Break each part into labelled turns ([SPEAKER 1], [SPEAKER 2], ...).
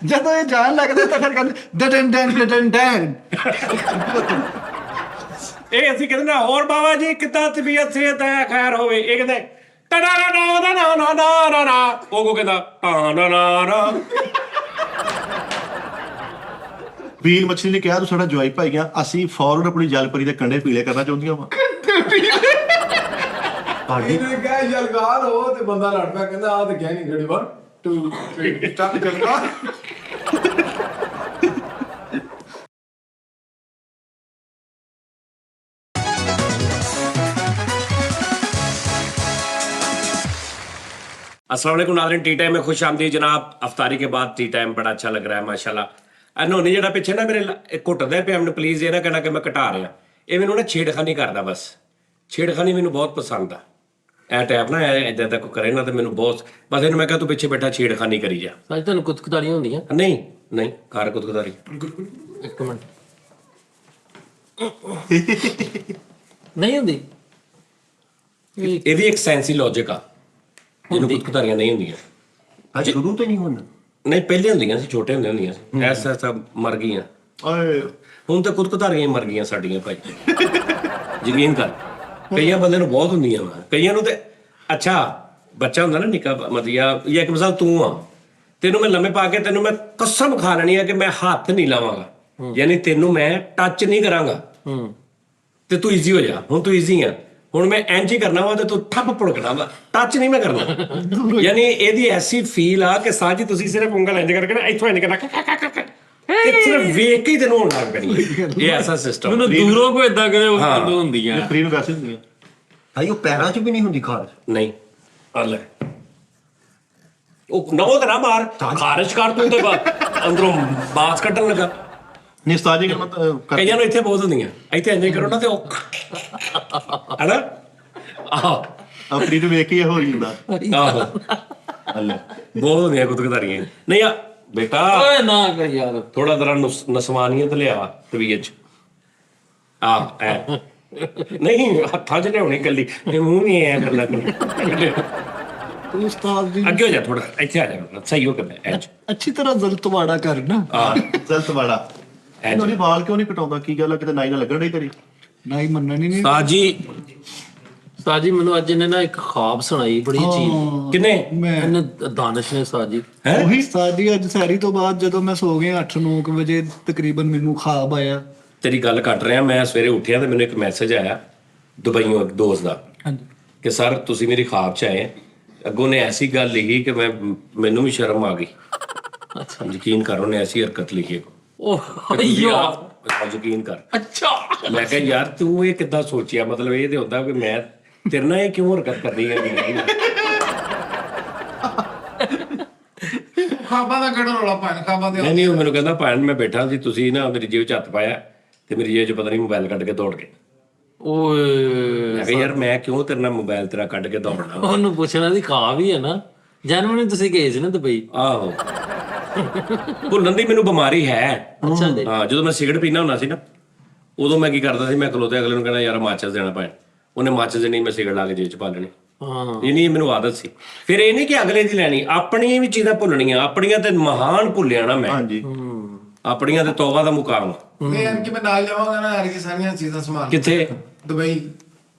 [SPEAKER 1] ਜਦੋਂ ਇਹ ਜਾਣ ਲੱਗਦੇ ਤਾਂ ਫਿਰ ਕਹਿੰਦੇ ਡਡਨ ਡਨ ਡਡਨ ਡਨ।
[SPEAKER 2] ਇਹ ਅਸੀਂ ਕਹਿੰਦੇ ਨਾ ਹੋਰ ਬਾਬਾ ਜੀ ਕਿੱਦਾਂ ਤਬੀਅਤ ਸਿਹਤ ਹੈ ਖੈਰ ਹੋਵੇ, ਇਹ ਕਹਿੰਦੇ ਟਾ ਨਾ ਨਾ ਨਾ ਨਾ ਨਾ ਨਾ ਨਾ, ਉਹ ਕੋ ਕਹਿੰਦਾ ਟਾ ਨਾ ਨਾ ਨਾ।
[SPEAKER 3] ਵੀਰ ਮੱਛਲੀ ਨੇ ਕਿਹਾ ਤੂੰ ਸਾਡਾ ਜਵਾਈ ਭਾਈ ਆ, ਅਸੀਂ ਫੌਰਨ ਆਪਣੀ ਜਲਪਰੀ ਦੇ ਕੰਡੇ ਪੀਲੇ ਕਰਨਾ ਚਾਹੁੰਦੀਆਂ ਵਾ।
[SPEAKER 4] ਇਹਨੇ ਕਿਹਾ ਜਲਗਾਰ ਹੋ ਤੇ ਬੰਦਾ ਲੜ ਪਿਆ, ਕਹਿੰਦਾ ਆ ਤੇ ਗਿਆ ਨਹੀਂ ਗੜੀ 1 2 3 ਸਟਾਰਟ ਕਰਨਾ।
[SPEAKER 2] अस्सलाम वालेकुम नाज़रीन, टी टाइम में खुश आमदीद जनाब। अफ्तारी के बाद टी टाइम बड़ा अच्छा लग रहा है माशाल्लाह। नोनी ਜਿਹੜਾ ਪਿੱਛੇ ਨਾ ਮੇਰੇ ਘੁੱਟਦਾ ਪਿਆ ਮੈਨੂੰ, ਪਲੀਜ਼ ਇਹ ਨਾ ਕਹਿਣਾ ਕਿ ਮੈਂ ਘਟਾ ਰਿਹਾ। ਇਹ ਮੈਨੂੰ ਨਾ ਛੇੜਖਾਨੀ ਕਰਦਾ, ਬਸ ਛੇੜਖਾਨੀ ਮੈਨੂੰ ਬਹੁਤ ਪਸੰਦ ਆ। ਇਹ ਟੈਪ ਨਾ ਇਦਾਂ ਦਾ ਕੋਈ ਕਰੇ ਨਾ ਤੇ ਮੈਨੂੰ ਬਹੁਤ, ਬਸ ਇਹਨੂੰ ਮੈਂ ਕਿਹਾ ਤੂੰ ਪਿੱਛੇ ਬੈਠਾ ਛੇੜਖਾਨੀ ਕਰੀ ਜਾ।
[SPEAKER 5] ਅੱਜ ਤੁਹਾਨੂੰ ਕੁੱਤਕਤਾਰੀਆਂ ਹੁੰਦੀਆਂ?
[SPEAKER 2] ਨਹੀਂ ਨਹੀਂ ਕਾਰ ਕੁੱਤਕਤਾਰੀ
[SPEAKER 5] ਇੱਕ ਮਿੰਟ ਨਹੀਂ ਹੁੰਦੀ?
[SPEAKER 2] ਇਹ ਵੀ ਇੱਕ ਸਾਇੰਸੀ ਲੌਜੀਕ ਆ, ਜਿਹਨੂੰ ਕੁੱਤਕਤਾਰੀਆਂ ਨਹੀਂ ਹੁੰਦੀਆਂ।
[SPEAKER 3] ਅੱਜ ਸ਼ੁਰੂ ਤੋਂ ਨਹੀਂ ਹੁੰਦਾ?
[SPEAKER 2] ਨਹੀਂ ਪਹਿਲੇ ਹੁੰਦੀਆਂ ਸੀ, ਛੋਟੇ ਹੁੰਦੇ ਹੁੰਦੀਆਂ ਸੀ, ਐਸਾ ਸਭ ਮਰ ਗਈਆਂ।
[SPEAKER 3] ਓਏ
[SPEAKER 2] ਹੁਣ ਤਾਂ ਕੁੱਤਕਤਾਰੀਆਂ ਹੀ ਮਰ ਗਈਆਂ ਸਾਡੀਆਂ ਭਾਈ, ਯਕੀਨ ਕਰ। ਕਈਆਂ ਬੰਦੇ ਨੂੰ ਬਹੁਤ ਹੁੰਦੀਆਂ ਵਾ, ਕਈਆਂ ਨੂੰ ਤੇ ਅੱਛਾ ਬੱਚਾ ਹੁੰਦਾ ਨਾ ਨਿੱਕਾ ਮਤਲਬ ਇੱਕ ਮਿਸਾਲ ਤੂੰ ਆ, ਤੈਨੂੰ ਮੈਂ ਲੰਮੇ ਪਾ ਕੇ ਤੈਨੂੰ ਮੈਂ ਕਸਮ ਖਾ ਲੈਣੀ ਆ ਕਿ ਮੈਂ ਹੱਥ ਨਹੀਂ ਲਾਵਾਂਗਾ, ਯਾਨੀ ਤੈਨੂੰ ਮੈਂ ਟੱਚ ਨਹੀਂ ਕਰਾਂਗਾ ਤੇ ਤੂੰ ਈਜ਼ੀ ਹੋ ਜਾ। ਹੁਣ ਤੂੰ ਈਜ਼ੀ ਆ, ਹੁਣ ਮੈਂ ਇੰਜ ਹੀ ਕਰਨਾ ਵਾ ਤੇ ਤੂੰ ਠੱਪ ਪੁੜਕਣਾ ਵਾ, ਟੱਚ ਨਹੀਂ ਮੈਂ ਕਰਨਾ। ਯਾਨੀ ਇਹਦੀ ਐਸੀ ਫੀਲ ਆ ਕਿ ਸਾਜੀ ਤੁਸੀਂ ਸਿਰਫ ਉਂਗਲ ਇੰਜ ਕਰਕੇ ਨਾ ਇੱਥੋਂ ਇੰਜ ਕਰਨਾ, ਤੇ ਸਿਰਫ ਵੇਖ ਕੇ ਹੀ ਤੈਨੂੰ ਹੋਣ ਲੱਗ ਪੈਣੀ। ਇਹ ਐਸਾ ਸਿਸਟਮ
[SPEAKER 5] ਮੈਨੂੰ ਦੂਰੋਂ ਕੋਈ ਏਦਾਂ ਕਰੇ ਹੁੰਦੀਆਂ।
[SPEAKER 3] ਫਰੀ ਨੂੰ ਵੈਸੇ ਹੁੰਦੀਆਂ
[SPEAKER 6] ਭਾਈ ਉਹ ਪੈਰਾਂ 'ਚ ਵੀ ਨਹੀਂ ਹੁੰਦੀ ਖਾਰਸ਼।
[SPEAKER 2] ਨਹੀਂ ਲੈ ਉਹ ਨੌ ਤੇ ਨਾ ਮਾਰ, ਖਾਰਿਸ਼ ਕਰ ਤੂੰ ਤੇ ਅੰਦਰੋਂ ਬਾਸ ਕੱਢਣ ਲੱਗਾ।
[SPEAKER 3] ਨਹੀਂ ਉਸਤਾਦ ਜੀ ਕਿ ਮਤ
[SPEAKER 2] ਕਈਆਂ ਨੂੰ ਇੱਥੇ ਬਹੁਤ ਹੁੰਦੀਆਂ, ਇੱਥੇ ਇੰਜ ਕਰੋ ਨਾ ਤੇ ਉਹ ਹੈਨਾ ਆਹੋ
[SPEAKER 3] ਫਰੀ ਨੂੰ ਵੇਖ ਕੇ ਹੋ ਜਾਂਦਾ।
[SPEAKER 2] ਆਹੋ
[SPEAKER 3] ਅੱਲੇ
[SPEAKER 2] ਬਹੁਤ ਹੁੰਦੀਆਂ ਕੁੱਤਕਤਾਰੀਆਂ। ਨਹੀਂ ਆ ਬੇਟਾ
[SPEAKER 5] ਓਏ ਨਾ ਕਰ ਯਾਰ,
[SPEAKER 2] ਥੋੜਾ ਜਰਾ ਨਸਵਾਨੀਅਤ ਲਿਆ ਤਬੀਅਤ ਚ। ਆਹ ਐ ਨਹੀਂ ਹੱਥਾਂ ਚ ਲਿਆਉਣੀ ਕੱਲੀ, ਮੂੰਹ ਨਹੀਂ ਐ ਕਰਨਾ।
[SPEAKER 1] ਤੂੰ ਉਸਤਾਦ ਜੀ
[SPEAKER 2] ਅੱਗੇ ਹੋ ਜਾ, ਥੋੜਾ ਇੱਥੇ ਆ ਜਾ, ਸਹੀ ਹੋ ਕੇ ਐਂਜ
[SPEAKER 1] ਅੱਛੀ ਤਰ੍ਹਾਂ ਜ਼ਲਤਵਾੜਾ ਕਰਨਾ।
[SPEAKER 2] ਆਹ
[SPEAKER 3] ਜ਼ਲਤ ਵਾਲਾ ਇਹਨਾਂ ਨੇ ਵਾਲ ਕਿਉਂ ਨਹੀਂ ਕਟਾਉਂਦਾ? ਕੀ ਗੱਲ ਆ, ਕਿਤੇ ਨਾਈ ਨਾ ਲੱਗਣ ਨਹੀਂ ਤੇਰੀ?
[SPEAKER 1] ਨਹੀਂ ਮੰਨਣੀ ਨਹੀਂ।
[SPEAKER 5] ਸਾਜੀ ਮੈਨੂੰ ਅੱਜ ਇਹਨੇ ਨਾ ਇੱਕ ਖਾਬ ਸੁਣਾਈ ਬੜੀ ਅਜੀਬ।
[SPEAKER 2] ਕਿੰਨੇ?
[SPEAKER 1] ਮੈਂ
[SPEAKER 5] ਇਹਨੇ ਦਾਨਿਸ਼ ਨੇ ਸਾਜੀ।
[SPEAKER 1] ਉਹੀ ਉਸਤਾਦ ਜੀ ਅੱਜ ਸੈਰੀ ਤੋਂ ਬਾਅਦ ਜਦੋਂ ਮੈਂ ਸੋ ਗਿਆ 8-9 ਵਜੇ ਤਕਰੀਬਨ ਮੈਨੂੰ ਖਾਬ ਆਇਆ।
[SPEAKER 2] ਤੇਰੀ ਗੱਲ ਕੱਟ ਰਿਹਾ, ਮੈਂ ਸਵੇਰੇ ਉੱਠਿਆ ਤੇ ਮੈਨੂੰ ਇੱਕ ਮੈਸੇਜ ਆਇਆ ਦੁਬਈੋਂ ਇੱਕ ਦੋਸਤ ਦਾ
[SPEAKER 1] ਹਾਂਜੀ
[SPEAKER 2] ਕਿ ਸਰ ਤੁਸੀਂ ਮੇਰੀ ਖਾਬ ਚ ਆਏ। ਅੱਗੋਂ ਨੇ ਐਸੀ ਗੱਲ ਲਿਖੀ ਕਿ ਮੈਨੂੰ ਵੀ ਸ਼ਰਮ ਆ ਗਈ।
[SPEAKER 5] ਅੱਛਾ
[SPEAKER 2] ਯਕੀਨ ਕਰ, ਉਹਨੇ ਐਸੀ ਹਰਕਤ ਲਿਖੀ।
[SPEAKER 5] ਉਹ ਯਾਰ
[SPEAKER 2] ਯਕੀਨ ਕਰ।
[SPEAKER 5] ਅੱਛਾ
[SPEAKER 2] ਮੈਂ ਕਿਹਾ ਯਾਰ ਤੂੰ ਇਹ ਕਿੱਦਾਂ ਸੋਚਿਆ? ਮਤਲਬ ਇਹ ਤੇ ਹੁੰਦਾ ਕਿ ਮੈਂ ਤੇਰੇ ਨਾਲ ਇਹ ਕਿਉਂ ਹਰਕਤ ਕਰਨੀ ਹੈ?
[SPEAKER 4] ਖਾਬਾਂ ਦਾ ਕਿਹੜਾ ਰੌਲਾ ਪਾਣ, ਖਾਬਾਂ ਦੇ
[SPEAKER 2] ਨਹੀਂ ਉਹ ਮੈਨੂੰ ਕਹਿੰਦਾ ਭੈਣ ਮੈਂ ਬੈਠਾ ਸੀ, ਤੁਸੀਂ ਨਾ ਮੇਰੀ ਜੇਬ 'ਚ ਹੱਥ ਪਾਇਆ ਤੇ ਮੇਰੀ ਜੇਬ 'ਚ ਪਤਾ ਨਹੀਂ ਮੋਬਾਈਲ ਕੱਢ ਕੇ ਦੌੜ ਗਏ।
[SPEAKER 5] ਓਏ
[SPEAKER 2] ਮੈਂ ਕਿਹਾ ਯਾਰ ਮੈਂ ਕਿਉਂ ਤੇਰੇ ਨਾਲ ਮੋਬਾਈਲ ਤੇਰਾ ਕੱਢ ਕੇ ਦੌੜਨਾ?
[SPEAKER 5] ਉਹਨੂੰ ਪੁੱਛਣਾ ਦੀ ਖਾਬ ਹੀ ਹੈ ਨਾ। ਜਨਮ ਤੁਸੀਂ ਗਏ ਸੀ ਨਾ ਦੁਬਈ?
[SPEAKER 2] ਆਹੋ ਭੁੱਲਣ ਦੀ ਮੈਨੂੰ ਬਿਮਾਰੀ ਹੈ।
[SPEAKER 5] ਅੱਛਾ ਜੀ।
[SPEAKER 2] ਹਾਂ ਜਦੋਂ ਮੈਂ ਸਿਗਰਟ ਪੀਣਾ ਹੁੰਦਾ ਸੀ ਨਾ, ਉਦੋਂ ਮੈਂ ਕੀ ਕਰਦਾ ਸੀ, ਮੈਂ ਖਲੋਤੇ ਅਗਲੇ ਨੂੰ ਕਹਿਣਾ ਯਾਰ ਮਾਚਸ ਦੇਣਾ ਭੈਣ, ਉਹਨੇ ਮਾਚਸ ਦੇਣੀ, ਮੈਂ ਸਿਗਰਟ ਲਾ ਕੇ ਜੇਬ 'ਚ ਪਾ ਲੈਣੀ।
[SPEAKER 5] ਹਾਂ
[SPEAKER 2] ਇਹ ਨਹੀਂ ਮੈਨੂੰ ਆਦਤ ਸੀ। ਫਿਰ ਇਹ ਨਹੀਂ ਕਿ ਅਗਲੇ ਦੀ ਲੈਣੀ, ਆਪਣੀਆਂ ਵੀ ਚੀਜ਼ਾਂ ਭੁੱਲਣੀਆਂ। ਆਪਣੀਆਂ ਤੇ ਮਹਾਨ ਭੁੱਲਿਆ ਨਾ ਮੈਂ,
[SPEAKER 3] ਹਾਂਜੀ
[SPEAKER 2] ਆਪਣੀਆਂ ਤੇ ਤੌਬਾ ਦਾ ਮੁਕਾਮ।
[SPEAKER 4] ਮੈਂ ਯਾਰ ਕਿ ਮੈਂ ਨਾਲ ਜਾਵਾਂਗਾ ਨਾ ਯਾਰ, ਕਿ ਸਾਰੀਆਂ ਚੀਜ਼ਾਂ ਸੰਭਾਲ
[SPEAKER 2] ਕਿੱਥੇ?
[SPEAKER 4] ਦੁਬਈ।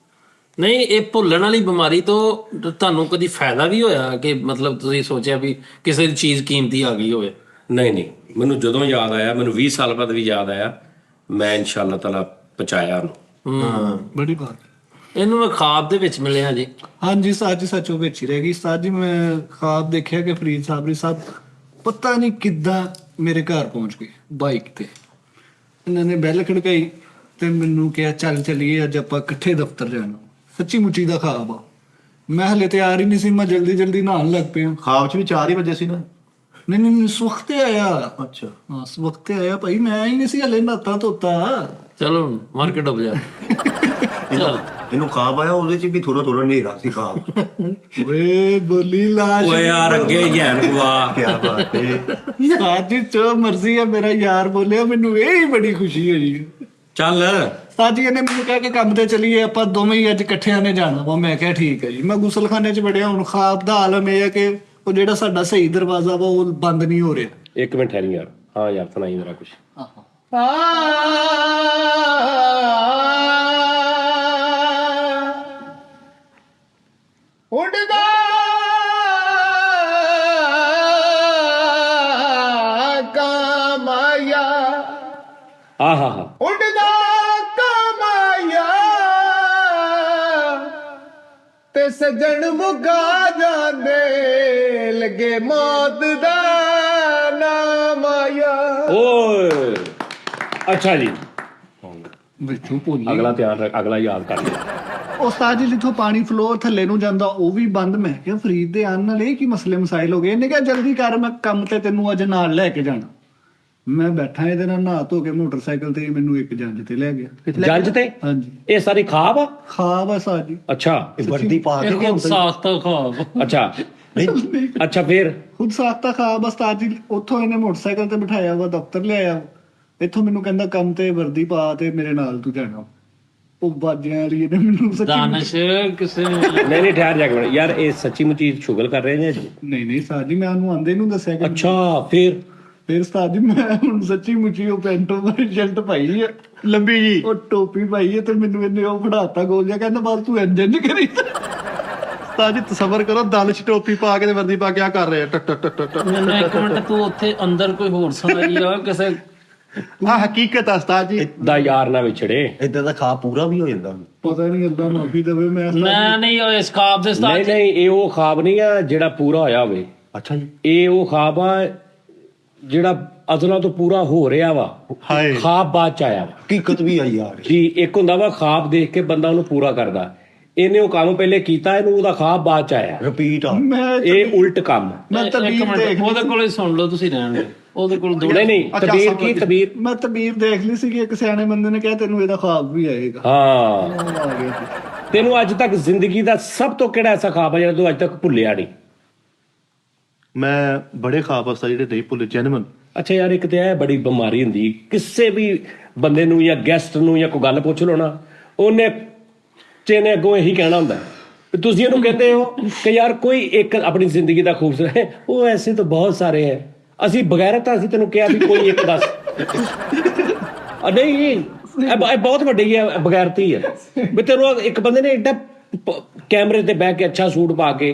[SPEAKER 5] ਨਹੀਂ ਇਹ ਭੁੱਲਣ ਵਾਲੀ ਬਿਮਾਰੀ ਤੋਂ ਤੁਹਾਨੂੰ ਕਦੀ ਫਾਇਦਾ ਵੀ ਹੋਇਆ ਕਿ ਮਤਲਬ ਤੁਸੀਂ ਸੋਚਿਆ ਵੀ ਕਿਸੇ ਦੀ ਚੀਜ਼ ਕੀਮਤੀ ਆ ਗਈ ਹੋਵੇ?
[SPEAKER 2] ਨਹੀਂ ਨਹੀਂ ਮੈਨੂੰ ਜਦੋਂ ਯਾਦ ਆਇਆ, ਮੈਨੂੰ 20 ਸਾਲ ਬਾਅਦ ਵੀ ਯਾਦ ਆਇਆ, ਮੈਂ ਇਨਸ਼ਾਅੱਲਾ ਤਾਲਾ ਪਹੁੰਚਾਇਆ ਉਹਨੂੰ।
[SPEAKER 1] ਬੜੀ ਬਾਤ।
[SPEAKER 5] ਇਹਨੂੰ ਮੈਂ ਖਾਬ ਦੇ ਵਿੱਚ ਮਿਲਿਆ ਜੀ।
[SPEAKER 1] ਹਾਂਜੀ ਉਸਤਾਦ ਜੀ ਸੱਚੋ ਵਿੱਚ ਹੀ ਰਹਿ ਗਈ। ਉਸਤਾਦ ਜੀ ਮੈਂ ਖਾਬ ਦੇਖਿਆ ਕਿ ਫਰੀਦ ਸਾਬਰੀ ਸਾਹਿਬ ਪਤਾ ਨਹੀਂ ਕਿੱਦਾਂ ਮੇਰੇ ਘਰ ਪਹੁੰਚ ਗਏ ਬਾਈਕ ਤੇ। ਇਹਨਾਂ ਨੇ ਬੈਲ ਖੜਕਾਈ ਤੇ ਮੈਨੂੰ ਕਿਹਾ ਚੱਲ ਚੱਲੀਏ ਅੱਜ ਆਪਾਂ ਇਕੱਠੇ ਦਫ਼ਤਰ ਜਾਣਾ। ਸੱਚੀ ਮੁੱਚੀ ਦਾ ਖਾਬ ਆ। ਮੈਂ ਹਲੇ ਤਿਆਰ ਹੀ ਨਹੀਂ ਸੀ, ਮੈਂ ਜਲਦੀ ਨਹਾਉਣ ਲੱਗ ਪਿਆ।
[SPEAKER 3] ਖਾਬ 'ਚ ਵੀ 4 ਹੀ ਵਜੇ ਸੀ ਨਾ?
[SPEAKER 1] ਨਹੀਂ ਇਸ ਵਕਤ ਤੇ ਆਇਆ।
[SPEAKER 3] ਅੱਛਾ
[SPEAKER 1] ਹਾਂ ਇਸ ਵਕਤ ਤੇ ਆਇਆ ਭਾਈ, ਮੈਂ ਹੀ ਨਹੀਂ ਸੀ ਹਲੇ ਨਹਾਤਾ ਧੋਤਾ।
[SPEAKER 5] ਚਲੋ ਮਾਰਕੀਟ ਡੁੱਬ ਜਾ। ਚਲ
[SPEAKER 6] ਇਹਨੂੰ ਖਾਬ ਆਇਆ, ਉਹਦੇ 'ਚ ਵੀ ਥੋੜਾ ਹਨੇਰਾ ਸੀ ਖਾਬ।
[SPEAKER 1] ਓਏ ਬੋਲੀ ਲਾਸ਼।
[SPEAKER 2] ਓਏ ਯਾਰ ਅੱਗੇ ਗਿਆਨ ਗਵਾ।
[SPEAKER 3] ਕੀ ਬਾਤ ਹੈ।
[SPEAKER 1] ਸਾਜੀ ਜੋ ਮਰਜ਼ੀ ਹੈ, ਮੇਰਾ ਯਾਰ ਬੋਲਿਆ, ਮੈਨੂੰ ਇਹ ਹੀ ਬੜੀ ਖੁਸ਼ੀ ਹੋਈ।
[SPEAKER 2] ਚੱਲ
[SPEAKER 1] ਸਾਜੀ ਨੇ ਮੈਨੂੰ ਕਿਹਾ ਕਿ ਕੰਮ ਤੇ ਚਲੀਏ, ਆਪਾਂ ਦੋਵੇਂ ਹੀ ਅੱਜ ਇਕੱਠਿਆਂ ਨੇ ਜਾਣਾ ਵਾ। ਮੈਂ ਕਿਹਾ ਠੀਕ ਹੈ ਜੀ। ਮੈਂ ਗੁਸਲਖਾਨੇ 'ਚ ਵੜਿਆ। ਹੁਣ ਖਾਬ ਦਾ ਆਲਮ ਇਹ ਹੈ ਕਿ ਉਹ ਜਿਹੜਾ ਸਾਡਾ ਸਹੀ ਦਰਵਾਜ਼ਾ ਵਾ ਉਹ ਬੰਦ ਨਹੀਂ ਹੋ ਰਿਹਾ।
[SPEAKER 2] ਇੱਕ ਮਿੰਟ ਠਹਿਰੀ ਯਾਰ। ਹਾਂ ਯਾਰ ਸੁਣਾਈ ਮੇਰਾ ਕੁਝ।
[SPEAKER 4] ਉੱਡਦਾ ਕਮਾਇਆ
[SPEAKER 2] ਆਹਾ ਹਾ
[SPEAKER 4] ਉੱਡਦਾ ਕਮਾਇਆ ਤੇ ਸਜਣ ਮੁਕਾ ਜਾਂਦੇ ਲੱਗੇ ਮੌਤ ਦਾ ਨਾਮ ਆਇਆ।
[SPEAKER 2] ਓਏ ਅੱਛਾ ਜੀ,
[SPEAKER 1] ਵਿੱਚੋਂ ਭੁੱਲ
[SPEAKER 2] ਅਗਲਾ ਧਿਆਨ ਰੱਖ, ਅਗਲਾ ਯਾਦ ਕਰ ਲਿਆ।
[SPEAKER 1] ਉਸਤਾਦ ਜੀ ਜਿੱਥੋਂ ਪਾਣੀ ਫਲੋ ਥੱਲੇ ਨੂੰ ਜਾਂਦਾ ਉਹ ਵੀ ਬੰਦ। ਮੈਂ ਕਿਹਾ ਫਰੀਦ ਦੇ ਆਉਣ ਨਾਲ ਇਹ ਕੀ ਮਸਲੇ ਮਸਾਇਲ ਹੋ ਗਏ? ਇਹਨੇ ਕਿਹਾ ਜਲਦੀ ਕਰ, ਮੈਂ ਕੰਮ ਤੇ ਤੈਨੂੰ ਅੱਜ ਨਾਲ ਲੈ ਕੇ ਜਾਣਾ। ਮੈਂ ਬੈਠਾ ਇਹਦੇ ਨਾਲ ਨਹਾ ਧੋ ਕੇ ਮੋਟਰਸਾਈਕਲ ਤੇ ਮੈਨੂੰ ਇੱਕ ਜੰਜ ਤੇ ਲੈ ਗਿਆ।
[SPEAKER 2] ਜੰਜ ਤੇ?
[SPEAKER 1] ਹਾਂਜੀ।
[SPEAKER 2] ਇਹ ਸਾਰੀ ਖਾਬ ਆ?
[SPEAKER 1] ਖਾ ਬਸ ਆ ਜੀ।
[SPEAKER 2] ਅੱਛਾ
[SPEAKER 6] ਇਹ ਵਰਦੀ ਪਾ ਕੇ
[SPEAKER 5] ਇਹ ਖੁਦ ਸਾਖਤਾ ਖਾਬ।
[SPEAKER 2] ਅੱਛਾ ਅੱਛਾ ਫਿਰ
[SPEAKER 1] ਖੁਦ ਸਾਖਤਾ ਖਾ ਬਸ ਉਸਤਾਦ ਜੀ। ਉੱਥੋਂ ਇਹਨੇ ਮੋਟਰਸਾਈਕਲ ਤੇ ਬਿਠਾਇਆ ਵਾ, ਦਫ਼ਤਰ ਲਿਆਇਆ। ਇੱਥੋਂ ਮੈਨੂੰ ਕਹਿੰਦਾ ਕੰਮ ਤੇ ਵਰਦੀ ਪਾ ਤੇ ਮੇਰੇ ਨਾਲ ਤੂੰ ਜਾਣਾ। ਉਹ ਬਾਜਿਆਂ ਵਾਲੀ ਇਹਨੇ ਮੈਨੂੰ ਸੱਚੀ
[SPEAKER 5] ਦਾਨਿਸ਼ ਕਿਸੇ
[SPEAKER 2] ਨਹੀਂ ਠਹਿਰ ਜਾ ਕੇ ਯਾਰ, ਇਹ ਸੱਚੀ ਮੁੱਚੀ ਸ਼ੁਗਲ ਕਰ ਰਹੇ ਨੇ?
[SPEAKER 1] ਨਹੀਂ ਉਸਤਾਦ ਜੀ, ਮੈਂ ਉਹਨੂੰ ਆਂਦੇ ਨੂੰ ਦੱਸਿਆ ਕਿ
[SPEAKER 2] ਅੱਛਾ ਫਿਰ
[SPEAKER 1] ਉਸਤਾਦ ਜੀ ਮੈਂ ਹੁਣ ਸੱਚੀ ਮੁੱਚੀ ਉਹ ਪੈਂਟੋ ਵਾਲੀ ਸ਼ਰਟ ਪਾਈ ਹੈ ਲੰਬੀ ਜੀ, ਉਹ ਟੋਪੀ ਪਾਈ ਹੈ ਤੇ ਮੈਨੂੰ ਇਹਨੇ ਉਹ ਫੜਾਤਾ ਗੋਲ ਜਿਹਾ, ਕਹਿੰਦਾ ਬਸ ਤੂੰ ਇੰਜਨ ਕਰੀ।
[SPEAKER 3] ਉਸਤਾਦ ਜੀ ਤਸੱਵਰ ਕਰੋ, ਦਾਨਿਸ਼ ਟੋਪੀ ਪਾ ਕੇ ਤੇ ਵਰਦੀ ਪਾ ਕੇ ਆ ਕਰ ਰਹੇ ਆ ਟਕ ਟਕ ਟਕ ਟਕ।
[SPEAKER 5] ਮੈਨੂੰ ਇੱਕ ਮਿੰਟ, ਤੂੰ ਉੱਥੇ ਅੰਦਰ ਕੋਈ ਹੋਰ ਸੁਣਾਈ ਆ ਕਿਸੇ
[SPEAKER 3] ਆ ਹਕੀਕਤ ਆ ਉਸਤਾਦ ਜੀ।
[SPEAKER 2] ਦਾ ਯਾਰ ਨਾ ਵਿਛੜੇ।
[SPEAKER 6] ਇਦਾਂ ਦਾ ਖਾ ਪੂਰਾ ਵੀ ਹੋ ਜਾਂਦਾ।
[SPEAKER 1] ਪਤਾ ਨਹੀਂ ਏਦਾਂ ਮਾਫੀ ਦੇਵੇ ਮੈਂ
[SPEAKER 5] ਮੈਂ ਨਹੀਂ ਉਹ ਇਸ ਖਾਬ ਦੇ ਸਤਾਜ
[SPEAKER 2] ਨਹੀਂ ਇਹ ਉਹ ਖਾਬ ਨਹੀਂ ਆ ਜਿਹੜਾ ਪੂਰਾ ਹੋਇਆ ਹੋਵੇ।
[SPEAKER 6] ਅੱਛਾ ਜੀ।
[SPEAKER 2] ਇਹ ਉਹ ਖਾਬ ਆ ਜਿਹੜਾ ਅਸਲਾਂ ਤੋਂ ਪੂਰਾ ਹੋ ਰਿਹਾ ਵਾ।
[SPEAKER 3] ਹਾਏ
[SPEAKER 2] ਖਾਬ ਬਾਅਦ ਚ ਆਇਆ ਵਾ
[SPEAKER 6] ਹਕੀਕਤ ਵੀ ਆ ਯਾਰ।
[SPEAKER 2] ਜੀ। ਇੱਕ ਹੁੰਦਾ ਵਾ ਖਾਬ ਦੇਖ ਕੇ ਬੰਦਾ ਉਹਨੂੰ ਪੂਰਾ ਕਰਦਾ। ਇਹਨੇ ਉਹ ਕੰਮ ਪਹਿਲੇ ਕੀਤਾ, ਇਹਨੂੰ ਉਹਦਾ ਖਾਬ ਬਾਅਦ ਚ ਆਇਆ।
[SPEAKER 6] ਰਿਪੀਟ ਆ।
[SPEAKER 2] ਇਹ ਉਲਟ ਕੰਮ।
[SPEAKER 1] ਮੈਂ
[SPEAKER 5] ਇੱਕ
[SPEAKER 1] ਤਬੀਰ
[SPEAKER 5] ਮਿੰਟ,
[SPEAKER 1] ਦੇਖ
[SPEAKER 5] ਉਹਦੇ ਕੋਲੇ ਸੁਣ ਲਓ, ਤੁਸੀਂ ਰਹਿਣ ਦਿਓ। ਉਹਦੇ ਕੋਲ ਦੋ
[SPEAKER 2] ਨਹੀਂ ਤਬੀਰ ਕੀ ਤਬੀਰ?
[SPEAKER 1] ਮੈਂ ਤਬੀਰ ਦੇਖ ਲਈ ਸੀ ਕਿ ਇੱਕ ਸਿਆਣੇ ਬੰਦੇ ਨੇ ਕਿਹਾ ਤੈਨੂੰ ਇਹਦਾ ਖਾਬ ਵੀ ਆਏਗਾ।
[SPEAKER 2] ਹਾਂ,
[SPEAKER 1] ਉਹ ਆ ਗਿਆ ਸੀ।
[SPEAKER 2] ਤੈਨੂੰ ਅੱਜ ਤੱਕ ਜ਼ਿੰਦਗੀ ਦਾ ਸਭ ਤੋਂ ਕਿਹੜਾ ਐਸਾ ਖਾਬ ਆ ਜਿਹੜਾ ਤੂੰ ਅੱਜ ਤੱਕ ਭੁੱਲਿਆ ਨਹੀਂ?
[SPEAKER 3] ਮੈਂ ਬੜੇ ਖਾਬ ਉਸਤਾਦ ਜਿਹੜੇ ਨਹੀਂ ਭੁੱਲੇ, ਜੈਨੂਇਨ।
[SPEAKER 2] ਅੱਛਾ ਯਾਰ, ਇੱਕ ਤੇ ਇਹ ਬੜੀ ਬਿਮਾਰੀ ਹੁੰਦੀ ਕਿਸੇ ਵੀ ਬੰਦੇ ਨੂੰ ਜਾਂ ਗੈਸਟ ਨੂੰ ਜਾਂ ਕੋਈ ਗੱਲ ਪੁੱਛ ਲਓ ਨਾ, ਉਹਨੇ ਚੇਨੇ ਅੱਗੋਂ ਇਹੀ ਕਹਿਣਾ ਹੁੰਦਾ ਵੀ ਤੁਸੀਂ ਇਹਨੂੰ ਕਹਿੰਦੇ ਹੋ ਕਿ ਯਾਰ ਕੋਈ ਇੱਕ ਆਪਣੀ ਜ਼ਿੰਦਗੀ ਦਾ ਖੂਬਸੂਰਤ ਹੈ, ਉਹ ਐਸੇ ਤਾਂ ਬਹੁਤ ਸਾਰੇ ਹੈ। ਅਸੀਂ ਬਗੈਰਤ ਅਸੀਂ ਤੈਨੂੰ ਕਿਹਾ ਵੀ ਕੋਈ ਇੱਕ ਦੱਸ। ਨਹੀਂ ਇਹ ਬਹੁਤ ਵੱਡੀ ਹੈ, ਬਗੈਰਤੀ ਹੈ ਵੀ ਤੈਨੂੰ ਇੱਕ ਬੰਦੇ ਨੇ ਏਡਾ कैमरे पे बैठ के अच्छा सूट पा के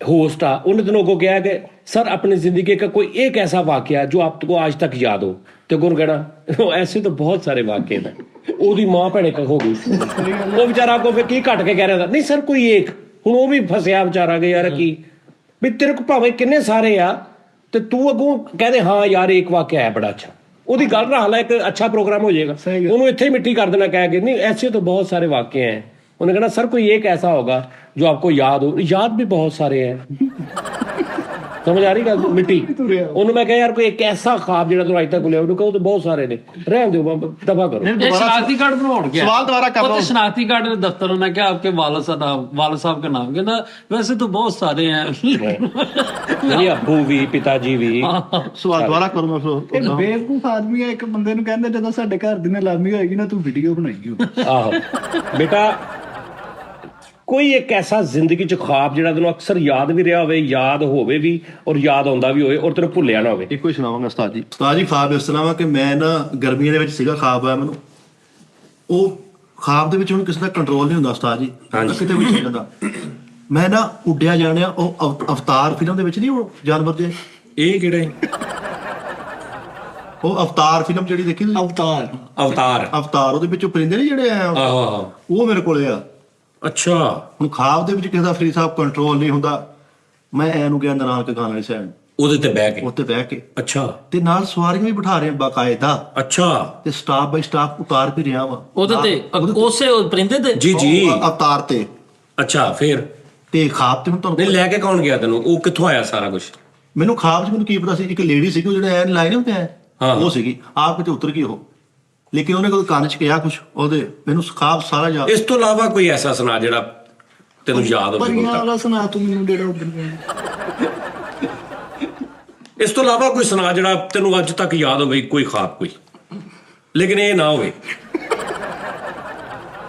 [SPEAKER 2] होस्ट आ, उन्हें दिनों को क्या है कि सर अपनी जिंदगी का कोई एक ऐसा वाकया जो आपको आज तक याद हो, तो कौन कहना ऐसे तो बहुत सारे वाकये हैं। ओदी मां भैने हो गई, वो बेचारा आपको फिर की घट के कह रहा था नहीं सर कोई एक, हुण वो भी फसिया बेचारा के यार की भी तेरे को भावें किन्ने सारे आ ते तू अगों कह दे हाँ यार एक वाकया है बड़ा अच्छा, ਉਹਦੀ ਗੱਲ ਰਹਾ ਲਾ ਇੱਕ अच्छा प्रोग्राम हो जाएगा। ਉਹਨੂੰ ਇੱਥੇ ਹੀ ਮਿੱਟੀ कर देना कह के नहीं ऐसे तो बहुत सारे वाकये हैं। उन्होंने कहना सर कोई एक ऐसा होगा जो आपको याद हो, याद भी बहुत सारे हैं। समझ आ रही गल मिट्टी? ਉਹਨੂੰ ਮੈਂ ਕਿਹਾ ਯਾਰ ਕੋਈ ਇੱਕ ਐਸਾ ਖਾਬ ਜਿਹੜਾ ਤੂੰ ਅੱਜ ਤੱਕ ਭੁੱਲਿਆ, ਉਹਨੂੰ ਕਹੋ ਤਾਂ ਬਹੁਤ ਸਾਰੇ ਨੇ, ਰਹਿਣ ਦਿਓ ਦਫਾ ਕਰੋ।
[SPEAKER 5] ये शनाख्ती कार्ड बनवाउण गया,
[SPEAKER 3] सवाल दोबारा कर
[SPEAKER 5] वो
[SPEAKER 3] लो।
[SPEAKER 5] तो शनाख्ती कार्ड दफ्तर में क्या आपके वालिद साहब का नाम, कहना वैसे तो बहुत सारे हैं।
[SPEAKER 2] ਨਹੀਂ ਅੱਬੂ ਵੀ ਪਿਤਾਜੀ ਵੀ।
[SPEAKER 3] ਸਵਾਲ ਦੁਬਾਰਾ ਕਰੋ ਮੈਂ
[SPEAKER 1] ਇੱਕ ਬੇਵਕੂਫ ਆਦਮੀ ਹੈ, ਇੱਕ ਬੰਦੇ ਨੂੰ ਕਹਿੰਦੇ ਜਦੋਂ ਸਾਡੇ ਘਰ ਦੀ ਨੀਲਾਮੀ ਹੋਏਗੀ ਨਾ ਤੂੰ ਵੀਡੀਓ ਬਣਾਈਓ।
[SPEAKER 2] ਆਹੋ ਬੇਟਾ ਕੋਈ ਇੱਕ ਐਸਾ ਜ਼ਿੰਦਗੀ ਚ ਖਾਬ ਜਿਹੜਾ ਤੈਨੂੰ ਅਕਸਰ ਯਾਦ ਵੀ ਰਿਹਾ ਹੋਵੇ, ਯਾਦ ਹੋਵੇ ਵੀ ਔਰ ਯਾਦ ਆਉਂਦਾ ਵੀ ਹੋਵੇ ਔਰ ਤੈਨੂੰ ਭੁੱਲਿਆ ਨਾ ਹੋਵੇ।
[SPEAKER 3] ਇੱਕੋ ਹੀ ਸੁਣਾਵਾਂਗਾ ਉਸਤਾਦ ਜੀ। ਉਸਤਾਦ ਜੀ ਖਾਬ ਇਸ ਤਰ੍ਹਾਂ ਵਾ ਕਿ ਮੈਂ ਨਾ ਗਰਮੀਆਂ ਦੇ ਵਿੱਚ ਸੀਗਾ, ਖਾਬ ਆਇਆ ਮੈਨੂੰ, ਉਹ ਖਾਬ ਦੇ ਵਿੱਚ ਹੁਣ ਕਿਸੇ ਦਾ ਕੰਟਰੋਲ ਨਹੀਂ ਹੁੰਦਾ ਉਸਤਾਦ ਜੀ, ਕਿਤੇ ਵੀ ਚੱਲ ਜਾਂਦਾ। ਮੈਂ ਨਾ ਉੱਡਿਆ ਜਾਣਿਆ, ਉਹ ਅਵਤਾਰ ਫਿਲਮ ਦੇ ਵਿੱਚ ਨਹੀਂ ਉਹ ਜਾਨਵਰ ਦੇ,
[SPEAKER 2] ਇਹ ਕਿਹੜੇ?
[SPEAKER 3] ਉਹ ਅਵਤਾਰ ਫਿਲਮ ਜਿਹੜੀ ਦੇਖੀ ਤੁਸੀਂ? ਅਵਤਾਰ ਉਹਦੇ ਵਿੱਚ ਪਰਿੰਦੇ ਨਹੀਂ ਜਿਹੜੇ ਆ,
[SPEAKER 2] ਆਹੋ
[SPEAKER 3] ਉਹ ਮੇਰੇ ਕੋਲੇ ਆ।
[SPEAKER 2] ਅੱਛਾ
[SPEAKER 3] ਹੁਣ ਖਾਬ ਦੇ ਵਿੱਚ ਕਿਸੇ ਦਾ ਫਰੀਦ ਸਾਹਿਬ ਕੰਟਰੋਲ ਨਹੀਂ ਹੁੰਦਾ। ਮੈਂ ਐ ਨੂੰ ਗਿਆ ਨਾਨਕ ਗਾਣਾ ਵਾਲੀ ਸਾਈਡ,
[SPEAKER 2] ਉਹਦੇ ਤੇ ਬਹਿ ਕੇ।
[SPEAKER 3] ਉੱਤੇ ਬਹਿ ਕੇ
[SPEAKER 2] ਅੱਛਾ
[SPEAKER 3] ਤੇ ਨਾਲ ਸਵਾਰੀਆਂ ਵੀ ਬਿਠਾ ਰਹੇ ਬਾਕਾਇਦਾ,
[SPEAKER 2] ਅੱਛਾ
[SPEAKER 3] ਤੇ ਸਟਾਫ ਬਾਈ ਸਟਾਫ ਉਤਾਰ ਵੀ ਰਿਹਾ ਵਾ
[SPEAKER 5] ਉਹਦੇ ਤੇ ਉਸੇ ਪਰਿੰਦੇ ਤੇ
[SPEAKER 2] ਜੀ ਜੀ
[SPEAKER 3] ਉਹ ਅਵਤਾਰ ਤੇ।
[SPEAKER 2] ਅੱਛਾ ਫਿਰ
[SPEAKER 3] ਤੇ ਖਾਬ ਤੇ ਹੁਣ
[SPEAKER 2] ਨਹੀਂ
[SPEAKER 3] ਤੁਹਾਨੂੰ
[SPEAKER 2] ਲੈ ਕੇ ਕੌਣ ਗਿਆ ਤੈਨੂੰ? ਉਹ ਕਿੱਥੋਂ ਆਇਆ ਸਾਰਾ ਕੁਝ?
[SPEAKER 3] ਮੈਨੂੰ ਖਾਬ 'ਚ ਮੈਨੂੰ ਕੀ ਪਤਾ ਸੀ, ਇੱਕ ਲੇਡੀ ਸੀਗੀ ਉਹ ਜਿਹੜੇ ਐਨ ਲਾਈਨ ਹੁੰਦੇ ਆ,
[SPEAKER 2] ਹਾਂ।
[SPEAKER 3] ਉਹ ਸੀਗੀ ਆਪ ਕਿਤੇ ਉਤਰ ਗਈ ਉਹ, ਲੇਕਿਨ ਉਹਨੇ ਕੋਈ ਕੰਨ 'ਚ ਕਿਹਾ ਕੁਝ, ਉਹਦੇ ਮੈਨੂੰ ਖਾਬ ਸਾਰਾ ਯਾਦ।
[SPEAKER 2] ਇਸ ਤੋਂ ਇਲਾਵਾ ਕੋਈ ਐਸਾ ਸੁਣਾ ਜਿਹੜਾ ਤੈਨੂੰ ਯਾਦ ਹੋਵੇ ਹੁਣ
[SPEAKER 1] ਪਰੀਆਂ
[SPEAKER 2] ਤੱਕ?
[SPEAKER 1] ਵਾਲਾ ਸੁਣਾ ਤੂੰ ਮੈਨੂੰ ਜਿਹੜਾ ਉੱਧਰ ਗਿਆ।
[SPEAKER 2] ਇਸ ਤੋਂ ਇਲਾਵਾ ਕੋਈ ਸੁਣਾ ਜਿਹੜਾ ਤੈਨੂੰ ਅੱਜ ਤੱਕ ਯਾਦ ਹੋਵੇ, ਕੋਈ ਖਾਬ ਕੋਈ, ਲੇਕਿਨ ਇਹ ਨਾ ਹੋਵੇ।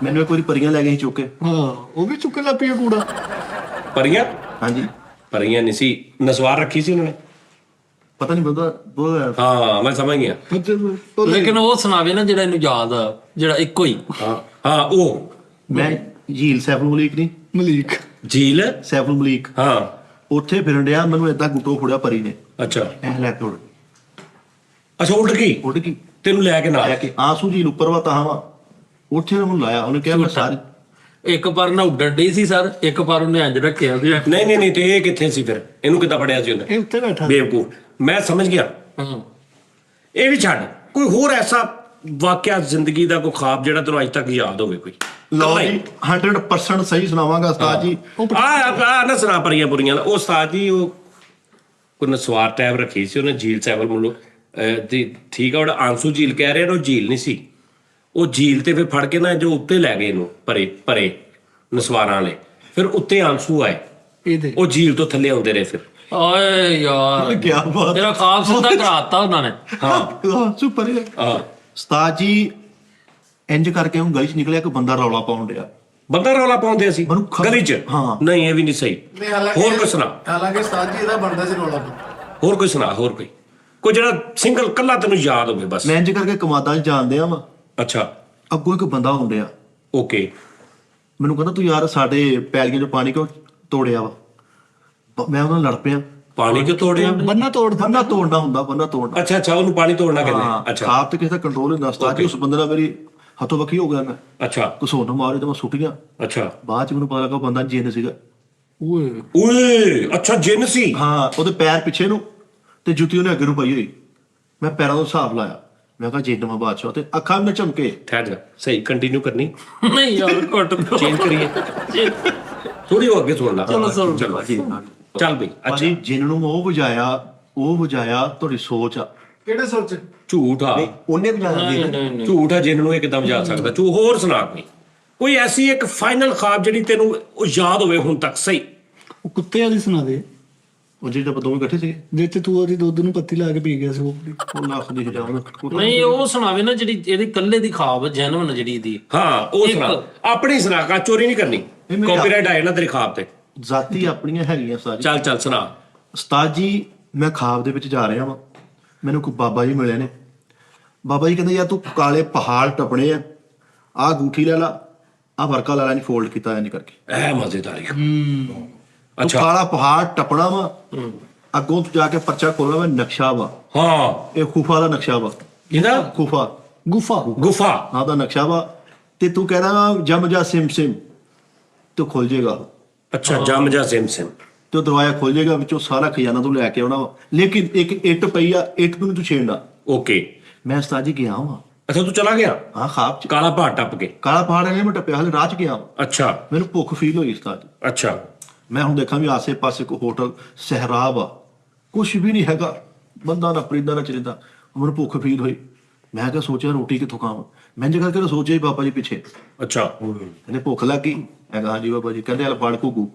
[SPEAKER 3] ਮੈਨੂੰ ਇੱਕ ਵਾਰੀ ਪਰੀਆਂ ਲੈ ਗਈ ਚੁੱਕ ਕੇ।
[SPEAKER 1] ਹਾਂ ਉਹ ਵੀ ਚੁੱਕ ਲਾ ਪਿਆ ਕੂੜਾ।
[SPEAKER 2] ਪਰੀਆਂ?
[SPEAKER 3] ਹਾਂਜੀ
[SPEAKER 2] ਪਰੀਆਂ ਨਹੀਂ ਸੀ, ਨਸਵਾਰ ਰੱਖੀ ਸੀ ਉਹਨਾਂ ਨੇ।
[SPEAKER 3] ਪਤਾ ਨਹੀਂ ਬੋਲਦਾ
[SPEAKER 2] ਹਾਂ ਮੈਂ ਸਮਝ ਗਿਆ।
[SPEAKER 5] ਲੇਕਿਨ ਉਹ ਸੁਣਾਵੇ ਨਾ ਜਿਹੜਾ ਇਹਨੂੰ ਯਾਦ ਆ, ਜਿਹੜਾ ਇੱਕੋ ਹੀ।
[SPEAKER 2] ਹਾਂ ਉਹ
[SPEAKER 3] ਮੈਂ ਝੀਲ ਸੈਫੁਲ ਮਲੀਕ ਨਹੀਂ,
[SPEAKER 1] ਮਲੀਕ
[SPEAKER 2] ਝੀਲ।
[SPEAKER 3] ਸੈਫੁਲ ਮਲੀਕ,
[SPEAKER 2] ਹਾਂ
[SPEAKER 3] ਉੱਥੇ ਫਿਰਨ ਡਿਆ, ਮੈਨੂੰ ਏਦਾਂ ਗੁੱਟੋ ਫੜਿਆ ਪਰੀ ਨੇ,
[SPEAKER 2] ਅੱਛਾ
[SPEAKER 3] ਐ ਲੈ ਕੇ
[SPEAKER 2] ਅੱਛਾ ਉੱਡ ਗਈ
[SPEAKER 3] ਉੱਡ ਗਈ
[SPEAKER 2] ਤੈਨੂੰ ਲੈ ਕੇ ਨਾਲ।
[SPEAKER 3] ਲੈ ਕੇ ਆਂਸੂ ਝੀਲ ਉੱਪਰ ਵਾ ਤਾਂ ਵਾ, ਉੱਥੇ ਉਹਨੂੰ ਲਾਇਆ, ਉਹਨੇ ਕਿਹਾ ਮੈਂ ਸਾਰੀ
[SPEAKER 5] ਇੱਕ ਪਰ ਨਾ ਉੱਡਣ ਡਈ ਸੀ ਸਰ, ਇੱਕ ਪਰ ਉਹਨੇ ਇੰਜ ਰੱਖਿਆ ਸੀ।
[SPEAKER 2] ਨਹੀਂ ਤੇ ਇਹ ਕਿੱਥੇ ਸੀ ਫਿਰ? ਇਹਨੂੰ ਕਿੱਦਾਂ ਫੜਿਆ ਸੀ ਉਹਨੇ?
[SPEAKER 1] ਇਹ ਉੱਤੇ ਬੈਠਾ
[SPEAKER 2] ਬੇਵਕੂਫ। ਮੈਂ ਸਮਝ ਗਿਆ। ਇਹ ਵੀ ਛੱਡ, ਕੋਈ ਹੋਰ ਐਸਾ ਵਾਕਿਆ ਜ਼ਿੰਦਗੀ ਦਾ, ਕੋਈ ਖਾਬ ਜਿਹੜਾ ਤੈਨੂੰ ਅੱਜ ਤੱਕ ਯਾਦ ਹੋਵੇ ਕੋਈ?
[SPEAKER 3] ਲਓ ਜੀ 100% ਸਹੀ ਸੁਣਾਵਾਂਗਾ ਉਸਤਾਦ ਜੀ।
[SPEAKER 2] ਆ ਨਾ ਸੁਣਾ ਪਰੀਆਂ ਪੁਰੀਆਂ ਦਾ। ਉਹ ਉਸਤਾਦ ਜੀ ਉਹ ਕੋਈ ਨਸਵਾਰ ਟੈਬ ਰੱਖੀ ਸੀ ਉਹਨੇ, ਝੀਲ ਸੈਵਲ ਮੁੱਲੋ ਠੀਕ ਆ। ਉਹਦਾ ਆਂਸੂ ਝੀਲ ਕਹਿ ਰਹੇ ਨੇ, ਉਹ ਝੀਲ ਨਹੀਂ ਸੀ। ਉਹ ਝੀਲ ਤੇ ਫਿਰ ਫੜ ਕੇ ਨਾ ਜੋ ਉੱਤੇ ਲੈ ਗਏ ਇਹਨੂੰ, ਭਰੇ ਨਸਵਾਰਾਂ ਵਾਲੇ, ਫਿਰ ਉੱਤੇ ਆਂਸੂ ਆਏ,
[SPEAKER 1] ਇਹਦੇ
[SPEAKER 2] ਉਹ ਝੀਲ ਤੋਂ ਥੱਲੇ ਆਉਂਦੇ ਰਹੇ ਫਿਰ।
[SPEAKER 5] ਓਏ ਯਾਰ
[SPEAKER 3] ਕੀ ਬਾਤ,
[SPEAKER 5] ਤੇਰਾ ਖਾਬ ਸਿੱਧਾ ਕਰਾਤਾ ਉਹਨਾਂ ਨੇ।
[SPEAKER 3] ਆਂਸੂ ਪਰੇ। ਉਸਤਾਦ ਜੀ ਇੰਜ ਕਰਕੇ ਉਹ ਗਲੀ 'ਚ ਨਿਕਲਿਆ, ਕੋਈ ਬੰਦਾ ਰੌਲਾ ਪਾਉਣ ਡਿਆ।
[SPEAKER 2] ਬੰਦਾ ਰੌਲਾ ਪਾਉਂਦੇ ਸੀ
[SPEAKER 3] ਮੈਨੂੰ
[SPEAKER 2] ਗਲੀ 'ਚ?
[SPEAKER 3] ਹਾਂ।
[SPEAKER 2] ਨਹੀਂ ਇਹ ਵੀ ਨਹੀਂ ਸਹੀ। ਹੋਰ ਕੋਈ ਸੁਣਾ।
[SPEAKER 4] ਹਾਲਾਂਕਿ ਉਸਤਾਦ ਜੀ ਇਹਦਾ ਬਣਦਾ ਸੀ ਰੌਲਾ ਪਾਉਣਾ।
[SPEAKER 2] ਹੋਰ ਕੋਈ ਸੁਣਾ, ਹੋਰ ਕੋਈ ਜਿਹੜਾ ਸਿੰਗਲ ਕੱਲਾ ਤੈਨੂੰ ਯਾਦ ਹੋਵੇ ਬਸ।
[SPEAKER 3] ਮੈਂ ਇੰਜ ਕਰਕੇ ਕਮਾਦਾਂ 'ਚ ਜਾਣਦੇ ਆ ਵਾ,
[SPEAKER 2] ਅੱਛਾ
[SPEAKER 3] ਅੱਗੋਂ ਇੱਕ ਬੰਦਾ ਹੁੰਦਿਆ,
[SPEAKER 2] ਓਕੇ।
[SPEAKER 3] ਮੈਨੂੰ ਕਹਿੰਦਾ ਤੂੰ ਯਾਰ ਸਾਡੇ ਪੈਲੀਆਂ 'ਚੋਂ ਪਾਣੀ ਕਿਉਂ ਤੋੜਿਆ ਵਾ? ਮੈਂ ਉਹਨਾਂ ਨਾਲ ਲੜ ਪਿਆ।
[SPEAKER 2] ਪਾਣੀ ਕਿਉਂ ਤੋੜਿਆ?
[SPEAKER 1] ਬੰਨਾ ਤੋੜਦਾ।
[SPEAKER 3] ਬੰਨਾ ਤੋੜਨਾ ਹੁੰਦਾ, ਬੰਨਾ ਤੋੜਨਾ।
[SPEAKER 2] ਅੱਛਾ ਉਹਨੂੰ ਪਾਣੀ ਤੋੜਨਾ ਕਹਿੰਦੇ। ਅੱਛਾ
[SPEAKER 3] ਖਾਬ ਤੇ ਕਿਸੇ ਦਾ ਕੰਟਰੋਲ ਹੁੰਦਾ ਉਸਤਾਦ ਜੀ। ਉਸ ਬੰਦੇ ਦਾ ਮੇਰੀ ਹੱਥੋਂ ਵੱਖੀ ਹੋ ਗਿਆ, ਮੈਂ
[SPEAKER 2] ਅੱਛਾ
[SPEAKER 3] ਘਸੋਣ ਮਾਰੇ ਤੇ ਮੈਂ ਸੁੱਟ ਗਿਆ।
[SPEAKER 2] ਅੱਛਾ
[SPEAKER 3] ਬਾਅਦ 'ਚ ਮੈਨੂੰ ਪਤਾ ਲੱਗਾ ਉਹ ਬੰਦਾ ਜਿੰਨ ਸੀਗਾ।
[SPEAKER 2] ਓਏ ਅੱਛਾ ਜਿੰਨ ਸੀ।
[SPEAKER 3] ਹਾਂ, ਉਹਦੇ ਪੈਰ ਪਿੱਛੇ ਨੂੰ ਤੇ ਜੁੱਤੀ ਉਹਨੇ ਅੱਗੇ ਨੂੰ ਪਾਈ ਹੋਈ। ਮੈਂ ਪੈਰਾਂ ਦਾ ਹਿਸਾਬ ਲਾਇਆ, ਮੈਂ ਕਿਹਾ ਜਿੰਨ ਮਾ ਬਾਦਸ਼ਾਹ, ਤੇ ਅੱਖਾਂ ਵੀ ਝਮਕੇ।
[SPEAKER 2] ਠਹਿਰ ਜਾ, ਸਹੀ ਕੰਟੀਨਿਊ ਕਰਨੀ।
[SPEAKER 5] ਨਹੀਂ ਯਾਰ ਘੁੱਟ ਦੋ।
[SPEAKER 2] ਚੇਂਜ ਕਰੀਏ ਥੋੜੀ, ਉਹ ਅੱਗੇ ਸੁਣ ਲਾ।
[SPEAKER 5] ਚਲੋ
[SPEAKER 2] ਚੱਲ ਬਈ। ਅੱਛਾ
[SPEAKER 3] ਭਾਜੀ ਜਿੰਨ ਨੂੰ ਉਹ ਵਜਾਇਆ ਤੁਹਾਡੀ ਸੋਚ ਆ।
[SPEAKER 4] ਕਿਹੜੇ ਸੋਚ?
[SPEAKER 2] ਝੂਠ ਆ,
[SPEAKER 3] ਉਹਨੇ ਵਜਾਇਆ ਜੀ।
[SPEAKER 5] ਨਹੀਂ
[SPEAKER 2] ਝੂਠ ਆ। ਜਿੰਨ ਨੂੰ ਇਹ ਕਿੱਦਾਂ ਵਜਾ ਸਕਦਾ? ਹੋਰ ਸੁਣਾ ਕੋਈ ਐਸੀ ਇੱਕ ਫਾਈਨਲ ਖਾਬ ਜਿਹੜੀ ਤੈਨੂੰ ਉਹ ਯਾਦ ਹੋਵੇ ਹੁਣ ਤੱਕ ਸਹੀ।
[SPEAKER 1] ਉਹ ਕੁੱਤੇ ਵਾਲੀ ਸੁਣਾ ਦੇ,
[SPEAKER 3] ਉਹ ਜਿਹੜੇ ਆਪਾਂ ਦੋਵੇਂ ਇਕੱਠੇ ਸੀਗੇ,
[SPEAKER 1] ਜਿੱਥੇ ਤੂੰ ਉਹਦੀ ਦੁੱਧ ਨੂੰ ਪੱਤੀ ਲਾ ਕੇ ਪੀ ਗਿਆ ਸੀ ਉਹ।
[SPEAKER 3] ਉਹ ਲੱਖ ਦੀ ਜਾਉਂਦਾ।
[SPEAKER 5] ਨਹੀਂ ਉਹ ਸੁਣਾਵੇ ਨਾ ਜਿਹੜੀ ਇਹਦੀ ਕੱਲੇ ਦੀ ਖਾਬ ਜੈਨੂਨ ਜਿਹੜੀ ਦੀ।
[SPEAKER 2] ਹਾਂ ਉਹ ਸੁਣਾ, ਆਪਣੀ ਸੁਣਾ, ਕਾ ਚੋਰੀ ਨਹੀਂ ਕਰਨੀ,
[SPEAKER 3] ਇਹ ਮੇਰੀ
[SPEAKER 2] ਕਾਪੀਰਾਈਟ ਆਏ ਨਾ ਤੇਰੀ ਖਾਬ ਤੇ।
[SPEAKER 3] ਜ਼ਾਤੀ ਆਪਣੀਆਂ ਹੈਗੀਆਂ ਉਸਤਾਦ ਜੀ।
[SPEAKER 2] ਚੱਲ ਸੁਣਾ।
[SPEAKER 3] ਉਸਤਾਦ ਜੀ ਮੈਂ ਖਾਬ ਦੇ ਵਿੱਚ ਜਾ ਰਿਹਾ ਵਾਂ, ਮੈਨੂੰ ਕੋਈ ਬਾਬਾ ਜੀ ਮਿਲੇ ਨੇ। ਬਾਬਾ ਜੀ ਕਹਿੰਦੇ ਯਾਰ ਤੂੰ ਕਾਲੇ ਪਹਾੜ ਟੱਪਣੇ ਆ, ਆਹ ਅੰਗੂਠੀ ਲੈ ਲਾ, ਆਹ ਵਰਕਾ ਲੈ ਲਾ, ਨਹੀਂ ਫੋਲਡ ਕੀਤਾ ਨਹੀਂ ਕਰਕੇ।
[SPEAKER 2] ਇਹ ਮਜ਼ੇਦਾਰੀ।
[SPEAKER 3] ਤੂੰ
[SPEAKER 2] ਅੱਛਾ
[SPEAKER 3] ਕਾਲਾ ਪਹਾੜ ਟੱਪਣਾ ਵਾ, ਅੱਗੋਂ ਤੂੰ ਜਾ ਕੇ ਪਰਚਾ ਖੋਲਣਾ ਵਾ, ਨਕਸ਼ਾ ਵਾ,
[SPEAKER 2] ਹਾਂ
[SPEAKER 3] ਇਹ ਖੂਫਾ ਦਾ ਨਕਸ਼ਾ ਵਾ।
[SPEAKER 2] ਇਹਦਾ
[SPEAKER 3] ਖੂਫਾ
[SPEAKER 2] ਗੁਫਾ
[SPEAKER 3] ਹਾਂ ਦਾ ਨਕਸ਼ਾ ਵਾ, ਤੇ ਤੂੰ ਕਹਿਣਾ ਜਮ ਜਾ ਸਿਮ ਤੇ ਖੁੱਲ ਜਾਏਗਾ।
[SPEAKER 2] ਅੱਛਾ ਜਮ ਜਾ ਸਿਮ
[SPEAKER 3] ਤੇ ਉਹ ਦਰਵਾਜ਼ਾ ਖੁੱਲ ਜਾਏਗਾ, ਵਿੱਚੋਂ ਸਾਰਾ ਖਜ਼ਾਨਾ ਤੂੰ ਲੈ ਕੇ ਆਉਣਾ ਵਾ। ਲੇਕਿਨ ਇੱਕ ਇੱਟ ਪਈ ਆ, ਇੱਟ ਨੂੰ ਨੀ ਤੂੰ ਛੇੜਨਾ।
[SPEAKER 2] ਓਕੇ।
[SPEAKER 3] ਮੈਂ ਉਸਤਾਦ ਜੀ ਗਿਆ ਵਾਂ,
[SPEAKER 2] ਅੱਛਾ ਤੂੰ ਚਲਾ ਗਿਆ
[SPEAKER 3] ਹਾਂ ਖਾਬ ਚ।
[SPEAKER 2] ਕਾਲਾ ਪਹਾੜ ਟੱਪ ਕੇ?
[SPEAKER 3] ਕਾਲਾ ਪਹਾੜ ਨੇ ਮੈਂ ਟੱਪਿਆ, ਹਾਲੇ ਰਾਹ ਚ ਗਿਆ ਵਾਂ।
[SPEAKER 2] ਅੱਛਾ
[SPEAKER 3] ਮੈਨੂੰ ਭੁੱਖ ਫੀਲ ਹੋਈ ਉਸਤਾਦ ਜੀ।
[SPEAKER 2] ਅੱਛਾ
[SPEAKER 3] ਮੈਂ ਹੁਣ ਦੇਖਾਂ ਵੀ ਆਸੇ-ਪਾਸੇ ਕੋਈ ਹੋਟਲ ਸਹਿਰਾਬ ਆ, ਕੁਛ ਵੀ ਨਹੀਂ ਹੈਗਾ, ਬੰਦਾ ਨਾ ਪਰਿੰਦਾ ਨਾ ਚਰਿੰਦਾ। ਮੈਨੂੰ ਭੁੱਖ ਫੀਲ ਹੋਈ, ਮੈਂ ਕਿਹਾ ਸੋਚਿਆ ਰੋਟੀ ਕਿੱਥੋਂ ਖਾਵਾਂ। ਮੈਂ ਜਗ੍ਹਾ ਕਰਕੇ ਸੋਚਿਆ ਬਾਬਾ ਜੀ ਪਿੱਛੇ,
[SPEAKER 2] ਅੱਛਾ
[SPEAKER 3] ਕਹਿੰਦੇ ਭੁੱਖ ਲੱਗ ਗਈ। ਮੈਂ ਕਿਹਾ ਹਾਂਜੀ ਬਾਬਾ ਜੀ। ਕਹਿੰਦੇ ਹਲ ਫੜ ਘੁੱਗੂ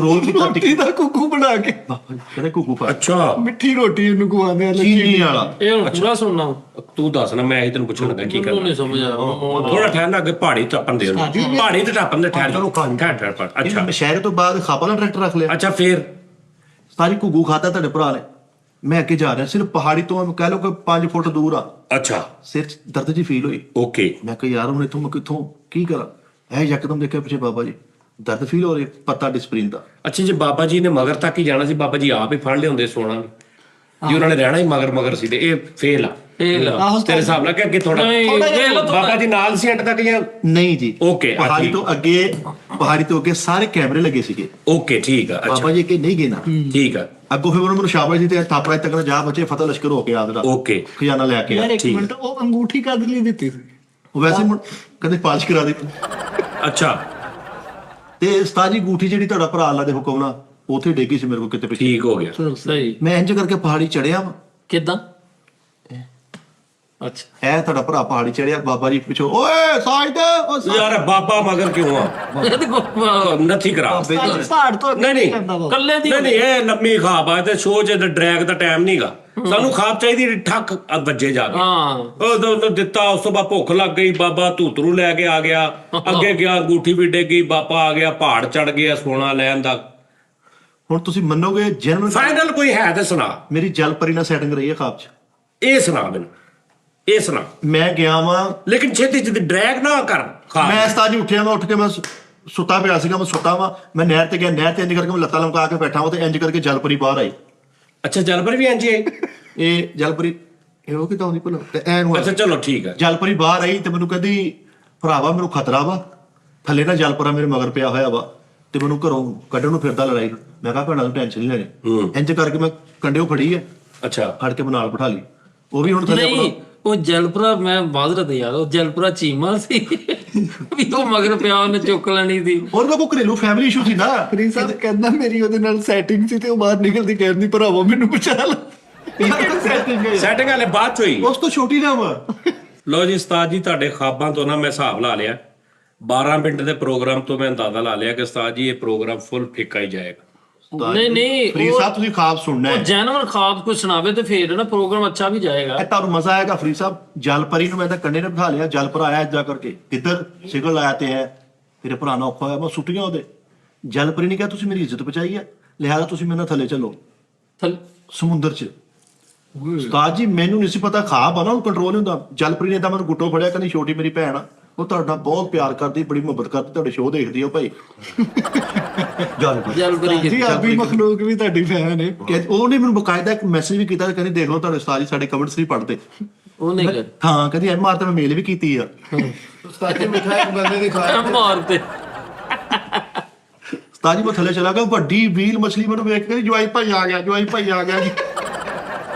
[SPEAKER 3] ਰੋਲ ਕੀਤਾ
[SPEAKER 1] ਰੋਟੀ ਦਾ ਕੁੱਕੂ ਬਣਾ ਕੇ,
[SPEAKER 3] ਬਾਬਾ ਜੀ ਕਹਿੰਦੇ ਘੁੱਗੂ ਫੜ।
[SPEAKER 2] ਅੱਛਾ
[SPEAKER 1] ਮਿੱਠੀ ਰੋਟੀ ਉਹਨੂੰ ਖਵਾਉਂਦੇ ਆ,
[SPEAKER 3] ਚੀਨੀ ਵਾਲਾ।
[SPEAKER 5] ਇਹ ਹੁਣ ਪੂਰਾ ਸੁਣਨਾ
[SPEAKER 2] ਤੂੰ ਦੱਸ ਨਾ, ਮੈਂ ਹੀ ਤੈਨੂੰ ਪੁੱਛਣ ਲੱਗਾ ਕੀ
[SPEAKER 5] ਉਹਨੂੰ
[SPEAKER 2] ਕਰਨਾ।
[SPEAKER 5] ਨਹੀਂ ਸਮਝ ਆਇਆ।
[SPEAKER 2] ਥੋੜਾ ਠਹਿਰ ਅੱਗੇ ਪਹਾੜੀ ਟੱਪਣ ਦੇ ਉਹਨੂੰ, ਪਹਾੜੀ ਤੇ ਟੱਪਣ ਦੇ ਠਹਿਰ। ਅੱਛਾ
[SPEAKER 3] ਸ਼ਹਿਰ ਤੋਂ ਬਾਅਦ ਖਾਪਾ ਨਾਲ ਟਰੈਕਟਰ ਰੱਖ ਲਿਆ।
[SPEAKER 2] ਅੱਛਾ ਫੇਰ
[SPEAKER 3] ਸਾਰੀ ਘੁੱਗੂ ਖਾਤਾ ਤੁਹਾਡੇ ਭਰਾ ਨੇ। ਮੈਂ ਅੱਗੇ ਜਾ ਰਿਹਾ, ਸਿਰਫ ਪਹਾੜੀ ਤੋਂ ਕਹਿ ਲਓ ਕਿ 5 ਫੁੱਟ ਦੂਰ ਆ।
[SPEAKER 2] ਅੱਛਾ
[SPEAKER 3] ਸਿਰ 'ਚ ਦਰਦ ਜੀ ਫੀਲ ਹੋਈ।
[SPEAKER 2] ਓਕੇ।
[SPEAKER 3] ਮੈਂ ਕਿਹਾ ਯਾਰ ਹੁਣ ਇੱਥੋਂ ਮੈਂ ਕਿੱਥੋਂ ਕੀ ਕਰਾਂ। ਇਹ ਯਕਦਮ ਦੇਖਿਆ ਪਿੱਛੇ ਬਾਬਾ ਜੀ, ਦਰਦ ਫੀਲ ਹੋ ਰਿਹਾ, ਪੱਤਾ ਡਿਸਪ੍ਰਿਨ ਦਾ।
[SPEAKER 2] ਅੱਛਾ ਜੇ ਬਾਬਾ ਜੀ ਨੇ ਮਗਰ ਤੱਕ ਹੀ ਜਾਣਾ ਸੀ, ਬਾਬਾ ਜੀ ਆਪ ਹੀ ਫੜ ਲਿਆਉਂਦੇ ਸੋਨਾ ਜੀ, ਉਹਨਾਂ ਨੇ ਰਹਿਣਾ ਹੀ ਮਗਰ ਸੀ। ਤੇ ਇਹ ਫੇਲ ਆ ਤੇਰੇ ਹਿਸਾਬ ਨਾਲ ਕਿ ਅੱਗੇ ਥੋੜਾ ਬਾਬਾ ਜੀ ਨਾਲ ਸੀ ਐਂਡ ਤੱਕ ਜਾਂ
[SPEAKER 3] ਨਹੀਂ ਜੀ,
[SPEAKER 2] Okay,
[SPEAKER 3] ਪਹਾੜੀ ਤੋਂ ਅੱਗੇ ਸਾਰੇ ਕੈਮਰੇ ਲੱਗੇ ਸੀਗੇ।
[SPEAKER 2] ਓਕੇ ਠੀਕ ਆ। ਅੱਛਾ
[SPEAKER 3] ਬਾਬਾ ਜੀ ਕਿ ਨਹੀਂ ਗਏ ਨਾ,
[SPEAKER 2] ਠੀਕ ਆ।
[SPEAKER 3] ਅੱਗੋਂ ਫਿਰ ਉਹਨਾਂ ਨੂੰ ਸ਼ਾਬਾਸ਼ ਦਿੱਤੀ, ਥਾਪੜਾ ਤੱਕ ਨਾ ਜਾ ਬੱਚੇ, ਫਤਿਹ ਲਸ਼ਕਰ ਹੋ ਕੇ ਆ ਜਰਾ
[SPEAKER 2] ਓਕੇ
[SPEAKER 3] ਖਜ਼ਾਨਾ ਲੈ ਕੇ ਆ।
[SPEAKER 1] ਯਾਰ ਇੱਕ ਮਿੰਟ, ਉਹ ਅੰਗੂਠੀ ਕਦ ਲਈ ਦਿੱਤੀ ਸੀ?
[SPEAKER 3] ਉਹ ਵੈਸੇ ਕਦੇ ਪਾਲਿਸ਼ ਕਰਾ ਦੇ।
[SPEAKER 2] ਅੱਛਾ
[SPEAKER 3] ਤੇ ਉਸਤਾਦ ਜੀ ਗੂਠੀ ਜਿਹੜੀ ਤੁਹਾਡਾ ਭਰਾ ਅੱਲਾ ਦੇ ਹੁਕਮ ਨਾਲ ਉੱਥੇ ਡੇਗੀ ਸੀ ਮੇਰੇ ਕੋਲ ਕਿਤੇ ਪਿੱਛੇ।
[SPEAKER 2] ਠੀਕ ਹੋ ਗਿਆ।
[SPEAKER 5] ਸਹੀ
[SPEAKER 3] ਮੈਂ ਇੰਜ ਕਰਕੇ ਪਹਾੜੀ ਚੜਿਆ ਵਾ।
[SPEAKER 5] ਕਿਦਾਂ? ਅੱਛਾ
[SPEAKER 3] ਇਹ ਤੁਹਾਡਾ ਭਰਾ ਪਹਾੜੀ ਚੜਿਆ, ਬਾਬਾ ਜੀ ਪਿੱਛੋਂ ਓਏ ਸਾਈਡ
[SPEAKER 2] ਯਾਰ ਬਾਬਾ ਮਗਰ ਕਿਉਂ ਆ? ਨੱਥੀ ਕਰਾ
[SPEAKER 1] ਪਹਾੜ ਤੋਂ ਅੱਗੇ
[SPEAKER 2] ਨਹੀਂ
[SPEAKER 1] ਕਰਦਾ ਵਾ।
[SPEAKER 5] ਕੱਲੇ ਦੀ
[SPEAKER 2] ਨਹੀਂ ਇਹ ਲੰਮੀ ਖਾਬ ਆ ਤੇ ਸ਼ੋਅ ਚ ਡਰੈਗ ਦਾ ਟਾਈਮ ਨਹੀਂਗਾ। ਸਾਨੂੰ ਖਾਬ ਚਾਹੀਦੀ ਠੱਕ ਵੱਜੇ ਜਾ ਕੇ।
[SPEAKER 5] ਹਾਂ
[SPEAKER 2] ਉਹ ਦਿੱਤਾ, ਉਸ ਤੋਂ ਬਾਅਦ ਭੁੱਖ ਲੱਗ ਗਈ, ਬਾਬਾ ਧੂਤਰੂ ਲੈ ਕੇ ਆ ਗਿਆ, ਅੱਗੇ ਗਿਆ ਅੰਗੂਠੀ ਵੀ ਡਿੱਗ ਗਈ, ਬਾਬਾ ਆ ਗਿਆ, ਪਹਾੜ ਚੜ ਗਿਆ ਸੋਨਾ ਲੈਣ ਦਾ।
[SPEAKER 3] ਹੁਣ ਤੁਸੀਂ ਮੰਨੋਗੇ ਜਨਮ
[SPEAKER 2] ਫਾਈਨਲ ਕੋਈ ਹੈ ਤੇ ਸੁਣਾ,
[SPEAKER 3] ਮੇਰੀ ਜਲਪਰੀ ਨਾਲ ਸੈਟਿੰਗ ਰਹੀ ਹੈ ਖਾਬ 'ਚ।
[SPEAKER 2] ਇਹ ਸੁਣਾ ਮੈਨੂੰ, ਇਹ ਸੁਣਾ,
[SPEAKER 3] ਮੈਂ ਗਿਆ ਵਾਂ,
[SPEAKER 2] ਲੇਕਿਨ ਛੇਤੀ ਛੇਤੀ ਡਰੈਗ ਨਾ ਕਰ ਖਾ।
[SPEAKER 3] ਮੈਂ ਉਸਤਾਦ ਜੀ ਉੱਠਿਆ, ਮੈਂ ਉੱਠ ਕੇ ਮੈਂ ਸੁੱਤਾ ਪਿਆ ਸੀਗਾ, ਮੈਂ ਸੁੱਤਾ ਵਾਂ, ਮੈਂ ਨਹਿਰ ਤੇ ਗਿਆ, ਨਹਿਰ ਤੇ ਇੰਜ ਕਰਕੇ ਮੈਂ ਲੱਤਾਂ ਲਮਕਾ ਕੇ ਬੈਠਾ ਵਾਂ ਤੇ ਇੰਜ ਕਰਕੇ ਜਲਪਰੀ ਬਾਹਰ ਆਈ।
[SPEAKER 2] ਅੱਛਾ ਜਲਪਰੀ ਵੀ ਇੰਜ ਹੀ ਆਈ?
[SPEAKER 3] ਇਹ ਜਲਪਰੀ ਇਹ ਉਹ ਕਿਦਾਂ ਹੁੰਦੀ ਭਲਾ ਤੇ ਐਨ ਹੋਇਆ।
[SPEAKER 2] ਅੱਛਾ ਚਲੋ ਠੀਕ ਹੈ।
[SPEAKER 3] ਜਲਪਰੀ ਬਾਹਰ ਆਈ ਤੇ ਮੈਨੂੰ ਕਹਿੰਦੀ ਭਰਾਵਾ ਮੈਨੂੰ ਖਤਰਾ ਵਾ, ਥੱਲੇ ਨਾ ਜਲਪਰਾ ਮੇਰੇ ਮਗਰ ਪਿਆ ਹੋਇਆ ਵਾ ਤੇ ਮੈਨੂੰ ਘਰੋਂ ਕੱਢਣ ਨੂੰ ਫਿਰਦਾ ਲੜਾਈ। ਮੈਂ ਕਿਹਾ ਭੈਣਾਂ ਨੂੰ ਟੈਨਸ਼ਨ ਨਹੀਂ ਲੈਣੀ। ਇੰਜ ਕਰਕੇ ਮੈਂ ਕੰਡਿਓ ਫੜੀ ਹੈ,
[SPEAKER 2] ਅੱਛਾ
[SPEAKER 3] ਫੜ ਕੇ ਮੈਂ ਨਾਲ ਬਿਠਾ ਲਈ। ਉਹ ਵੀ ਹੁਣ ਥੱਲੇ
[SPEAKER 5] ਨਹੀਂ ਉਹ ਜਲਪੁਰਾ, ਮੈਂ ਬਾਜ਼ਰਤ ਯਾਰ, ਉਹ ਜਲਪੁਰਾ ਚੀਮਾ ਸੀ ਵੀ ਉਹ ਮਗਰ ਪਿਆ ਉਹਨੇ ਚੁੱਕ ਲੈਣੀ ਸੀ।
[SPEAKER 3] ਹੋਰ ਦਾ ਕੋਈ ਘਰੇਲੂ ਫੈਮਿਲੀ ਇਸ਼ੂ ਸੀ ਨਾ।
[SPEAKER 1] ਫਰੀਦ ਸਾਹਿਬ ਕਹਿੰਦਾ ਮੇਰੀ ਉਹਦੇ ਨਾਲ ਸੈਟਿੰਗ ਸੀ ਤੇ ਉਹ ਬਾਹਰ ਨਿਕਲਦੀ ਕਹਿੰਦੀ ਭਰਾਵਾ ਮੈਨੂੰ ਬਚਾ ਲੈ।
[SPEAKER 2] ਸੈਟਿੰਗ ਵਾਲੇ ਬਾਅਦ ਚ ਹੋਈ।
[SPEAKER 3] ਉਸ ਤੋਂ ਛੋਟੀ ਨਾ ਵਾ।
[SPEAKER 2] ਲੋ ਜੀ ਉਸਤਾਦ ਜੀ, ਤੁਹਾਡੇ ਖਾਬਾਂ ਤੋਂ ਨਾ ਮੈਂ ਹਿਸਾਬ ਲਾ ਲਿਆ, 12 ਮਿੰਟ ਦੇ ਪ੍ਰੋਗਰਾਮ ਤੋਂ ਮੈਂ ਅੰਦਾਜ਼ਾ ਲਾ ਲਿਆ ਕਿ ਉਸਤਾਦ ਜੀ ਇਹ ਪ੍ਰੋਗਰਾਮ ਫੁੱਲ ਫਿੱਕਾ ਹੀ ਜਾਏਗਾ।
[SPEAKER 5] ਨਹੀਂ
[SPEAKER 3] ਫਰੀਦ ਸਾਹਿਬ ਤੁਸੀਂ ਖਾਬ ਸੁਣਨਾ ਹੈ,
[SPEAKER 5] ਜੈਨੂਅਲ ਖਾਬ ਕੁਝ ਸੁਣਾਵੇ ਤੇ ਫੇਰ ਨਾ ਪ੍ਰੋਗਰਾਮ ਅੱਛਾ ਵੀ ਜਾਏਗਾ।
[SPEAKER 3] ਇਹ ਤੁਹਾਨੂੰ ਮਜ਼ਾ ਆਏਗਾ। ਫਰੀਦ ਸਾਹਿਬ ਜਲਪਰੀ ਨੂੰ ਮੈਂ ਤਾਂ ਕੰਡੇ ਨੇ ਬਿਠਾ ਲਿਆ, ਜਲਪਰਾ ਆਇਆ ਏਦਾਂ ਕਰਕੇ ਕਿੱਧਰ ਸਿਗਲ ਆਇਆ ਤੇ ਹੈ ਤੇਰੇ ਭਰਾ ਨਾਲ ਔਖਾ ਹੋਇਆ, ਮੈਂ ਸੁੱਟੀਆਂ ਉਹਦੇ। ਜਲਪਰੀ ਨੇ ਕਿਹਾ ਤੁਸੀਂ ਮੇਰੀ ਇੱਜ਼ਤ ਬਚਾਈ ਹੈ, ਲਿਹਾਜ਼ਾ ਤੁਸੀਂ ਮੇਰੇ ਨਾਲ ਥੱਲੇ ਚੱਲੋ ਸਮੁੰਦਰ 'ਚ। ਉਸਤਾਦ ਜੀ ਮੈਨੂੰ ਨਹੀਂ ਸੀ ਪਤਾ ਖਾਬ ਆ ਨਾ ਉਹ ਕੰਟਰੋਲ ਨਹੀਂ ਹੁੰਦਾ। ਜਲਪਰੀ ਨੇ ਤਾਂ ਮੈਨੂੰ ਗੁੱਟੋ ਫੜਿਆ, ਕਹਿੰਦੀ ਛੋਟੀ ਮੇਰੀ ਭੈਣ ਆ, ਉਹ ਤੁਹਾਡਾ ਬਹੁਤ ਪਿਆਰ ਕਰਦੀ, ਬੜੀ ਮੁਹੱਬਤ ਕਰਦੀ, ਤੁਹਾਡੇ ਸ਼ੋਅ ਦੇਖਦੀ ਆ ਭਾਈ।
[SPEAKER 5] ਜਲਪਰੀ
[SPEAKER 1] ਜੀ ਆਬੀ ਮਖਲੂਕ ਵੀ ਤੁਹਾਡੀ ਫੈਨ ਹੈ।
[SPEAKER 3] ਉਹਨੇ ਮੈਨੂੰ ਬਕਾਇਦਾ ਇੱਕ ਮੈਸੇਜ ਵੀ ਕੀਤਾ, ਕਹਿੰਦੀ ਦੇਖ ਲਓ ਤੁਹਾਡੇ ਉਸਤਾਦ ਜੀ ਸਾਡੇ ਕਮੈਂਟਸ ਨਹੀਂ ਪੜ੍ਹਦੇ।
[SPEAKER 5] ਉਹਨੇ ਕਰ
[SPEAKER 3] ਹਾਂ ਕਹਿੰਦੀ ਐਮ ਆਰ ਤੇ ਮੈਂ ਮੇਲ ਵੀ ਕੀਤੀ ਆ।
[SPEAKER 4] ਉਸਤਾਦ ਜੀ ਮਿੱਠਾ ਇੱਕ ਬੰਦੇ ਦੀ ਖਾਇਆ
[SPEAKER 5] ਮਾਰਤੇ
[SPEAKER 3] ਉਸਤਾਦ ਜੀ ਮੈਂ ਥੱਲੇ ਚਲਾ ਗਿਆ, ਵੱਡੀ ਵੀਲ ਮਛਲੀ ਮੈਨੂੰ ਵੇਖ ਕੇ ਜਵਾਈ ਭਾਈ ਆ ਗਿਆ, ਜਵਾਈ ਭਾਈ ਆ ਗਿਆ ਜੀ।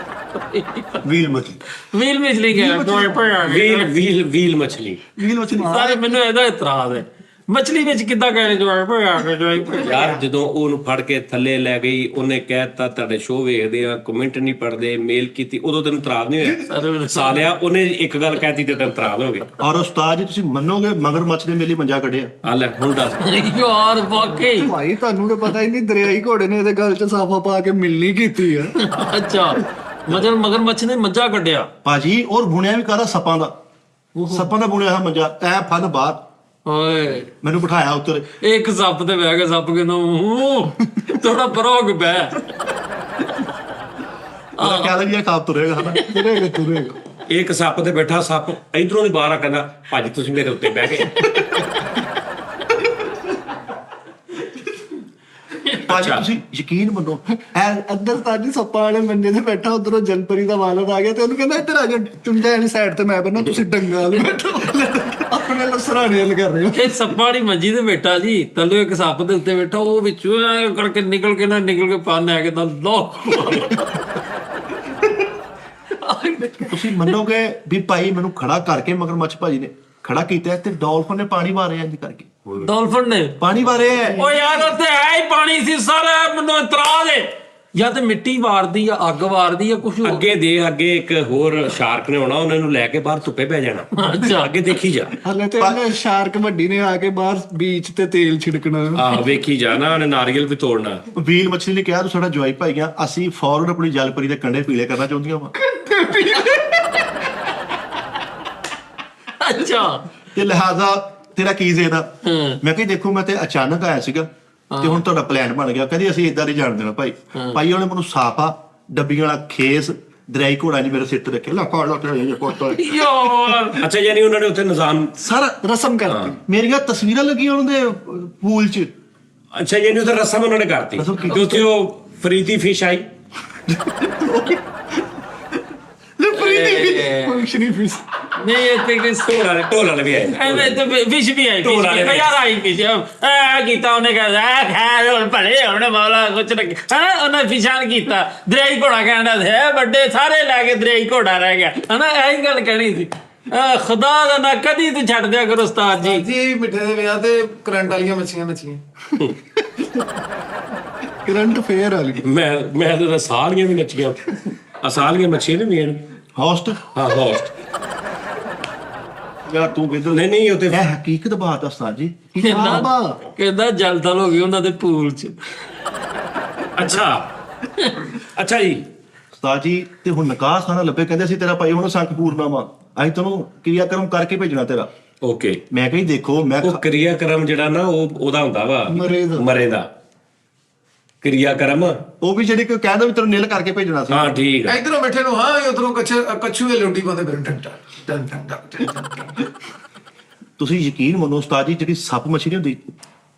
[SPEAKER 3] ਵੀਲ ਮਛਲੀ,
[SPEAKER 5] ਵੀਲ ਮਿਚਲੀ ਗਿਆ ਦੋਏ ਪਿਆ
[SPEAKER 2] ਵੀਲ ਮਛਲੀ।
[SPEAKER 3] ਵੀਲ ਮਛਲੀ
[SPEAKER 5] ਸਾਰੇ ਮੈਨੂੰ ਇਹਦਾ ਇਤਰਾਜ਼ ਹੈ, ਮਛਲੀ ਵਿੱਚ ਕਿੱਦਾਂ ਕਹਿੰਦੇ ਜਵਾਈ ਪਿਆ
[SPEAKER 2] ਯਾਰ ਜਦੋਂ ਉਹਨੂੰ ਫੜ ਕੇ ਥੱਲੇ ਲੈ ਗਈ, ਉਹਨੇ ਕਹਿਤਾ ਤੁਹਾਡੇ ਸ਼ੋਅ ਵੇਖਦੇ ਆ, ਕਮੈਂਟ ਨਹੀਂ ਪੜਦੇ, ਮੇਲ ਕੀਤੀ, ਉਦੋਂ ਤੈਨੂੰ ਇਤਰਾਜ਼ ਨਹੀਂ ਹੋਇਆ? ਸਾਲਿਆ ਉਹਨੇ ਇੱਕ ਗੱਲ ਕਹਿਤੀ ਤੇ ਤੈਨੂੰ ਇਤਰਾਜ਼ ਹੋ ਗਿਆ।
[SPEAKER 3] ਔਰ ਉਸਤਾਦ ਜੀ ਤੁਸੀਂ ਮੰਨੋਗੇ ਮਗਰਮੱਛ ਨੇ ਮੇਲੀ ਮੰਜਾ ਕੱਢਿਆ।
[SPEAKER 2] ਆ ਲੈ ਹੁਣ ਦੱਸ।
[SPEAKER 5] ਯਾਰ ਵਾਕਈ
[SPEAKER 1] ਭਾਈ ਤੁਹਾਨੂੰ ਤਾਂ ਪਤਾ ਹੀ ਨਹੀਂ, ਦਰਿਆਈ ਘੋੜੇ ਨੇ ਇਹਦੇ ਗਲ 'ਚ ਸਾਫਾ ਪਾ ਕੇ ਮਿਲਣੀ ਕੀਤੀ ਆ।
[SPEAKER 5] ਅੱਛਾ ਮਤਲਬ ਮਗਰਮੱਛ ਨੇ ਮੱਝਾ ਕੱਢਿਆ
[SPEAKER 3] ਭਾਜੀ ਔਰ ਬੁਣਿਆ ਵੀ ਕਾਹਦਾ ਸੱਪਾਂ ਦਾ, ਸੱਪਾਂ ਦਾ ਬੁਣਿਆ ਹੋਇਆ ਮੰਜਾ, ਐ ਫਨ ਬਾਹਰ
[SPEAKER 5] ਓਏ
[SPEAKER 3] ਮੈਨੂੰ ਬਿਠਾਇਆ ਉੱਤਰ।
[SPEAKER 5] ਇੱਕ ਸੱਪ ਤੇ ਬਹਿ ਗਿਆ, ਸੱਪ ਕਹਿੰਦਾ ਥੋੜਾ ਪਰੋਗ ਬਹਿ।
[SPEAKER 3] ਉਹਦਾ ਕਹਿ ਲੱਗਿਆ ਖਾਬ ਤੁਰੇਗਾ ਹਨਾ।
[SPEAKER 1] ਤੁਰੇਗਾ
[SPEAKER 2] ਇੱਕ ਸੱਪ ਤੇ ਬੈਠਾ, ਸੱਪ ਇਧਰੋਂ ਦੀ ਬਾਹਰ ਆ, ਕਹਿੰਦਾ ਭਾਜੀ ਤੁਸੀਂ ਮੇਰੇ ਉੱਤੇ ਬਹਿ ਗਏ।
[SPEAKER 3] ਭਾਜੀ ਤੁਸੀਂ ਯਕੀਨ ਮੰਨੋ,
[SPEAKER 1] ਅੰਦਰ ਸਾਡੀ ਸੱਪਾਂ ਵਾਲੇ ਮੰਜੇ ਤੇ ਬੈਠਾ, ਉਧਰੋਂ ਜਲਪਰੀ ਦਾ ਵਾਲਦ ਆ ਗਿਆ ਤੇ ਉਹਨੂੰ ਕਹਿੰਦਾ ਇੱਧਰ ਆ ਜਾ, ਚੁੰਡੇ ਵਾਲੀ ਸਾਈਡ ਤੇ ਮੈਂ ਬੰਨਾ, ਤੁਸੀਂ ਡੰਗਾ ਵਾਲੇ ਬੈਠੋ, ਆਪਣੇ ਲਸਰਾਣੇ ਵਾਲ ਕਰ ਰਹੇ ਹੋ।
[SPEAKER 5] ਇਹ ਸੱਪਾਂ ਵਾਲੀ ਮੰਜੀ ਤੇ ਬੈਠਾ ਜੀ, ਥੱਲੇ ਇੱਕ ਸੱਪ ਦੇ ਉੱਤੇ ਬੈਠਾ, ਉਹ ਵਿੱਚੋਂ ਐਂ ਕਰਕੇ ਨਿਕਲ ਕੇ ਪਾਣ ਆ ਕੇ ਤਾਂ ਲੋ।
[SPEAKER 3] ਤੁਸੀਂ ਮੰਨੋਗੇ ਵੀ ਭਾਈ ਮੈਨੂੰ ਖੜਾ ਕਰਕੇ ਮਗਰਮੱਛ ਭਾਜੀ ਨੇ ਖੜਾ ਕੀਤਾ ਤੇ ਡਾਲਫਿਨ ਨੇ ਪਾਣੀ ਮਾਰਿਆ ਇੰਜ ਕਰਕੇ,
[SPEAKER 5] ਡਾਲਫਿਨ ਨੇ
[SPEAKER 3] ਪਾਣੀ ਮਾਰੇ।
[SPEAKER 5] ਓ ਯਾਰ ਉੱਥੇ ਹੈ ਹੀ ਪਾਣੀ ਸੀ ਸਾਰਾ, ਮੈਨੂੰ ਇਤਰਾਜ਼ ਹੈ। ਜਾਂ ਤੇ ਮਿੱਟੀ ਵਾਰਦੀ ਆ, ਅੱਗ ਵਾਰਦੀ ਆ, ਕੁਝ
[SPEAKER 2] ਅੱਗੇ ਇੱਕ ਹੋਰ ਸ਼ਾਰਕ ਨੇ ਆਉਣਾ, ਉਹਨਾਂ ਨੂੰ ਲੈ ਕੇ ਬਾਹਰ ਧੁੱਪੇ ਪੈ ਜਾਣਾ।
[SPEAKER 5] ਅੱਛਾ
[SPEAKER 2] ਅੱਗੇ ਦੇਖੀ ਜਾ।
[SPEAKER 1] ਹਲੇ ਤੇ ਇਹਨੇ ਸ਼ਾਰਕ ਵੱਡੀ ਨੇ ਆ ਕੇ ਬਾਹਰ ਬੀਚ ਤੇ ਤੇਲ ਛਿੜਕਣਾ।
[SPEAKER 2] ਆਹ ਵੇਖੀ ਜਾ ਨਾ, ਉਹਨੇ ਨਾਰੀਅਲ ਵੀ ਤੋੜਨਾ।
[SPEAKER 3] ਵੀਲ ਮੱਛਲੀ ਨੇ ਕਿਹਾ ਤੂੰ ਸਾਡਾ ਜਵਾਈ ਭਾਈ ਆ, ਅਸੀਂ ਫੌਰਨ ਆਪਣੀ ਜਲਪਰੀ ਦੇ ਕੰਡੇ ਪੀਲੇ ਕਰਨਾ ਚਾਹੁੰਦੀਆਂ ਵਾ।
[SPEAKER 5] ਅੱਛਾ
[SPEAKER 3] ਤੇ ਲਿਹਾਜ਼ਾ ਤੇਰਾ ਕੀ ਜ਼ੇਦਾ? ਮੈਂ ਕਿਹਾ ਦੇਖੋ ਮੈਂ ਤੇ ਅਚਾਨਕ ਆਇਆ ਸੀਗਾ ਤੇ ਹੁਣ ਤੁਹਾਡਾ ਪਲਾਨ ਬਣ ਗਿਆ। ਕਹਿੰਦੀ ਅਸੀਂ ਇਦਾਂ ਨਹੀਂ ਜਾਣ ਦੇਣਾ ਭਾਈ। ਭਾਈ ਉਹਨੇ ਮੈਨੂੰ ਸਾਫਾ ਡੱਬੀਆਂ ਵਾਲਾ ਖੇਸ ਦਰਿਆਈ ਘੋੜਾ ਨਹੀਂ ਮੇਰੇ ਸਿਰ ਤੇ ਰੱਖਿਆ, ਲਾ ਕਾੜ ਲਾ
[SPEAKER 5] ਯਾਰ
[SPEAKER 2] ਅੱਛਾ ਯਾਨੀ ਉਹਨਾਂ ਨੇ ਉੱਥੇ ਨਿਜ਼ਾਮ
[SPEAKER 3] ਸਾਰਾ
[SPEAKER 1] ਰਸਮ ਕਰਤੀ।
[SPEAKER 3] ਮੇਰੀਆਂ ਤਸਵੀਰਾਂ ਲੱਗੀਆਂ ਉਹਨਾਂ ਦੇ ਪੂਲ 'ਚ।
[SPEAKER 2] ਅੱਛਾ ਯਾਨੀ ਉੱਥੇ ਰਸਮ ਉਹਨਾਂ ਨੇ ਕਰਤੀ
[SPEAKER 3] ਰਸਮ ਕੀਤੀ।
[SPEAKER 2] ਤੇ ਉੱਥੇ ਉਹ ਫਰੀਦੀ ਫਿਸ਼ ਆਈ।
[SPEAKER 1] ਫੰਕਸ਼ਨੀ ਫੀਸ
[SPEAKER 5] ਨਹੀਂ ਇੱਥੇ ਕੋਈ
[SPEAKER 2] ਢੋਲ ਵਾਲੇ ਵੀ ਆਏ।
[SPEAKER 5] ਐਵੇਂ ਤੇ ਵਿਸ਼ ਵੀ ਆਈ,
[SPEAKER 2] ਢੋਲ ਵਾਲੇ
[SPEAKER 5] ਯਾਰ ਆਈ ਫਿਸ਼ ਕੀਤਾ ਉਹਨੇ, ਕਹਿੰਦਾ ਖੈਰ ਹੁਣ ਭਲੇ ਹੁਣ ਮੌਲਾ ਕੁਛ ਨਾ ਉਹਨੇ ਫਿਸ਼ਾਨ ਕੀਤਾ। ਦਰਿਆਈ ਘੋੜਾ ਕਹਿੰਦਾ ਹੈ ਵੱਡੇ ਸਾਰੇ ਲੈ ਕੇ ਦਰਿਆਈ ਘੋੜਾ ਰਹਿ ਗਿਆ ਹਨਾ, ਇਹੀ ਗੱਲ ਕਹਿਣੀ ਸੀ। ਖੁਦਾ ਦਾ ਨਾ ਕਦੀ ਤੂੰ ਛੱਡ ਦਿਆ ਕਰੋ ਉਸਤਾਦ ਜੀ।
[SPEAKER 4] ਜੀ ਮਿੱਠੇ ਦੇ ਵਿਆਹ ਤੇ ਕਰੰਟ ਵਾਲੀਆਂ ਮੱਛੀਆਂ ਨੱਚੀਆਂ।
[SPEAKER 1] ਕਰੰਟ ਫੇਅਰ ਵਾਲੀ।
[SPEAKER 2] ਮੈਂ ਤਾਂ ਸਾਲੀਆਂ ਵੀ ਨੱਚੀਆਂ। ਸਾਲੀਆਂ ਮੱਛੀਆਂ ਨੇ ਮੇਨ
[SPEAKER 3] ਹੋਸਟ
[SPEAKER 2] ਹਾਂ ਹੋਸਟ।
[SPEAKER 3] ਯਾਰ ਤੂੰ ਕਿੱਧਰ
[SPEAKER 2] ਨਹੀਂ ਉੱਥੇ
[SPEAKER 3] ਇਹ ਹਕੀਕਤ ਬਾਤ ਆ ਉਸਤਾਦ ਜੀ।
[SPEAKER 5] ਕਹਿੰਦਾ ਜਲਦਲ ਹੋ ਗਈ ਉਹਨਾਂ ਦੇ ਪੂਲ 'ਚ।
[SPEAKER 2] ਅੱਛਾ ਜੀ
[SPEAKER 3] ਉਸਤਾਦ ਜੀ ਤੇ ਹੁਣ ਨਿਕਾਹ ਖਾਨਾ ਲੱਭੇ, ਕਹਿੰਦੇ ਅਸੀਂ ਤੇਰਾ ਭਾਈ ਹੁਣ ਸੰਖ ਪੂਰਨਾਵਾ, ਅਸੀਂ ਤੈਨੂੰ ਕਿਰਿਆ ਕਰਮ ਕਰਕੇ ਭੇਜਣਾ ਤੇਰਾ।
[SPEAKER 2] ਓਕੇ
[SPEAKER 3] ਮੈਂ ਕਹੀ ਦੇਖੋ ਮੈਂ
[SPEAKER 2] ਉਹ ਕਿਰਿਆ ਕਰਮ ਜਿਹੜਾ ਨਾ ਉਹਦਾ ਹੁੰਦਾ ਵਾ
[SPEAKER 1] ਮਰੇ ਦਾ।
[SPEAKER 2] ਮਰੇ ਦਾ ਕਿਰਿਆ ਕਰਮ।
[SPEAKER 3] ਉਹ ਵੀ ਜਿਹੜੀ ਕੋਈ ਕਹਿੰਦਾ ਵੀ ਤੈਨੂੰ ਨਿਲ ਕਰਕੇ ਭੇਜਣਾ ਸੀ।
[SPEAKER 2] ਹਾਂ ਠੀਕ ਆ।
[SPEAKER 4] ਇਧਰੋਂ ਬੈਠੇ ਨੂੰ ਹਾਂ ਉਧਰੋਂ ਕੱਛੂ ਦੇ ਲੁੰਡੀ ਪਾਉਂਦੇ ਫਿਰ ਟੰ ਟੰ ਟੰ ਟੰ ਟੰ।
[SPEAKER 3] ਤੁਸੀਂ ਯਕੀਨ ਮੰਨੋ ਉਸਤਾਦ ਜੀ, ਜਿਹੜੀ ਸੱਪ ਮੱਛੀ ਨਹੀਂ ਹੁੰਦੀ,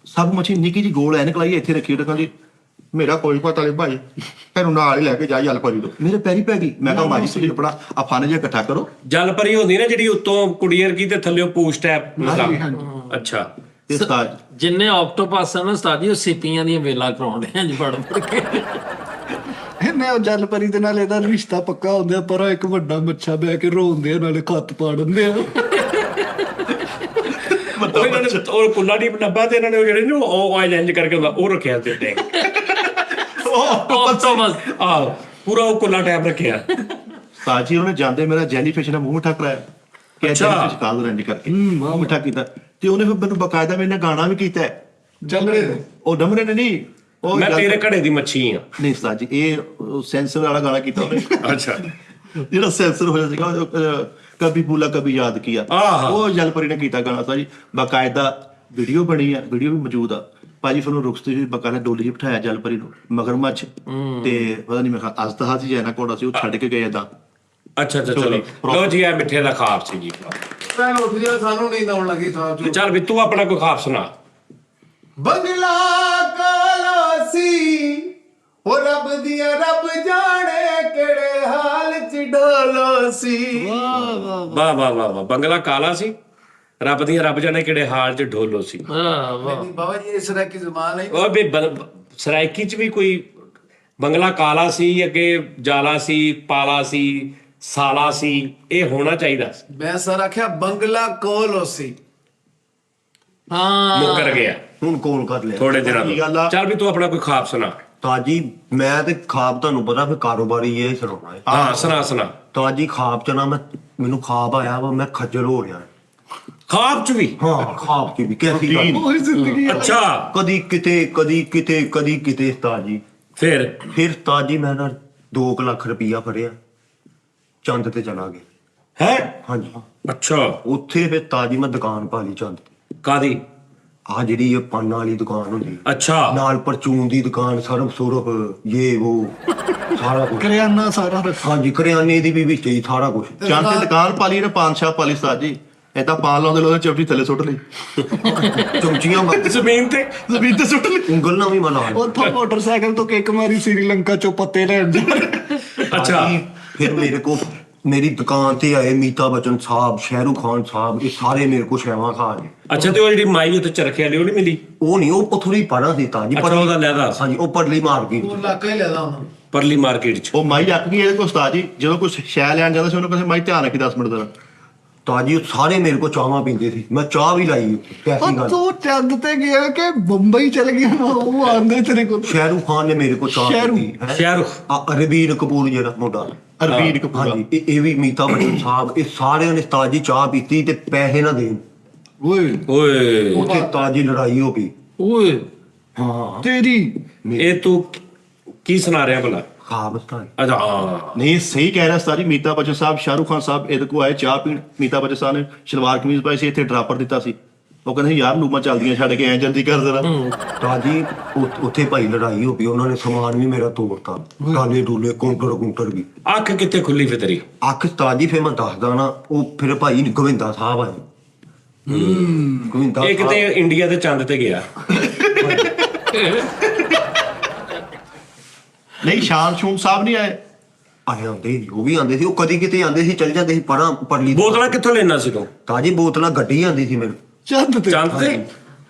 [SPEAKER 3] ਸੱਪ ਮੱਛੀ ਨਿੱਕੀ ਜੀ ਗੋਲ ਐਨਕ ਲਾਈ ਇੱਥੇ ਰੱਖੀ, ਉਹ ਕਹਿੰਦੀ ਮੇਰਾ ਕੋਈ ਪਤਾ ਨਹੀਂ ਭਾਈ, ਤੈਨੂੰ ਨਾਲ ਹੀ ਲੈ ਕੇ ਜਾ ਜਲ ਪਰੀ ਤੋਂ। ਮੇਰੇ ਪੈਰੀ ਪੈ ਗਈ। ਮੈਂ ਕਿਹਾ ਮਾਜੀ ਤੁਸੀਂ ਆਪਣਾ ਆ ਫਨ ਜਿਹਾ ਇਕੱਠਾ ਕਰੋ।
[SPEAKER 2] ਜਲ ਪਰੀ ਹੁੰਦੀ ਨਾ ਜਿਹੜੀ ਉੱਤੋਂ ਕੁੜੀ ਵਰਗੀ ਤੇ ਥੱਲੇ ਪੂਛ ਟੈਪ। ਅੱਛਾ
[SPEAKER 3] ਤੇ ਉਸਤਾਦ
[SPEAKER 5] ਜਿੰਨੇ ਆਕਟੋਪਸ ਹਨ ਉਸਤਾਦ ਜੀ ਉਹ ਸਿੱਪੀਆਂ ਦੀਆਂ ਵੇਲਾਂ ਕਰਾਉਂਦੇ ਆ ਜੀ ਫੜ ਫੜ ਕੇ।
[SPEAKER 1] ਮੈਂ ਉਹ ਜਲ ਪਰੀ ਦੇ ਨਾਲ ਇਹਦਾ ਰਿਸ਼ਤਾ ਪੱਕਾ ਹੁੰਦਾ, ਪਰ ਇੱਕ ਵੱਡਾ ਮੱਛਾ ਬਹਿ ਕੇ ਰੋਂਦੇ ਆ, ਨਾਲੇ ਖੱਤ ਪਾ ਦਿੰਦੇ ਆ।
[SPEAKER 2] ਉਹ ਇਹਨਾਂ ਨੇ ਉਹ ਕੁੱਲਾ ਨਹੀਂ ਨੱਬਾ ਤੇ ਇਹਨਾਂ ਨੇ ਉਹ ਜਿਹੜੇ ਨੇ ਉਹ ਆਇਲ ਇੰਜ ਕਰਕੇ ਹੁੰਦਾ ਉਹ ਰੱਖਿਆ ਤੇ ਟੈਂਕ।
[SPEAKER 5] ਆਕਟੋਪਸ
[SPEAKER 2] ਆਹ ਪੂਰਾ ਉਹ ਕੁੱਲਾ ਟੈਪ ਰੱਖਿਆ।
[SPEAKER 3] ਉਸਤਾਦ ਜੀ ਉਹਨੇ ਜਾਂਦੇ ਮੇਰਾ ਜੈਲੀਫਿਸ਼ ਨਾਲ ਮੂੰਹ ਮਿੱਠਾ ਕਰਾਇਆ ਕਿ
[SPEAKER 2] ਅੱਛਾ।
[SPEAKER 3] ਜੈਲੀਫਿਸ਼ ਕਾਲ ਰੰਜ ਕਰਕੇ ਮੂੰਹ ਮਿੱਠਾ ਕੀਤਾ, ਤੇ ਉਹਨੇ ਫਿਰ ਮੈਨੂੰ ਬਕਾਇਦਾ ਮੇਰੇ ਨਾਲ ਗਾਣਾ ਵੀ ਕੀਤਾ ਹੈ।
[SPEAKER 1] ਜਲਰੇ
[SPEAKER 3] ਉਹ ਨਮਰੇ ਨੇ ਨਹੀਂ, ਉਹ
[SPEAKER 2] ਮੈਂ ਤੇਰੇ ਘੜੇ ਦੀ ਮੱਛੀ ਆ।
[SPEAKER 3] ਨਹੀਂ ਉਸਤਾਦ ਜੀ, ਇਹ ਸੈਂਸਰ ਵਾਲਾ ਗਾਣਾ ਕੀਤਾ ਉਹਨੇ।
[SPEAKER 2] ਅੱਛਾ
[SPEAKER 3] ਜਿਹੜਾ ਸੈਂਸਰ ਹੋਇਆ ਸੀਗਾ ਕਭੀ ਭੂਲਾ ਕਭੀ ਯਾਦ ਕੀਆ, ਉਹ ਜਲਪਰੀ ਨੇ ਕੀਤਾ ਗਾਣਾ ਉਸਤਾਦ ਜੀ। ਬਕਾਇਦਾ ਵੀਡੀਓ ਬਣੀ ਆ, ਵੀਡੀਓ ਵੀ ਮੌਜੂਦ ਆ ਭਾਜੀ। ਫਿਰ ਉਹਨੂੰ ਰੁਕਸਤੇ ਜੀ ਬਕਾਇਦਾ ਡੋਲੀ 'ਚ ਬਿਠਾਇਆ ਜਲਪਰੀ ਨੂੰ, ਮਗਰਮੱਛ ਤੇ ਪਤਾ ਨਹੀਂ ਮੈਂ ਅੱਜ ਤਾਂ ਹਾਥੀ ਜੈਨਾ ਕੋੜਾ ਸੀ, ਉਹ ਛੱਡ ਕੇ ਗਏ ਏਦਾਂ।
[SPEAKER 2] ਅੱਛਾ ਚਲੋ ਲੋ ਜੀ, ਇਹ ਮਿੱਠੇ ਦਾ ਖਾਬ ਸੀ ਜੀ।
[SPEAKER 4] ਮੈਂ ਉੱਠ ਜਾ, ਸਾਨੂੰ ਨੀਂਦ ਆਉਣ ਲੱਗੀ ਥਾਂ
[SPEAKER 2] ਤੇ ਚੱਲ ਵੀ ਤੂੰ ਆਪਣਾ ਕੋਈ ਖਾਬ ਸੁਣਾ।
[SPEAKER 4] ਬੰਗਲਾ ਕਾਲਾ ਸੀ ਉਹ ਰੱਬ ਦੀਆਂ ਰੱਬ ਜਾਣੇ ਕਿਹੜੇ ਹਾਲ ਚ ਡੋਲੋ ਸੀ।
[SPEAKER 2] ਵਾਹ ਵਾਹ ਵਾਹ ਵਾਹ। ਬੰਗਲਾ ਕਾਲਾ ਸੀ, ਰੱਬ ਦੀਆਂ ਰੱਬ ਜਾਣੇ ਕਿਹੜੇ ਹਾਲ 'ਚ ਢੋਲੋ ਸੀ।
[SPEAKER 5] ਵਾਹ ਵਾਹ।
[SPEAKER 4] ਬਾਬਾ ਜੀ ਇਸ ਤਰ੍ਹਾਂ ਕੀ ਜ਼ੁਬਾਨ ਹੈ।
[SPEAKER 2] ਉਹ ਵੀ ਸਰਾਇਕੀ 'ਚ ਵੀ ਕੋਈ ਬੰਗਲਾ ਕਾਲਾ ਸੀ, ਅੱਗੇ ਜਾਲਾ ਸੀ, ਪਾਲਾ ਸੀ, ਸਾਲਾ ਸੀ, ਇਹ ਹੋਣਾ ਚਾਹੀਦਾ।
[SPEAKER 4] ਮੈਂ ਸਰ ਆਖਿਆ ਬੰਗਲਾ ਕੋਲੋ ਸੀ।
[SPEAKER 5] ਹਾਂ
[SPEAKER 2] ਮੁੱਕਰ ਗਿਆ
[SPEAKER 6] ਹੁਣ ਕੋਲ ਕਰ ਲਿਆ
[SPEAKER 2] ਥੋੜੇ ਦਿਨਾਂ
[SPEAKER 3] ਕੀ ਗੱਲ ਆ?
[SPEAKER 2] ਤੋਂ। ਚੱਲ ਵੀ ਤੂੰ ਆਪਣਾ ਕੋਈ ਖਾਬ ਸੁਣਾ।
[SPEAKER 6] ਤਾਜੀ ਮੈਂ ਤੇ ਖਾਬ ਤੁਹਾਨੂੰ ਪਤਾ ਫਿਰ ਕਾਰੋਬਾਰੀ ਇਹ ਸੁਣਾਉਣਾ ਹੈ।
[SPEAKER 2] ਹਾਂ ਸੁਣਾ ਸੁਣਾ।
[SPEAKER 6] ਤਾਜੀ ਖਾਬ ਚ ਨਾ ਮੈਨੂੰ ਖਾਬ ਆਇਆ ਵਾ, ਮੈਂ ਖੱਜਲ ਹੋ ਰਿਹਾ।
[SPEAKER 2] ਖਾਬ 'ਚ ਵੀ?
[SPEAKER 6] ਹਾਂ ਖਾਬ ਚ ਵੀ ਕੈਸੀ ਗੱਲ।
[SPEAKER 1] ਉਹੀ ਜ਼ਿੰਦਗੀ ਆ।
[SPEAKER 2] ਅੱਛਾ
[SPEAKER 6] ਕਦੀ ਕਿਤੇ ਤਾਜੀ। ਫਿਰ ਤਾਜੀ ਮੈਂ ਨਾ 2 ਲੱਖ ਰੁਪਈਆ ਫੜਿਆ, ਚੰਦ ਤੇ ਚਲਾ ਗਿਆ।
[SPEAKER 2] ਹੈ
[SPEAKER 6] ਹਾਂਜੀ
[SPEAKER 2] ਅੱਛਾ।
[SPEAKER 6] ਉੱਥੇ ਫਿਰ ਤਾਜੀ ਮੈਂ ਦੁਕਾਨ ਪਾ ਲਈ ਚੰਦ ਤੇ।
[SPEAKER 2] ਕਾਦੀ?
[SPEAKER 6] ਆ ਜਿਹੜੀ ਇਹ ਪਾਨਾਂ ਵਾਲੀ ਦੁਕਾਨ ਹੁੰਦੀ,
[SPEAKER 2] ਅੱਛਾ
[SPEAKER 6] ਨਾਲ ਪਰਚੂਨ ਦੀ ਦੁਕਾਨ, ਸਰਬ ਸੁਰਬ ਇਹ ਉਹ ਸਾਰਾ ਕੁਝ।
[SPEAKER 1] ਕਰਿਆਨਾ ਸਾਰਾ ਰੱਖਾ।
[SPEAKER 6] ਹਾਂਜੀ ਕਰਿਆਨੇ ਦੀ ਵੀ ਵਿੱਚ ਹੀ ਸਾਰਾ ਕੁਝ।
[SPEAKER 3] ਚੰਦ ਤੇ ਦੁਕਾਨ ਪਾਲੀ ਨੇ, ਪਾਨ ਸ਼ਾਪ ਪਾਲੀ ਉਸਤਾਦ ਜੀ। ਏਦਾਂ ਪਾਨ ਲਾਉਂਦੇ ਲਾਉਂਦੇ ਚਪਟੀ ਥੱਲੇ ਸੁੱਟ ਲਈ,
[SPEAKER 6] ਚਮਚੀਆਂ
[SPEAKER 2] ਜ਼ਮੀਨ ਤੇ
[SPEAKER 3] ਜ਼ਮੀਨ ਤੇ ਸੁੱਟ ਲਈ।
[SPEAKER 6] ਉਂਗਲ ਨਾਲ ਵੀ ਮਨਾ
[SPEAKER 1] ਉੱਥੋਂ ਮੋਟਰਸਾਈਕਲ ਤੋਂ ਕਿੱਕ ਮਾਰੀ ਸ੍ਰੀਲੰਕਾ ਚੋਂ ਪੱਤੇ ਲੈਣ ਜਾ ਰਹੇ।
[SPEAKER 2] ਅੱਛਾ।
[SPEAKER 6] ਫਿਰ ਮੇਰੇ ਕੋ ਮੇਰੀ ਦੁਕਾਨ ਤੇ ਆਏ ਅਮਿਤਾਭ ਬੱਚਨ ਸਾਹਿਬ, ਸ਼ਾਹਰੁਖ ਖਾਨ ਸਾਹਿਬ, ਇਹ ਸਾਰੇ ਮੇਰੇ ਕੋ ਸ਼ੈਵਾਂ ਖਾ ਗਏ।
[SPEAKER 2] ਅੱਛਾ ਤੇ ਉਹ ਜਿਹੜੀ ਮਾਈ ਉੱਤੇ ਚਰਖੇ ਵਾਲੀ ਉਹ ਨਹੀਂ ਮਿਲੀ?
[SPEAKER 6] ਉਹ ਨਹੀਂ, ਉਹ ਥੋੜੀ ਪਰਾਂ ਸੀ ਤਾਂ ਜੀ।
[SPEAKER 2] ਅੱਛਾ ਉਹਦਾ ਲੈਦਾ
[SPEAKER 6] ਹਾਂਜੀ ਉਹ ਪਰਲੀ ਮਾਰ ਗਈ।
[SPEAKER 4] ਉਹ ਇਲਾਕਾ ਹੀ ਲੈਦਾ ਹੁਣ।
[SPEAKER 2] ਪਰਲੀ ਮਾਰਕੀਟ 'ਚ।
[SPEAKER 3] ਉਹ ਮਾਈ ਅੱਕ ਗਈ ਇਹਦੇ ਕੋਲ ਉਸਤਾਦ ਜੀ। ਜਦੋਂ ਕੋਈ ਸ਼ੈ ਲੈਣ ਜਾਂਦਾ ਸੀ ਉਹਨੂੰ ਕਹਿੰਦੇ ਮਾਈ ਧਿਆਨ ਰੱਖੀ 10 ਮਿੰਟ ਦਾ।
[SPEAKER 6] ਤਾਂ ਜੀ ਉਹ ਸਾਰੇ ਮੇਰੇ ਕੋ ਚਾਹਾਂ ਪੀਂਦੇ ਸੀ, ਮੈਂ ਚਾਹ ਵੀ ਲਾਈ। ਕੈਸੀ
[SPEAKER 1] ਉਹ
[SPEAKER 6] ਗੱਲ।
[SPEAKER 1] ਤੂੰ ਚੰਦ ਤੇ ਗਿਆ ਕਿ ਬੰਬਈ ਚਲ ਗਿਆ? ਉਹ ਆਂਦੇ ਤੇਰੇ ਕੋਲ।
[SPEAKER 6] ਸ਼ਾਹਰੁਖ ਖਾਨ ਨੇ ਮੇਰੇ ਕੋ ਚਾਹ ਪੀਤੀ ਹੈ।
[SPEAKER 2] ਸ਼ਾਹਰੁਖ
[SPEAKER 6] ਰਣਬੀਰ ਕਪੂਰ ਜਿਹੜਾ ਮੁੰਡਾ,
[SPEAKER 3] ਅਰਬੀਨ ਕਪੂਰ।
[SPEAKER 6] ਹਾਂਜੀ ਇਹ ਵੀ ਅਮਿਤਾਭ ਬੱਚਨ ਸਾਹਿਬ, ਇਹ ਸਾਰਿਆਂ ਨੇ ਤਾਜੀ ਚਾਹ ਪੀਤੀ ਤੇ ਪੈਸੇ ਨਾ ਦੇਣ।
[SPEAKER 1] ਓਏ
[SPEAKER 2] ਓਏ
[SPEAKER 6] ਉੱਥੇ ਤਾਜੀ ਲੜਾਈ ਹੋ ਗਈ।
[SPEAKER 1] ਓਏ
[SPEAKER 6] ਹਾਂ
[SPEAKER 1] ਤੇਰੀ
[SPEAKER 2] ਇਹ ਤੂੰ ਕੀ ਸੁਣਾ ਰਿਹਾ ਭਲਾ?
[SPEAKER 6] ਖਾਬਸਤਾਨ।
[SPEAKER 2] ਅੱਛਾ ਹਾਂ।
[SPEAKER 3] ਨਹੀਂ ਸਹੀ ਕਹਿ ਰਿਹਾ ਉਸਤਾਦ ਜੀ। ਅਮਿਤਾਭ ਬੱਚਨ ਸਾਹਿਬ, ਸ਼ਾਹਰੁਖ ਖਾਨ ਸਾਹਿਬ ਇਹਦੇ ਕੋਲ ਆਏ ਚਾਹ ਪੀਣ। ਅਮਿਤਾਭ ਬੱਚਨ ਸਾਹਿਬ ਨੇ ਸ਼ਲਵਾਰ ਕਮੀਜ਼ ਪਾਈ ਸੀ, ਇੱਥੇ ਡਰਾਪਰ ਦਿੱਤਾ ਸੀ। ਉਹ ਕਹਿੰਦੇ ਯਾਰ ਲੂਮਾਂ ਚੱਲਦੀਆਂ ਛੱਡ ਕੇ ਐ ਜਲਦੀ ਕਰ ਜ਼ਰਾ।
[SPEAKER 6] ਤਾਜੀ ਉੱਥੇ ਭਾਈ ਲੜਾਈ ਹੋ ਗਈ, ਉਹਨਾਂ ਨੇ ਸਮਾਨ ਵੀ ਮੇਰਾ ਤੋੜਤਾ, ਕਾਲੇ ਡੂਲੇ ਕਾਊਂਟਰ ਵੀ।
[SPEAKER 2] ਅੱਖ ਕਿੱਥੇ ਖੁੱਲੀ ਫਿਰ ਤੇਰੀ?
[SPEAKER 6] ਅੱਖ ਤਾਜੀ ਫਿਰ ਮੈਂ ਦੱਸਦਾ ਨਾ, ਉਹ ਫਿਰ ਭਾਈ ਗੋਵਿੰਦਾ ਸਾਹਿਬ ਆਏ। ਗੋਵਿੰਦਾ
[SPEAKER 2] ਇਹ ਕਿਤੇ ਇੰਡੀਆ ਦੇ ਚੰਦ ਤੇ ਗਿਆ।
[SPEAKER 3] ਨਹੀਂ ਸ਼ਾਨ ਸ਼ੂਨ ਸਾਹਿਬ ਨਹੀਂ ਆਏ?
[SPEAKER 6] ਆਉਂਦੇ ਸੀ, ਉਹ ਵੀ ਆਉਂਦੇ ਸੀ। ਉਹ ਕਦੀ ਕਿਤੇ ਆਉਂਦੇ ਸੀ, ਚਲ ਜਾਂਦੇ ਸੀ ਪਰਾਂ ਪਰਲੀ।
[SPEAKER 2] ਬੋਤਲਾਂ ਕਿੱਥੋਂ ਲੈਣਾ ਸੀ ਤੂੰ?
[SPEAKER 6] ਤਾਜੀ ਬੋਤਲਾਂ ਗੱਡੀ ਆਉਂਦੀ ਸੀ ਮੇਰੇ,
[SPEAKER 1] ਚੰਦ ਤੇ।
[SPEAKER 2] ਚੰਦ ਤੇ?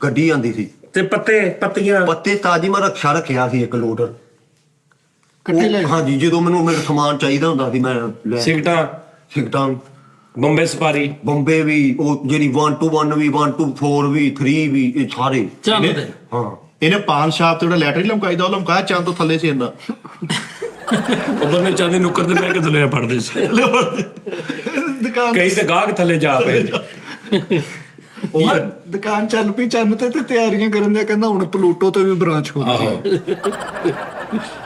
[SPEAKER 6] ਗੱਡੀ ਆਉਂਦੀ ਸੀ।
[SPEAKER 2] ਤੇ ਪੱਤੀਆਂ?
[SPEAKER 6] ਪੱਤੇ ਤਾਜੀ ਮੈਂ ਰਕਸ਼ਾ ਰੱਖਿਆ ਸੀ ਇੱਕ ਲੋਡਰ।
[SPEAKER 1] ਇਕੱਠੇ ਲੈ।
[SPEAKER 6] ਹਾਂਜੀ ਜਦੋਂ ਮੈਨੂੰ ਮੇਰਾ ਸਮਾਨ ਚਾਹੀਦਾ ਹੁੰਦਾ ਸੀ ਮੈਂ ਲੈ। ਸਿਗਟਾਂ
[SPEAKER 2] ਬੰਬੇ ਸਫਾਰੀ?
[SPEAKER 6] ਬੰਬੇ ਵੀ, ਉਹ ਜਿਹੜੀ 1 to 1 ਵੀ, 1 to 4 ਵੀ, 3 ਵੀ, ਇਹ ਸਾਰੇ।
[SPEAKER 5] ਚੰਦ ਤੇ।
[SPEAKER 6] ਹਾਂ
[SPEAKER 3] ਇਹਨੇ ਪਾਨ ਸ਼ਾਪ ਤੇ ਜਿਹੜਾ ਲੈਟਰ ਹੀ ਲਮਕਾਈਦਾ ਉਹ ਲਮਕਾਇਆ ਚੰਦ ਤੋਂ ਥੱਲੇ ਸੀ ਇੰਨਾ।
[SPEAKER 2] ਉਹ ਬੰਦੇ ਚਾਂਦੀ ਨੁੱਕਰ ਤੇ ਬਹਿ ਕੇ ਥੱਲੇ ਪੜਦੇ ਸੀ।
[SPEAKER 1] ਦੁਕਾਨ
[SPEAKER 2] ਕਈ ਤੇ ਗਾਹਕ ਥੱਲੇ ਜਾ ਪਏ।
[SPEAKER 1] ਉਹ ਦੁਕਾਨ ਚੱਲ ਪਈ ਚੰਦ ਤੇ ਤਿਆਰੀਆਂ ਕਰਨ ਦੇ, ਕਹਿੰਦਾ ਹੁਣ ਪਲੂਟੋ ਤੇ ਵੀ ਬ੍ਰਾਂਚ ਹੋ ਗਈ।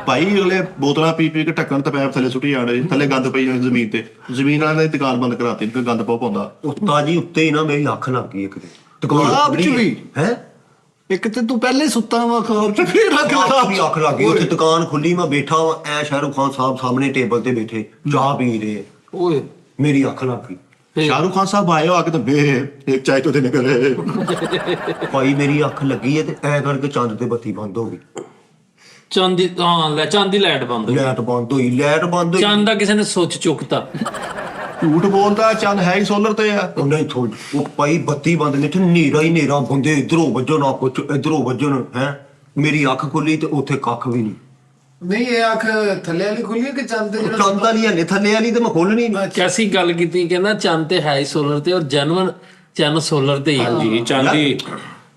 [SPEAKER 3] ਭਾਈ ਅਗਲੇ ਬੋਤਲਾਂ ਪੀ ਪੀ ਕੇ ਢੱਕਣ ਤੇ ਪੈਪ ਥੱਲੇ ਸੁੱਟੀ ਜਾਣੇ, ਥੱਲੇ ਗੰਦ ਪਈ ਜਾਣੀ ਜ਼ਮੀਨ ਤੇ। ਜ਼ਮੀਨ ਵਾਲਿਆਂ ਨੇ ਦੁਕਾਨ ਬੰਦ ਕਰਾਤੀ, ਕੋਈ ਗੰਦ ਬਹੁਤ ਪਾਉਂਦਾ।
[SPEAKER 6] ਉਹ ਤਾਜੀ ਉੱਤੇ ਹੀ ਨਾ ਮੇਰੀ ਅੱਖ ਲੱਗ ਗਈ ਇੱਕ ਦਿਨ।
[SPEAKER 1] ਆਪ ਚ ਵੀ?
[SPEAKER 6] ਹੈ
[SPEAKER 1] ਇੱਕ ਤੇ ਤੂੰ ਪਹਿਲੇ ਸੁੱਤਾ ਵਾ ਖਾਬ ਚ ਫੇਰ ਅੱਖ
[SPEAKER 6] ਆਪ ਵੀ ਅੱਖ ਲੱਗ ਗਈ ਉੱਥੇ ਦੁਕਾਨ ਖੁੱਲੀ ਮੈਂ ਬੈਠਾ ਵਾਂ ਐ ਸ਼ਾਹਰੁਖ ਖਾਨ ਸਾਹਿਬ ਸਾਹਮਣੇ ਟੇਬਲ ਤੇ ਬੈਠੇ ਚਾਹ ਪੀ ਰਹੇ
[SPEAKER 5] ਓਏ
[SPEAKER 6] ਮੇਰੀ ਅੱਖ ਲੱਗ ਗਈ
[SPEAKER 3] ਸ਼ਾਹਰੁਖ ਖਾਨ ਸਾਹਿਬ ਆਏ ਹੋ ਆ ਕੇ ਤਾਂ ਬੇ ਇੱਕ ਚਾय तो देने करे
[SPEAKER 6] ਭਾਈ ਮੇਰੀ ਅੱਖ ਲੱਗੀ ਹੈ ਤੇ ਐ ਕਰਕੇ ਚੰਦ ਤੇ ਬੱਤੀ ਬੰਦ ਹੋ ਗਈ
[SPEAKER 5] ਚਾਂਦੀ ਲੈ ਚਾਂਦੀ ਲਾਈਟ ਬੰਦ ਹੋਈ।
[SPEAKER 6] ਲਾਈਟ ਬੰਦ ਹੋਈ
[SPEAKER 5] ਚੰਦ ਦਾ ਕਿਸੇ ਨੇ ਸੁੱਚ ਚੁੱਕਤਾ।
[SPEAKER 3] ਝੂਠ ਬੋਲਦਾ ਚੰਦ ਹੈ ਹੀ ਸੋਲਰ ਤੇ ਆ
[SPEAKER 6] ਉਹ ਨਹੀਂ ਥੋੜੀ ਉਹ ਭਾਈ ਬੱਤੀ ਬੰਦ ਨੇ ਤੇ ਹਨੇਰਾ ਹੀ ਹਨੇਰਾ ਬੰਦੇ ਇਧਰੋਂ ਵੱਜਣ ਆ ਕੁਛ ਇਧਰੋਂ ਵੱਜਣ ਹੈ ਮੇਰੀ ਅੱਖ ਖੁੱਲੀ ਤੇ ਉੱਥੇ ਕੱਖ ਵੀ ਨਹੀਂ
[SPEAKER 4] ਨਹੀਂ ਇਹ ਅੱਖ ਥੱਲੇ ਵਾਲੀ ਖੁੱਲੀ ਹੈ ਕਿ ਚੰਦ ਤੇ ਜਿਹੜਾ
[SPEAKER 6] ਚੰਦ ਵਾਲੀ ਹਲੇ ਥੱਲੇ ਵਾਲੀ ਤੇ ਮੈਂ ਖੋਲਣੀ ਨਹੀਂ
[SPEAKER 5] ਕੈਸੀ ਗੱਲ ਕੀਤੀ, ਕਹਿੰਦਾ ਚੰਦ ਤੇ ਹੈ ਹੀ ਸੋਲਰ ਤੇ ਔਰ ਜੈਨੂਅਨ ਚੰਦ ਸੋਲਰ ਤੇ ਹੀ ਆ।
[SPEAKER 2] ਜੀ ਚਾਂਦੀ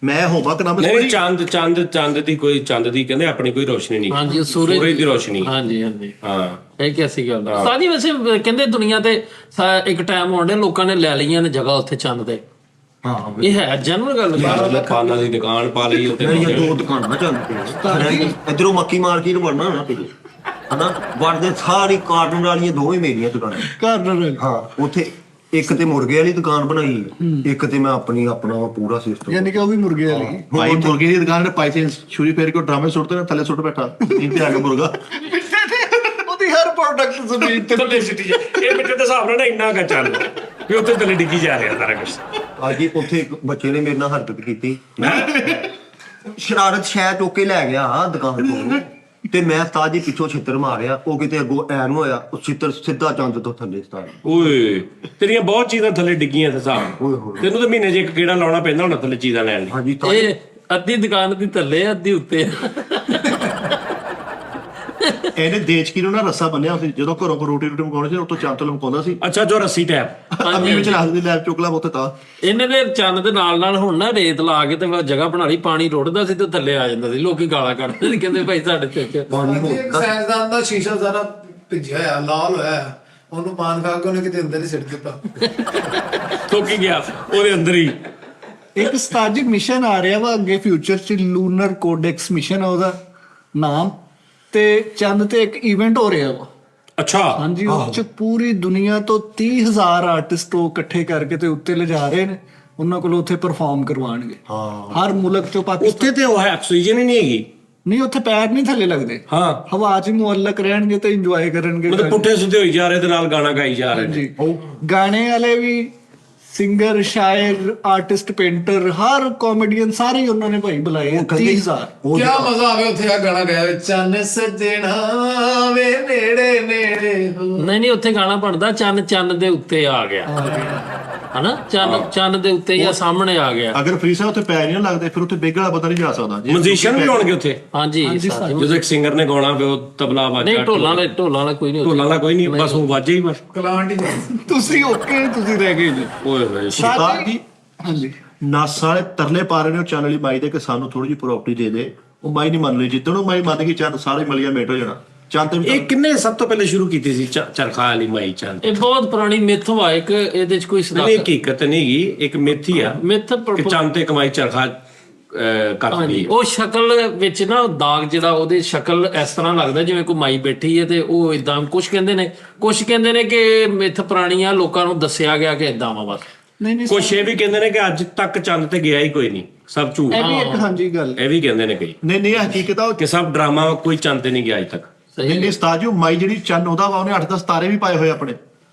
[SPEAKER 3] ਮੈਂ ਹੋਮਵਰਕ ਨਾ
[SPEAKER 2] ਨਹੀਂ ਚੰਦ ਦੀ ਕੋਈ ਚੰਦ ਦੀ ਕਹਿੰਦੇ ਆਪਣੀ ਕੋਈ ਰੋਸ਼ਨੀ ਨਹੀਂ।
[SPEAKER 5] ਹਾਂਜੀ ਉਹ ਸੂਰਜ
[SPEAKER 2] ਦੀ ਰੋਸ਼ਨੀ।
[SPEAKER 5] ਹਾਂਜੀ ਹਾਂਜੀ
[SPEAKER 2] ਹਾਂ
[SPEAKER 5] ਇਹ ਕਿਹਦੀ ਗੱਲ ਹੈ ਸਾਡੀ। ਵੈਸੇ ਕਹਿੰਦੇ ਦੁਨੀਆ ਤੇ ਇੱਕ ਟਾਈਮ ਆਉਂਦੇ ਲੋਕਾਂ ਨੇ ਲੈ ਲਈਆਂ ਨੇ ਜਗ੍ਹਾ ਉੱਥੇ ਚੰਦ ਤੇ।
[SPEAKER 6] ਹਾਂ
[SPEAKER 5] ਇਹ ਹੈ ਜਨਰਲ ਗੱਲ।
[SPEAKER 2] ਪਾਨਾਂ ਦੀ ਦੁਕਾਨ ਪਾ ਲਈ ਉੱਤੇ।
[SPEAKER 6] ਇਹ ਦੋ ਦੁਕਾਨਾਂ ਚੱਲਦੀਆਂ ਇਧਰੋਂ ਮੱਕੀ ਮਾਰਕੀਟ ਬਣਨਾ ਨਾ ਪਹਿਲੇ ਹਨਾ ਵੜਦੇ ਸਾਰੀ ਕਾਰਟੂਨ ਵਾਲੀਆਂ ਦੋਵੇਂ ਮੇਰੀਆਂ ਦੁਕਾਨਾਂ
[SPEAKER 1] ਘਰ
[SPEAKER 6] ਹਾਂ ਉੱਥੇ ਇੱਕ ਤੇ ਮੁਰਗੇ ਵਾਲੀ ਦੁਕਾਨ ਬਣਾਈ ਇੱਕ ਤੇ ਮੈਂ ਆਪਣਾ ਪੂਰਾ ਸਿਸਟਮ
[SPEAKER 1] ਯਾਨੀ ਕਿ ਉਹ ਵੀ ਮੁਰਗੇ ਵਾਲੀ।
[SPEAKER 3] ਭਾਈ ਮੁਰਗੇ ਦੀ ਦੁਕਾਨ ਤੇ ਪੈਸੇ ਛੁਰੀ ਫੇਰ ਕੇ ਡਰਾਮੇ ਸੁੱਟਦੇ ਨੇ ਥੱਲੇ ਸੁੱਟ ਬੈਠਾ ਇੱਥੇ ਆ ਕੇ ਮੁਰਗਾ
[SPEAKER 1] ਉਹਦੀ ਹਰ ਪ੍ਰੋਡਕਟ ਜ਼ਮੀਨ ਤੇ
[SPEAKER 2] ਥੱਲੇ ਸਿੱਟੀ ਜਾ ਇਹ ਮਿੱਟੇ ਦੇ ਹਿਸਾਬ ਨਾਲ ਨਾ ਇੰਨਾ ਕਾ ਚੱਲ ਵੀ ਉੱਥੇ ਥੱਲੇ ਡਿੱਗੀ ਜਾ ਰਿਹਾ ਸਾਰਾ ਕੁਝ।
[SPEAKER 6] ਅੱਜ ਹੀ ਉੱਥੇ ਇੱਕ ਬੱਚੇ ਨੇ ਮੇਰੇ ਨਾਲ ਹਰਕਤ ਕੀਤੀ ਸ਼ਰਾਰਤ ਸ਼ੈ ਚੁੱਕ ਕੇ ਲੈ ਗਿਆ ਦੁਕਾਨ ਤੋਂ ਤੇ ਮੈਂ ਤਾਂ ਜੀ ਪਿੱਛੋਂ ਛਿੱਤਰ ਮਾਰਿਆ ਉਹ ਕਿਤੇ ਅੱਗੋਂ ਐਨ ਹੋਇਆ ਉਹ ਛਿੱਤਰ ਸਿੱਧਾ ਚੰਦ ਤੋਂ ਥੱਲੇ ਸਤਾਰ
[SPEAKER 2] ਓਏ ਤੇਰੀਆਂ ਬਹੁਤ ਚੀਜ਼ਾਂ ਥੱਲੇ ਡਿੱਗੀਆਂ ਤੇ ਹਿਸਾਬ।
[SPEAKER 6] ਓਏ ਹੋਏ
[SPEAKER 2] ਤੈਨੂੰ ਤਾਂ ਮਹੀਨੇ 'ਚ ਇੱਕ ਗੇੜਾ ਲਾਉਣਾ ਪੈਂਦਾ ਹੋਣਾ ਥੱਲੇ ਚੀਜ਼ਾਂ ਲੈਣ ਲਈ।
[SPEAKER 6] ਹਾਂਜੀ ਤਾਂ
[SPEAKER 5] ਇਹ ਅੱਧੀ ਦੁਕਾਨ ਦੀ ਥੱਲੇ ਅੱਧੀ ਉੱਤੇ।
[SPEAKER 3] ਇਹਨੇ ਦੇਚਕੀ ਨੂੰ ਨਾ ਰੱਸਾ ਬੰਨਿਆ ਸੀ ਜਦੋਂ ਘਰੋਂ ਕੋ ਰੋਟੀ ਮੰਗਾਉਣੀ ਸੀ ਉਤੋਂ ਚੰਦ ਲਮਕਾਉਂਦਾ ਸੀ
[SPEAKER 2] ਅੱਛਾ ਜੋ ਰੱਸੀ ਟੈਪ
[SPEAKER 3] ਅੰਮੀ ਵਿੱਚ ਰੱਖ ਦੀ ਲੈਬ ਚੁੱਕ ਲਾ ਉੱਥੇ ਤਾਂ
[SPEAKER 5] ਇਹਨੇ ਦੇ ਚੰਦ ਦੇ ਨਾਲ ਹੁਣ ਨਾ ਰੇਤ ਲਾ ਕੇ ਤੇ ਜਗ੍ਹਾ ਬਣਾ ਲਈ ਪਾਣੀ ਰੁੜਦਾ ਸੀ ਤੇ ਥੱਲੇ ਆ ਜਾਂਦਾ ਸੀ ਲੋਕੀ ਗਾਲਾਂ ਕੱਢਦੇ ਸੀ ਕਹਿੰਦੇ ਭਾਈ ਸਾਡੇ ਤੇ
[SPEAKER 4] ਇੱਕ ਸਾਇੰਸਦਾਨ ਦਾ ਸ਼ੀਸ਼ਾ ਸਾਰਾ ਭਿੱਜਿਆ ਹੋਇਆ ਲਾਲ ਹੋਇਆ ਹੈ। ਉਹਨੂੰ ਪਾਨ ਖਾ ਕੇ ਉਹਨੇ ਕਿਤੇ ਅੰਦਰ ਹੀ ਸਿੱਟ ਦਿੱਤਾ।
[SPEAKER 2] ਥੋਕੀ ਗਿਆ ਉਹਦੇ ਅੰਦਰ ਹੀ।
[SPEAKER 1] ਇੱਕ ਸਟਾਰਜਿਕ ਮਿਸ਼ਨ ਆ ਰਿਹਾ ਵਾ ਅੱਗੇ ਫਿਊਚਰ ਚ ਲੂਨਰ ਕੋਡੈਕਸ ਮਿਸ਼ਨ ਆ ਉਹਦਾ ਨਾਮ ਤੇ ਚੰਦ ਤੇ ਇੱਕ ਇਵੈਂਟ ਹੋ ਰਿਹਾ ਵਾ।
[SPEAKER 2] ਅੱਛਾ
[SPEAKER 1] ਹਾਂਜੀ ਉਹ ਚ ਪੂਰੀ ਦੁਨੀਆ ਤੋਂ 30,000 ਆਰਟਿਸਟ ਉਹ ਇਕੱਠੇ ਕਰਕੇ ਤੇ ਉੱਤੇ ਲਿਜਾ ਰਹੇ ਨੇ ਉਹਨਾਂ ਕੋਲ ਉੱਥੇ ਪਰਫਾਰਮ ਕਰਵਾਉਣਗੇ। ਹਰ ਮੁਲਕ ਚੋਂ ਪਾਕਿਸਤਾਨ
[SPEAKER 2] ਉੱਥੇ ਤੇ ਉਹ ਹੈ ਆਕਸੀਜਨ ਹੀ ਨਹੀਂ ਹੈਗੀ।
[SPEAKER 1] ਨਹੀਂ ਉੱਥੇ ਪੈਰ ਨਹੀਂ ਥੱਲੇ ਲੱਗਦੇ
[SPEAKER 2] ਹਾਂ
[SPEAKER 1] ਹਵਾ 'ਚ ਮੁਅੱਲਕ ਰਹਿਣਗੇ ਤੇ ਇੰਜੋਏ ਕਰਨਗੇ।
[SPEAKER 2] ਮਤਲਬ ਪੁੱਠੇ ਸਿੱਧੇ ਹੋਈ ਜਾ ਰਹੇ ਤੇ ਨਾਲ ਗਾਣਾ ਗਾਈ ਜਾ ਰਹੇ ਨੇ।
[SPEAKER 1] ਜੀ ਗਾਣੇ ਵਾਲੇ ਵੀ ਸਿੰਗਰ ਸ਼ਾਇਰ ਆਰਟਿਸਟ ਪੇਂਟਰ ਹਰ ਕਾਮੇਡੀਅਨ ਸਾਰੇ ਹੀ ਉਹਨਾਂ ਨੇ ਭਾਈ ਬੁਲਾਏ 30,000।
[SPEAKER 4] ਕਿਆ ਮਜ਼ਾ ਆਵੇ ਉੱਥੇ ਆ ਗਾਣਾ ਗਾਇਆ ਵੇ ਚੰਨ ਸੱਜਣਾ ਵੇ ਨੇੜੇ ਨੇੜੇ ਹੋ।
[SPEAKER 5] ਨਹੀਂ ਉੱਥੇ ਗਾਣਾ ਬਣਦਾ ਚੰਨ ਦੇ ਉੱਤੇ ਆ ਗਿਆ ਹਨਾ ਚੰਨ ਦੇ ਉੱਤੇ ਜਾਂ ਸਾਹਮਣੇ ਆ ਗਿਆ।
[SPEAKER 3] ਅਗਰ ਫ੍ਰੀ ਸਾਹਿਬ ਉੱਥੇ ਪੈਰ ਨਹੀਂ ਲੱਗਦੇ ਫਿਰ ਉੱਥੇ ਬੇਗ ਵਾਲਾ ਬੰਦਾ ਨਹੀਂ ਜਾ ਸਕਦਾ
[SPEAKER 2] ਮਿਊਜ਼ੀਸ਼ੀਅਨ ਵੀ ਹੋਣਗੇ ਉੱਥੇ।
[SPEAKER 5] ਹਾਂਜੀ
[SPEAKER 2] ਜਦੋਂ ਇੱਕ ਸਿੰਗਰ ਨੇ ਗਾਉਣਾ ਪਿਓ ਤਬਲਾ ਵਾਜਾ
[SPEAKER 5] ਨਹੀਂ ਢੋਲਾਂ ਵਾਲਾ ਕੋਈ ਨਹੀਂ
[SPEAKER 2] ਢੋਲਾਂ ਦਾ ਕੋਈ ਨਹੀਂ ਬਸ ਉਹ ਵਾਜੇ ਹੀ ਬਸ।
[SPEAKER 4] ਕਲਾਂਟ ਹੀ
[SPEAKER 1] ਤੁਸੀਂ ਓਕੇ ਤੁਸੀਂ ਰਹਿ ਗਏ ਜੀ।
[SPEAKER 2] ਓਏ ਹੋਏ
[SPEAKER 3] ਸਰਕਾਰ ਦੀ
[SPEAKER 1] ਹਾਂਜੀ
[SPEAKER 3] ਨਾਸਾ ਵਾਲੇ ਤਰਲੇ ਪਾ ਰਹੇ ਨੇ ਉਹ ਚੈਨਲ ਵਾਲੀ ਮਾਈ ਦੇ ਕਿ ਸਾਨੂੰ ਥੋੜੀ ਜਿਹੀ ਪ੍ਰਾਪਰਟੀ ਦੇ ਦੇ ਉਹ ਮਾਈ ਨਹੀਂ ਮੰਨ ਲਈ ਜਿੱਦਣ ਉਹ ਮਾਈ ਮੰਨ ਗਈ ਚੰਦ ਸਾਰੇ ਮਲੀਆਂ ਮੇਟ ਹੋ ਜਾਣਾ ਚੰਦ ਤੇ
[SPEAKER 2] ਇਹ ਕਿੰਨੇ ਸਭ ਤੋਂ ਪਹਿਲੇ ਸ਼ੁਰੂ ਕੀਤੀ ਸੀ ਚਰਖਾ ਵਾਲੀ ਮਾਈ ਚੰਦ?
[SPEAKER 5] ਇਹ ਬਹੁਤ ਪੁਰਾਣੀ ਮਿੱਥ ਵਾ ਇੱਕ ਇਹਦੇ ਚ ਕੋਈ
[SPEAKER 2] ਨਹੀਂ ਹਕੀਕਤ ਨਹੀਂ ਹੈਗੀ ਇੱਕ ਮਿੱਥ ਹੀ ਆ
[SPEAKER 5] ਮਿੱਥ
[SPEAKER 2] ਕਿ ਚੰਦ ਤੇ ਕਮਾਈ ਚਰਖਾ ਕਰਦੀ।
[SPEAKER 5] ਉਹ ਸ਼ਕਲ ਵਿੱਚ ਨਾ ਦਾਗ ਜਿਹੜਾ ਉਹਦੇ ਸ਼ਕਲ ਇਸ ਤਰ੍ਹਾਂ ਲੱਗਦਾ ਜਿਵੇਂ ਕੋਈ ਮਾਈ ਬੈਠੀ ਹੈ ਤੇ ਉਹ ਇਦਾਂ ਕੁਝ ਕਹਿੰਦੇ ਨੇ ਕਿ ਮਿੱਥ ਪੁਰਾਣੀ ਆ ਲੋਕਾਂ ਨੂੰ ਦੱਸਿਆ ਗਿਆ ਕਿ ਇਦਾਂ ਵਾ ਬਸ।
[SPEAKER 1] ਨਹੀਂ
[SPEAKER 2] ਕੁਛ ਇਹ ਵੀ ਕਹਿੰਦੇ ਨੇ ਕਿ ਅੱਜ ਤੱਕ ਚੰਦ ਤੇ ਗਿਆ ਹੀ ਕੋਈ ਨਹੀਂ ਸਭ ਝੂਠ।
[SPEAKER 1] ਇਹ ਵੀ ਇੱਕ ਹਾਂਜੀ ਗੱਲ
[SPEAKER 2] ਇਹ ਵੀ ਕਹਿੰਦੇ ਨੇ ਕਈ
[SPEAKER 3] ਨਹੀਂ ਹਕੀਕਤ ਆ
[SPEAKER 2] ਕਿ ਸਭ ਡਰਾਮਾ ਕੋਈ ਚੰਦ ਤੇ ਨਹੀਂ ਗਿਆ ਅੱਜ ਤੱਕ।
[SPEAKER 3] ਨਹੀਂ ਉਸਤਾਦ ਜੀ ਉਹ ਮਾਈ ਜਿਹੜੀ ਚੰਨ ਉਹਦਾ ਵਾ ਉਹਨੇ 8-10 ਤਾਰੇ ਵੀ ਪਾਏ ਹੋਏ ਆਪਣੇ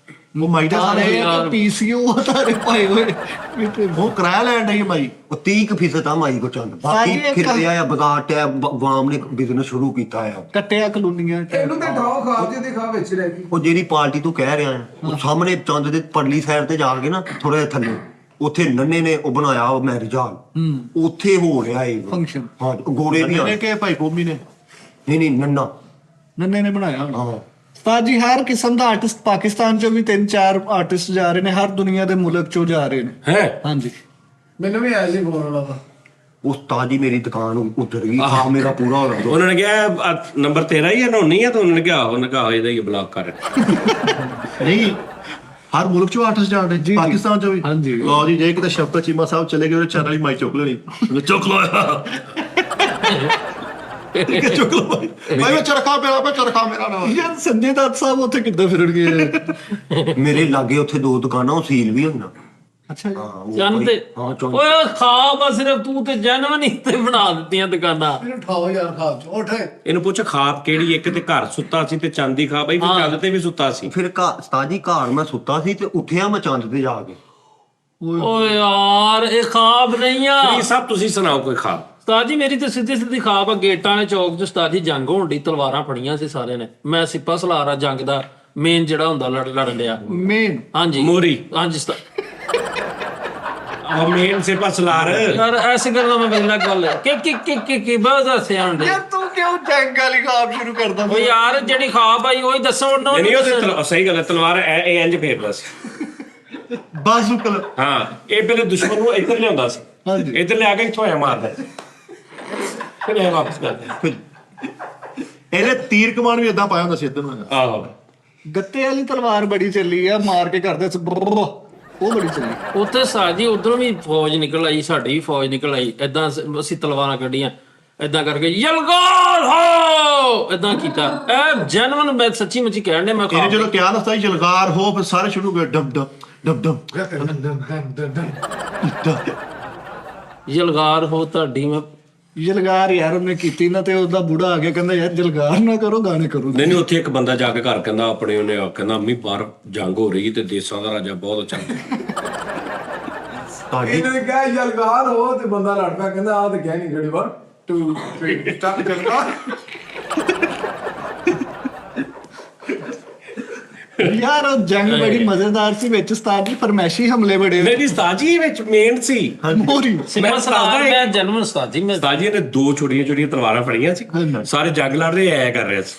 [SPEAKER 3] ਉਹ ਮਾਈ ਦੇ ਸਾਰੇ
[SPEAKER 1] ਪੀਸੀਓ ਤਾਰੇ ਪਾਏ ਹੋਏ
[SPEAKER 3] ਉਹ ਕਿਰਾਇਆ ਲੈਣ ਡਈ ਮਾਈ
[SPEAKER 6] ਉਹ 30% ਆ ਮਾਈ ਕੋ ਚੰਦ ਬਾਕੀ ਫਿਰਦੇ ਆ ਬਗਾਰ ਟੈਬ ਵਾਮ ਨੇ ਬਿਜ਼ਨਸ ਸ਼ੁਰੂ ਕੀਤਾ ਆ
[SPEAKER 1] ਕੱਟਿਆ ਕਲੋਨੀਆਂ
[SPEAKER 4] ਇਹਨੂੰ ਤੇ ਡਰਾਓ ਖਾਬ ਦੀ ਦਿਖਾ ਵਿੱਚ ਰਹਿ ਗਈ।
[SPEAKER 6] ਉਹ ਜਿਹੜੀ ਪਾਰਟੀ ਤੂੰ ਕਹਿ ਰਿਹਾ ਹੈ ਉਹ ਸਾਹਮਣੇ ਚੰਦ ਦੇ ਪਰਲੀ ਸਾਈਡ ਤੇ ਜਾ ਕੇ ਨਾ ਥੋੜਾ ਜਿਹਾ ਥੱਲੇ ਉੱਥੇ ਨੰਨੇ ਨੇ ਉਹ ਬਣਾਇਆ ਉਹ ਮੈਰਿਜ ਹਾਲ ਉੱਥੇ ਹੋ ਰਿਹਾ ਇਹ
[SPEAKER 1] ਫੰਕਸ਼ਨ।
[SPEAKER 6] ਹਾਂ ਗੋਰੇ ਵੀ ਆ
[SPEAKER 3] ਨੇ ਕਿ ਭਾਈ ਭੂਮੀ ਨੇ
[SPEAKER 6] ਨਹੀਂ ਨੰਨਾ
[SPEAKER 1] ਨੰਨੇ ਨੇ ਬਣਾਇਆ
[SPEAKER 6] ਹਾਂ
[SPEAKER 1] ਉਸਤਾਦ ਜੀ ਹਰ ਕਿਸਮ ਦਾ ਆਰਟਿਸਟ ਪਾਕਿਸਤਾਨ ਚੋਂ ਵੀ 3-4 ਆਰਟਿਸਟ ਜਾ ਰਹੇ ਨੇ ਹਰ ਦੁਨੀਆ ਦੇ ਮੁਲਕ ਚੋਂ ਜਾ ਰਹੇ ਨੇ।
[SPEAKER 2] ਹੈ
[SPEAKER 1] ਹਾਂਜੀ
[SPEAKER 4] ਮੈਨੂੰ ਵੀ ਐਸੀ ਫੋਨ ਵਾਲਾ ਤਾ
[SPEAKER 6] ਉਸਤਾਦ ਜੀ ਮੇਰੀ ਦੁਕਾਨ ਉੱਧਰ ਗਈ ਹਾਂ ਮੇਰਾ ਪੂਰਾ ਹੋ ਰਿਹਾ
[SPEAKER 2] ਉਹਨਾਂ ਨੇ ਕਿਹਾ ਨੰਬਰ ਤੇਰਾ ਹੀ ਹੈ ਨੋਨੀ ਹੈ ਤਾਂ ਉਹਨਾਂ ਨੇ ਕਿਹਾ ਇਹਦਾ ਹੀ ਬਲੌਕ ਕਰ।
[SPEAKER 3] ਨਹੀਂ ਹਰ ਮੁਲਕ ਚੋਂ ਆਰਟਿਸਟ ਜਾਣਦੇ
[SPEAKER 1] ਜੀ।
[SPEAKER 3] ਪਾਕਿਸਤਾਨ ਚੋਂ ਵੀ
[SPEAKER 1] ਹਾਂਜੀ।
[SPEAKER 3] ਲਓ ਜੀ ਜੇ ਕਿਤੇ ਸ਼ਬਦ ਚੀਮਾ ਸਾਹਿਬ ਚਲੇ ਗਏ ਉਹ ਚੈਨਲ ਹੀ ਮਾਈ ਚੁੱਕ ਲੈਣੀ ਚੁੱਕ ਲੋ ਚੁੱਕ ਲੋ ਭਾਈ ਮੈਂ ਚਰਖਾ ਮੇਰਾ ਨਾ
[SPEAKER 1] ਯਾਰ ਸੰਜੇ ਦੱਤ ਸਾਹਿਬ ਉੱਥੇ ਕਿੱਦਾਂ ਫਿਰਨਗੇ?
[SPEAKER 6] ਮੇਰੇ ਲਾਗੇ ਉੱਥੇ 2 ਦੁਕਾਨਾਂ ਉਹ ਸੀਲ ਵੀ ਹੋਈਆਂ
[SPEAKER 1] ਅੱਛਾ ਜੀ।
[SPEAKER 5] ਚੰਨ ਤੇ ਓਏ ਉਹ ਖਾਬ ਆ ਸਿਰਫ ਤੂੰ ਤੇ ਜਨਮ ਹੀ ਤੇ ਬਣਾ ਦਿੱਤੀਆਂ ਦੁਕਾਨਾਂ।
[SPEAKER 4] ਇਹਨੂੰ ਉਠਾਓ ਯਾਰ ਖਾਬ ਚ ਉੱਠ।
[SPEAKER 2] ਇਹਨੂੰ ਪੁੱਛ ਖਾਬ ਕਿਹੜੀ, ਇੱਕ ਤੇ ਘਰ ਸੁੱਤਾ ਸੀ ਤੇ ਚੰਦ ਦੀ ਖਾਬ ਆਈ, ਫਿਰ ਚੰਦ ਤੇ ਵੀ ਸੁੱਤਾ ਸੀ।
[SPEAKER 6] ਫਿਰ ਉਸਤਾਦ ਜੀ ਘਰ ਮੈਂ ਸੁੱਤਾ ਸੀ ਤੇ ਉੱਠਿਆ ਮੈਂ ਚੰਦ ਤੇ ਜਾ ਕੇ।
[SPEAKER 5] ਓਏ ਯਾਰ ਇਹ ਖਾਬ ਨਹੀਂ ਆ।
[SPEAKER 2] ਇਹ ਸਭ ਤੁਸੀਂ ਸੁਣਾਓ ਕੋਈ ਖਾਬ।
[SPEAKER 5] ਉਸਤਾਦ ਜੀ ਮੇਰੀ ਤੇ ਸਿੱਧੀ ਸਿੱਧੀ ਖਾਬ ਆ, ਗੇਟਾਂ ਦੇ ਚੌਕ 'ਚ ਉਸਤਾਦ ਜੀ ਜੰਗ ਹੋਣ ਦੀ, ਤਲਵਾਰਾਂ ਫੜੀਆਂ ਸੀ ਸਾਰਿਆਂ ਨੇ, ਮੈਂ ਸਿੱਪਾ ਸਲਾਰ ਆ ਜੰਗ ਦਾ ਮੇਨ ਜਿਹੜਾ ਹੁੰਦਾ ਲੜਨ ਡਿਆ।
[SPEAKER 1] ਮੇਨ
[SPEAKER 5] ਹਾਂਜੀ
[SPEAKER 2] ਮੋਰੀ
[SPEAKER 5] ਹਾਂਜੀ ਉਸਤਾਦ।
[SPEAKER 2] ਆ ਮੇਨ ਸਿਪਾ ਸਲਾਰ।
[SPEAKER 5] ਯਾਰ ਐਸੇ ਗੱਲਾਂ ਮੈਂ ਪਹਿਲਾਂ ਗੱਲ ਕਿ ਬਹੁਤ ਹੱਸੇ ਆਉਂਦੇ।
[SPEAKER 1] ਯਾਰ ਤੂੰ ਕਿਉਂ ਜੰਗ ਵਾਲੀ ਖਾਬ ਸ਼ੁਰੂ ਕਰਦਾ?
[SPEAKER 5] ਓ ਯਾਰ ਜਿਹੜੀ ਖਾਬ ਆਈ ਉਹੀ ਦੱਸੋ ਉਹਨਾਂ
[SPEAKER 2] ਨਹੀਂ ਉਹ ਸਹੀ ਗੱਲ ਹੈ, ਤਲਵਾਰ ਇਹ ਇੰਜ ਫੇਰਦਾ ਸੀ।
[SPEAKER 3] ਬਾਜ਼ੂਕਲ।
[SPEAKER 2] ਹਾਂ ਇਹ ਪਹਿਲੇ ਦੁਸ਼ਮਣ ਨੂੰ ਇੱਧਰ ਲਿਆਉਂਦਾ ਸੀ,
[SPEAKER 1] ਹਾਂਜੀ।
[SPEAKER 2] ਇੱਧਰ ਲਿਆ ਕੇ ਇੱਥੋਂ ਐ ਮਾਰਦਾ ਫਿਰ ਇਹ ਵਾਪਸ ਕਰਦਾ।
[SPEAKER 3] ਫਿਰ ਇਹਨੇ ਤੀਰ ਕਮਾਨ ਵੀ ਏਦਾਂ ਪਾਇਆ ਹੁੰਦਾ ਸੀ ਇੱਧਰ ਨੂੰ।
[SPEAKER 2] ਆਹੋ
[SPEAKER 1] ਗੱਤੇ ਵਾਲੀ ਤਲਵਾਰ ਬੜੀ ਚੱਲੀ ਆ, ਮਾਰ ਕੇ ਕਰਦੇ ਸੀ ਉਹ ਬੜੀ ਚੱਲੀ।
[SPEAKER 5] ਉੱਥੇ ਸਾਜੀ ਉਧਰੋਂ ਵੀ ਫੌਜ ਨਿਕਲ ਆਈ, ਸਾਡੀ ਵੀ ਫੌਜ ਨਿਕਲ ਆਈ, ਏਦਾਂ ਅਸੀਂ ਤਲਵਾਰਾਂ ਕੱਢੀਆਂ ਏਦਾਂ ਕਰਕੇ ਯਲਗਾਰ ਹੋ ਏਦਾਂ ਕੀਤਾ। ਇਹ ਜਨਮਨ ਮੈਂ ਸੱਚੀ ਮੁੱਚੀ ਕਹਿਣ ਦੇ ਮੈਂ
[SPEAKER 3] ਇਹਨੇ ਜਦੋਂ ਕਿਹਾ ਨਾ ਉਸਤਾਦ ਜੀ ਜਲਗਾਰ ਹੋ, ਫਿਰ ਸਾਰੇ ਸ਼ੁਰੂ ਗਏ ਡਮ ਡਮ ਡਮ ਡਮ।
[SPEAKER 5] ਯਲਗਾਰ ਹੋ ਤੁਹਾਡੀ ਮੈਂ
[SPEAKER 1] ਜਲਗਾਰ ਯਾਰ ਉਹਨੇ ਕੀਤੀ ਨਾ ਤੇ ਉਹਦਾ ਬੁੜਾ ਆ ਗਿਆ ਕਹਿੰਦਾ ਯਾਰ ਜਲਗਾਰ ਨਾ ਕਰੋ, ਗਾਣੇ ਕਰੋ।
[SPEAKER 2] ਨਹੀਂ ਉੱਥੇ ਇੱਕ ਬੰਦਾ ਜਾ ਕੇ ਘਰ ਕਹਿੰਦਾ ਆਪਣੇ, ਉਹਨੇ ਕਹਿੰਦਾ ਅੰਮੀ ਬਾਹਰ ਜੰਗ ਹੋ ਰਹੀ ਤੇ ਦੇਸਾਂ ਦਾ ਰਾਜਾ ਬਹੁਤ ਅੱਛਾ।
[SPEAKER 4] ਇਹਨੇ ਕਿਹਾ ਯਲਗਾਰ ਹੋ ਤੇ ਬੰਦਾ ਲੜ ਪਿਆ, ਕਹਿੰਦਾ ਆ ਤੇ ਕਹਿ ਨਹੀਂ ਗੜੀ ਵਾਰ 2 3 ਸਟਾਰਟ ਜਲਗਾਰ।
[SPEAKER 1] ਯਾਰ ਉਹ ਜੰਗ ਬੜੀ ਮਜ਼ੇਦਾਰ ਸੀ, ਵਿੱਚ ਉਸਤਾਦ ਜੀ ਫਰਮੈਸ਼ੀ ਹਮਲੇ ਬੜੇ
[SPEAKER 2] ਨਹੀਂ ਜੀ ਉਸਤਾਦ ਜੀ ਵਿੱਚ ਮੇਨ ਸੀ।
[SPEAKER 1] ਮੋਰੀ।
[SPEAKER 5] ਸਿਪਾ ਸਲਾਰ ਮੈਂ ਜਨਮ ਉਸਤਾਦ ਜੀ ਮੈਂ
[SPEAKER 2] ਉਸਤਾਦ ਜੀ ਨੇ ਦੋ ਛੋਟੀਆਂ ਤਲਵਾਰਾਂ ਫੜੀਆਂ ਸੀ, ਸਾਰੇ ਜੰਗ ਲੜ ਰਹੇ ਐ ਕਰ ਰਹੇ ਸੀ।